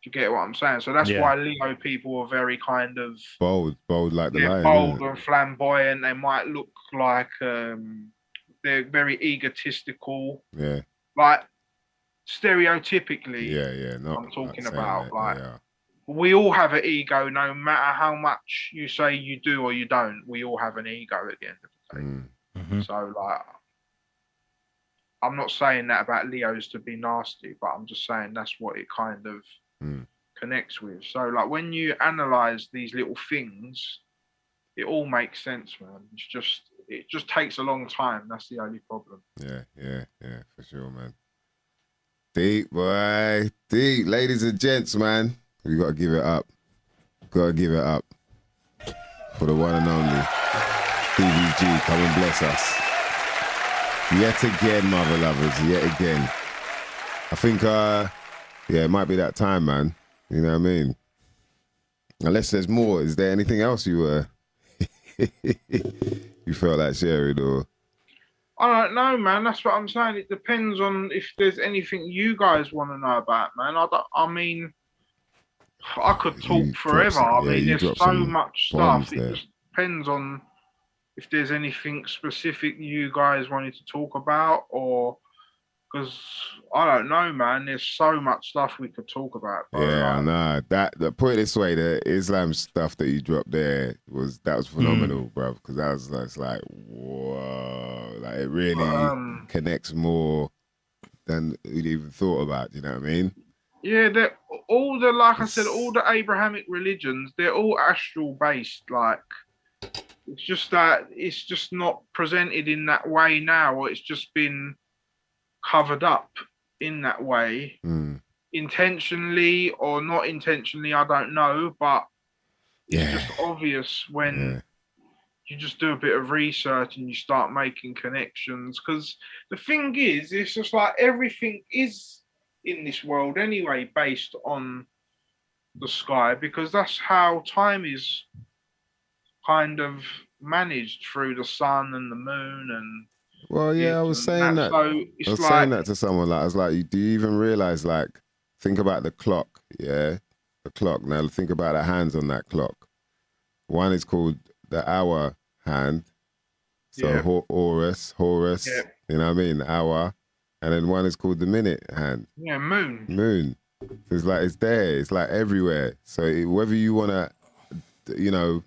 Do you get what I'm saying? So that's why Leo people are very kind of bold like the lion. Bold and flamboyant. They might look like they're very egotistical. Yeah. Like stereotypically. Yeah. I'm talking about like. We all have an ego, no matter how much you say you do or you don't. We all have an ego at the end of the day. So, like, I'm not saying that about Leos to be nasty, but I'm just saying that's what it kind of connects with. So, like, when you analyze these little things, it all makes sense, man. It just takes a long time. That's the only problem. Yeah, for sure, man. Deep, boy. Deep. Ladies and gents, man. We got to give it up. Got to give it up for the one and only DVG. Come and bless us. Yet again, mother lovers. Yet again. I think, it might be that time, man. You know what I mean? Unless there's more. Is there anything else you you felt like sharing or? I don't know, man. That's what I'm saying. It depends on if there's anything you guys want to know about, man. I mean, I could talk forever. I mean, there's so much stuff. It just depends on if there's anything specific you guys wanted to talk about, or because I don't know, man. There's so much stuff we could talk about. Bro. Yeah, I know. That put it this way, the Islam stuff that you dropped there was phenomenal, bro. Because that's like whoa, like it really connects more than we'd even thought about. You know what I mean? Yeah, like I said, all the Abrahamic religions, they're all astral based. Like, it's just that it's just not presented in that way now, or it's just been covered up in that way, intentionally or not intentionally. I don't know, but it's just obvious when you just do a bit of research and you start making connections. Because the thing is, it's just like everything is in this world anyway based on the sky, because that's how time is kind of managed through the sun and the moon and I was saying that. So I was saying that to someone. Like, I was like, do you even realize? Like, think about the clock. Yeah, the clock. Now think about the hands on that clock. One is called the hour hand. So Horus. Yeah. You know what I mean? The hour. And then one is called the minute hand. Yeah, moon. So it's like, it's there. It's like everywhere. So whether you want to,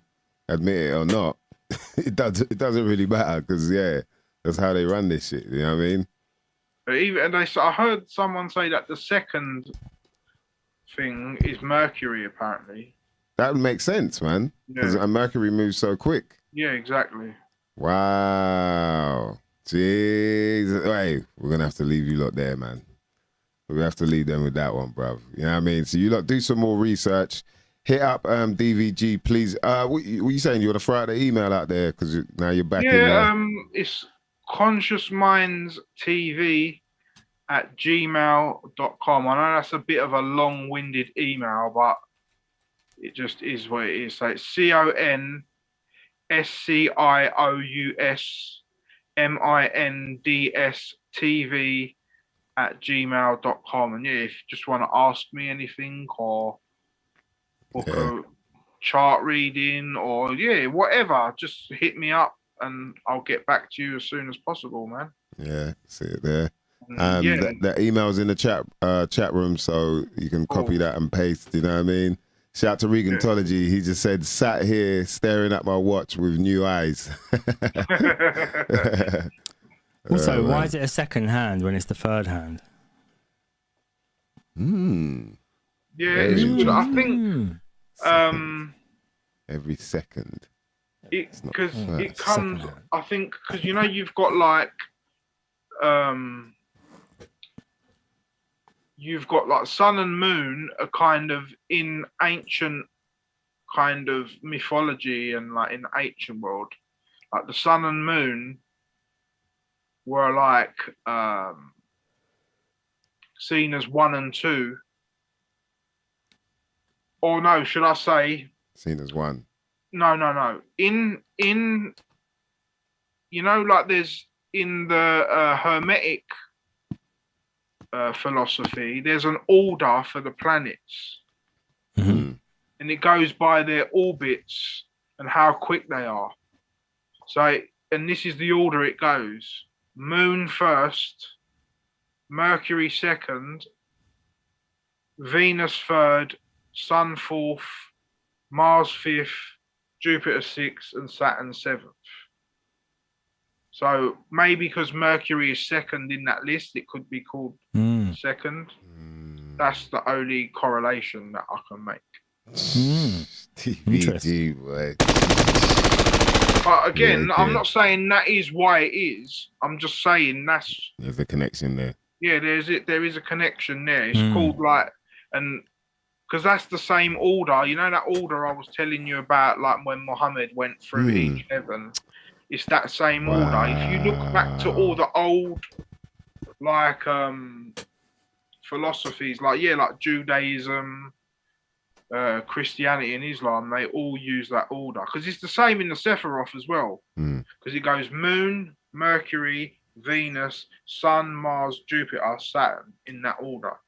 admit it or not, it doesn't really matter because, that's how they run this shit. You know what I mean? But I heard someone say that the second thing is Mercury, apparently. That makes sense, man. Because Mercury moves so quick. Yeah, exactly. Wow. Jesus. Hey, we're going to have to leave you lot there, man. We're going to have to leave them with that one, bruv. You know what I mean? So you lot do some more research. Hit up DVG, please. What you saying? You want to throw out the email out there? Because now you're back in there. It's consciousmindstv@gmail.com. I know that's a bit of a long-winded email, but it just is what it is. So it's consciousmindstv@gmail.com. And yeah, if you just want to ask me anything or book a chart reading or whatever, just hit me up and I'll get back to you as soon as possible, man. Yeah, see it there. That email's in the chat room, so you can copy that and paste. You know what I mean? Shout out to Regantology. He just said, "Sat here staring at my watch with new eyes." Also, why is it a second hand when it's the third hand? Yeah, I think every second. Because it comes. I think because you've got like sun and moon are kind of in ancient kind of mythology and like in the ancient world, like the sun and moon were like seen as 1 and 2, or no, should I say seen as 1? No. In like there's in the Hermetic philosophy, there's an order for the planets, and it goes by their orbits and how quick they are. So, and this is the order it goes: Moon first, Mercury second, Venus third, Sun fourth, Mars fifth, Jupiter sixth, and Saturn seventh. So maybe because Mercury is second in that list, it could be called second. That's the only correlation that I can make. TVG, boy. But again, I'm not saying that is why it is. I'm just saying there's a connection there. Yeah, there is a connection there. It's called like, and because that's the same order. You know that order I was telling you about, like when Muhammad went through each heaven. It's that same order. If you look back to all the old, like philosophies, like Judaism, Christianity, and Islam, they all use that order because it's the same in the Sephiroth as well. Because it goes Moon, Mercury, Venus, Sun, Mars, Jupiter, Saturn in that order.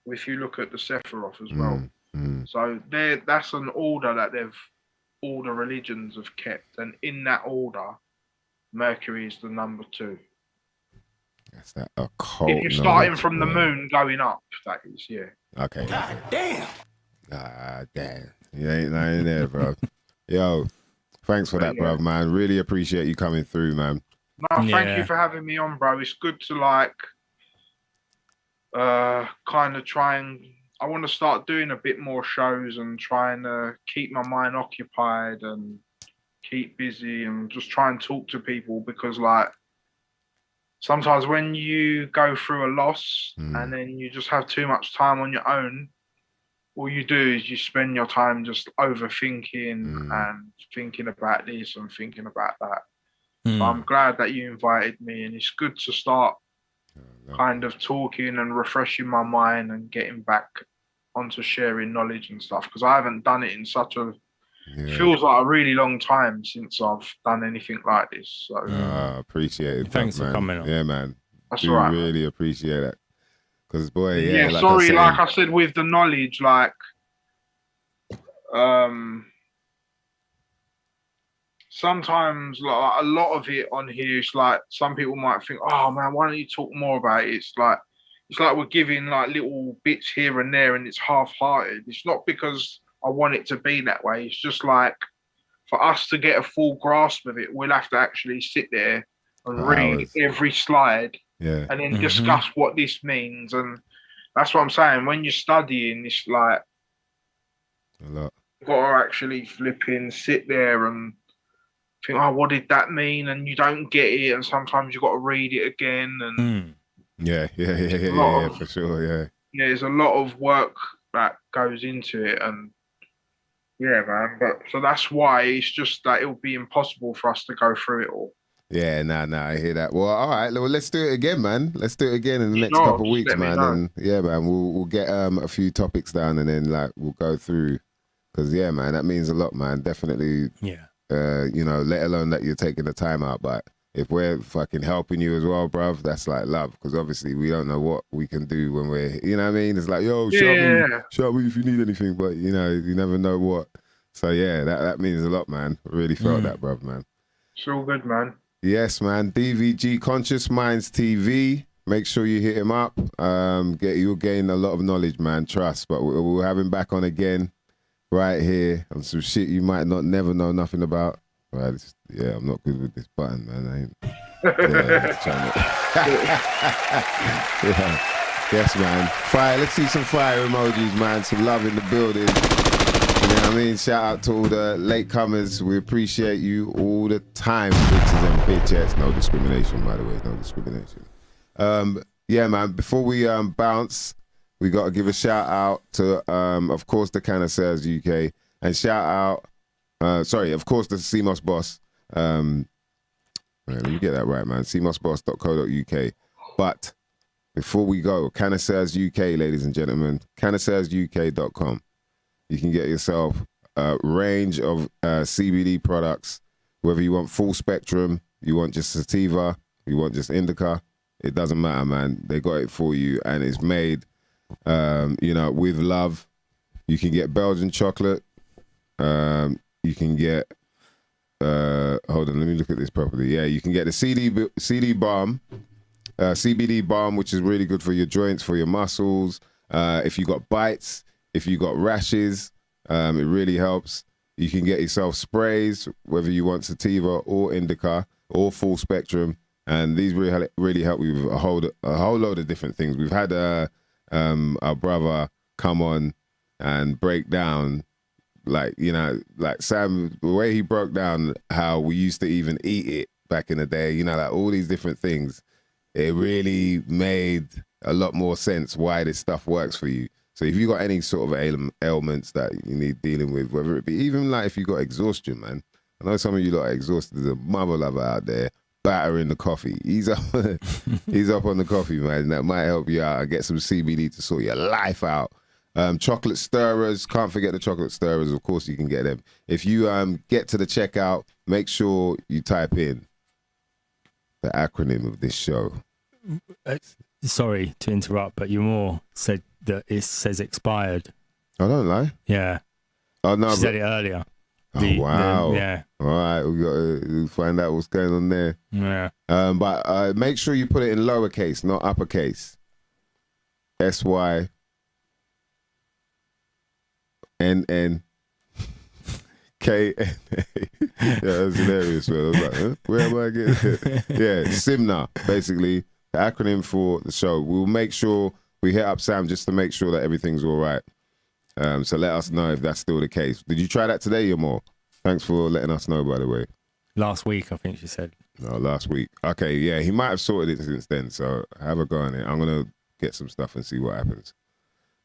If you look at the Sephiroth as well, so that's an order that all the religions have kept, and in that order, Mercury is the number 2. That's that occult. If you're starting from the moon going up, that is, Okay. God damn. God damn. You ain't lying there, bro. Yo, thanks for that, bro, man. Really appreciate you coming through, man. No, thank you for having me on, bro. It's good to like kind of try and I want to start doing a bit more shows and trying to keep my mind occupied and keep busy and just try and talk to people, because like sometimes when you go through a loss and then you just have too much time on your own, all you do is you spend your time just overthinking and thinking about this and thinking about that. So I'm glad that you invited me, and it's good to start kind of talking and refreshing my mind and getting back onto sharing knowledge and stuff, because I haven't done it in such a feels like a really long time since I've done anything like this. So appreciate it. Thanks for coming on. Yeah, man. That's all right. Really appreciate it. Because boy, like I said, with the knowledge, like sometimes like a lot of it on here is like some people might think, oh man, why don't you talk more about it? It's like we're giving like little bits here and there and it's half-hearted. It's not because I want it to be that way. It's just like for us to get a full grasp of it, we'll have to actually sit there and read every slide and then discuss what this means. And that's what I'm saying. When you're studying, it's like a lot. You've got to actually sit there and think, oh, what did that mean? And you don't get it, and sometimes you've got to read it again. And Yeah, for sure, yeah. Yeah, there's a lot of work that goes into it, and yeah, man. But so that's why it's just that it'll be impossible for us to go through it all. Yeah, I hear that. Well, all right, well, let's do it again, man. Let's do it again in the next couple of weeks, man. And yeah, man, we'll get a few topics down, and then like we'll go through. Because yeah, man, that means a lot, man. Definitely. Yeah. You know, let alone that you're taking the time out, but if we're fucking helping you as well, bruv, that's like love. Because obviously we don't know what we can do when we're, you know what I mean? It's like, yo, shout me if you need anything, but you know, you never know what. So yeah, that means a lot, man. I really felt that, bruv, man. It's all good, man. Yes, man. DVG Conscious Minds TV. Make sure you hit him up. You'll gain a lot of knowledge, man. Trust. But we'll have him back on again, right here, on some shit you might never know nothing about. Right? Yeah, I'm not good with this button, man. I ain't. Yeah. Yes, man. Fire. Let's see some fire emojis, man. Some love in the building. You know what I mean? Shout out to all the latecomers. We appreciate you all the time, bitches and bitches. No discrimination, by the way. No discrimination. Yeah, man. Before we bounce, we got to give a shout out to, of course, the Cannasseurs UK, and shout out, of course, the CMOS Boss. Let me get that right, man. cmosboss.co.uk. But before we go, Cannasseurs UK, ladies and gentlemen, cannasseursuK.com. You can get yourself a range of CBD products, whether you want full spectrum, you want just sativa, you want just indica, it doesn't matter, man. They got it for you, and it's made, you know, with love. You can get Belgian chocolate. You can get, hold on, let me look at this properly. Yeah, you can get the CD balm, CBD balm, which is really good for your joints, for your muscles. If you got bites, if you got rashes, it really helps. You can get yourself sprays, whether you want sativa or indica or full spectrum, and these really help you with a whole load of different things. We've had our brother come on and break down, like, you know, like Sam, the way he broke down how we used to even eat it back in the day, you know, like all these different things. It really made a lot more sense why this stuff works for you. So if you got any sort of ailments that you need dealing with, whether it be even like if you got exhaustion, man. I know some of you lot are exhausted. There's a mother lover out there battering the coffee. He's up, he's up on the coffee, man. That might help you out and get some CBD to sort your life out. Chocolate stirrers, can't forget the chocolate stirrers. Of course, you can get them. If you get to the checkout, make sure you type in the acronym of this show. Sorry to interrupt, but you more said that it says expired. I don't lie. Yeah. Oh no, she said it earlier. Wow. Yeah. All right, we got to find out what's going on there. Yeah. But make sure you put it in lowercase, not uppercase. SYNN. KNA. Yeah, that's hilarious, man. I was like, huh? Where am I getting it? Yeah, Simna, basically, the acronym for the show. We'll make sure we hit up Sam just to make sure that everything's all right. So let us know if that's still the case. Did you try that today, Yamor? Thanks for letting us know, by the way. Last week, I think she said. No, last week. Okay, yeah, he might have sorted it since then, so have a go on it. I'm going to get some stuff and see what happens.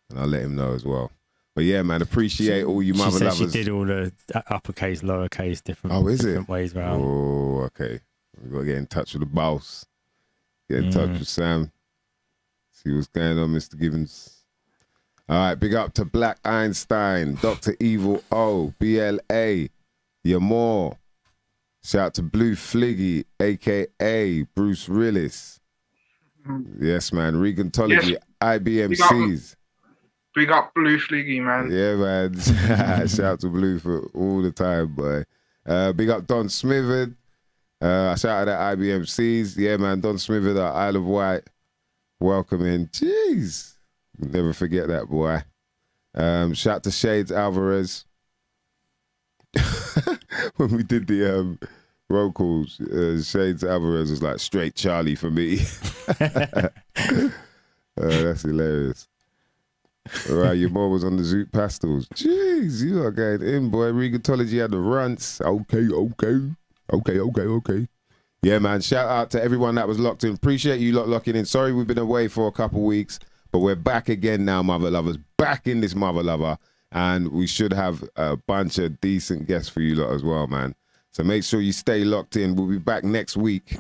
And I'll let him know as well. But yeah, man, appreciate all you mother lovers. She did all the uppercase, lowercase, different ways around. Oh, okay. We've got to get in touch with the boss. Get in touch with Sam. See what's going on, Mr. Gibbons. All right, big up to Black Einstein, Dr. Evil O, BLA, Yamor. Shout out to Blue Fliggy, a.k.a. Bruce Rillis. Yes, man. Regantology, yes. IBMCs. Big up Blue Fliggy, man. Yeah, man. Shout out to Blue for all the time, boy. Big up Don Smithard. Shout out to IBMCs. Yeah, man. Don Smithard at Isle of Wight. Welcome in. Jeez. Never forget that, boy. Shout out to Shades Alvarez. When we did the roll calls, Shades Alvarez was like straight Charlie for me. That's hilarious. All right, your boy was on the Zoot Pastels. Jeez, you are going in, boy. Regantology had the runts. Okay. Okay. Yeah, man. Shout out to everyone that was locked in. Appreciate you lot locking in. Sorry we've been away for a couple weeks, but we're back again now, mother lovers. Back in this mother lover. And we should have a bunch of decent guests for you lot as well, man. So make sure you stay locked in. We'll be back next week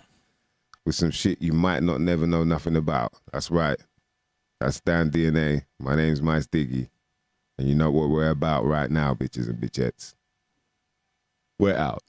with some shit you might not never know nothing about. That's right. That's Dan DNA. My name's Mice Diggy. And you know what we're about right now, bitches and bitchettes. We're out.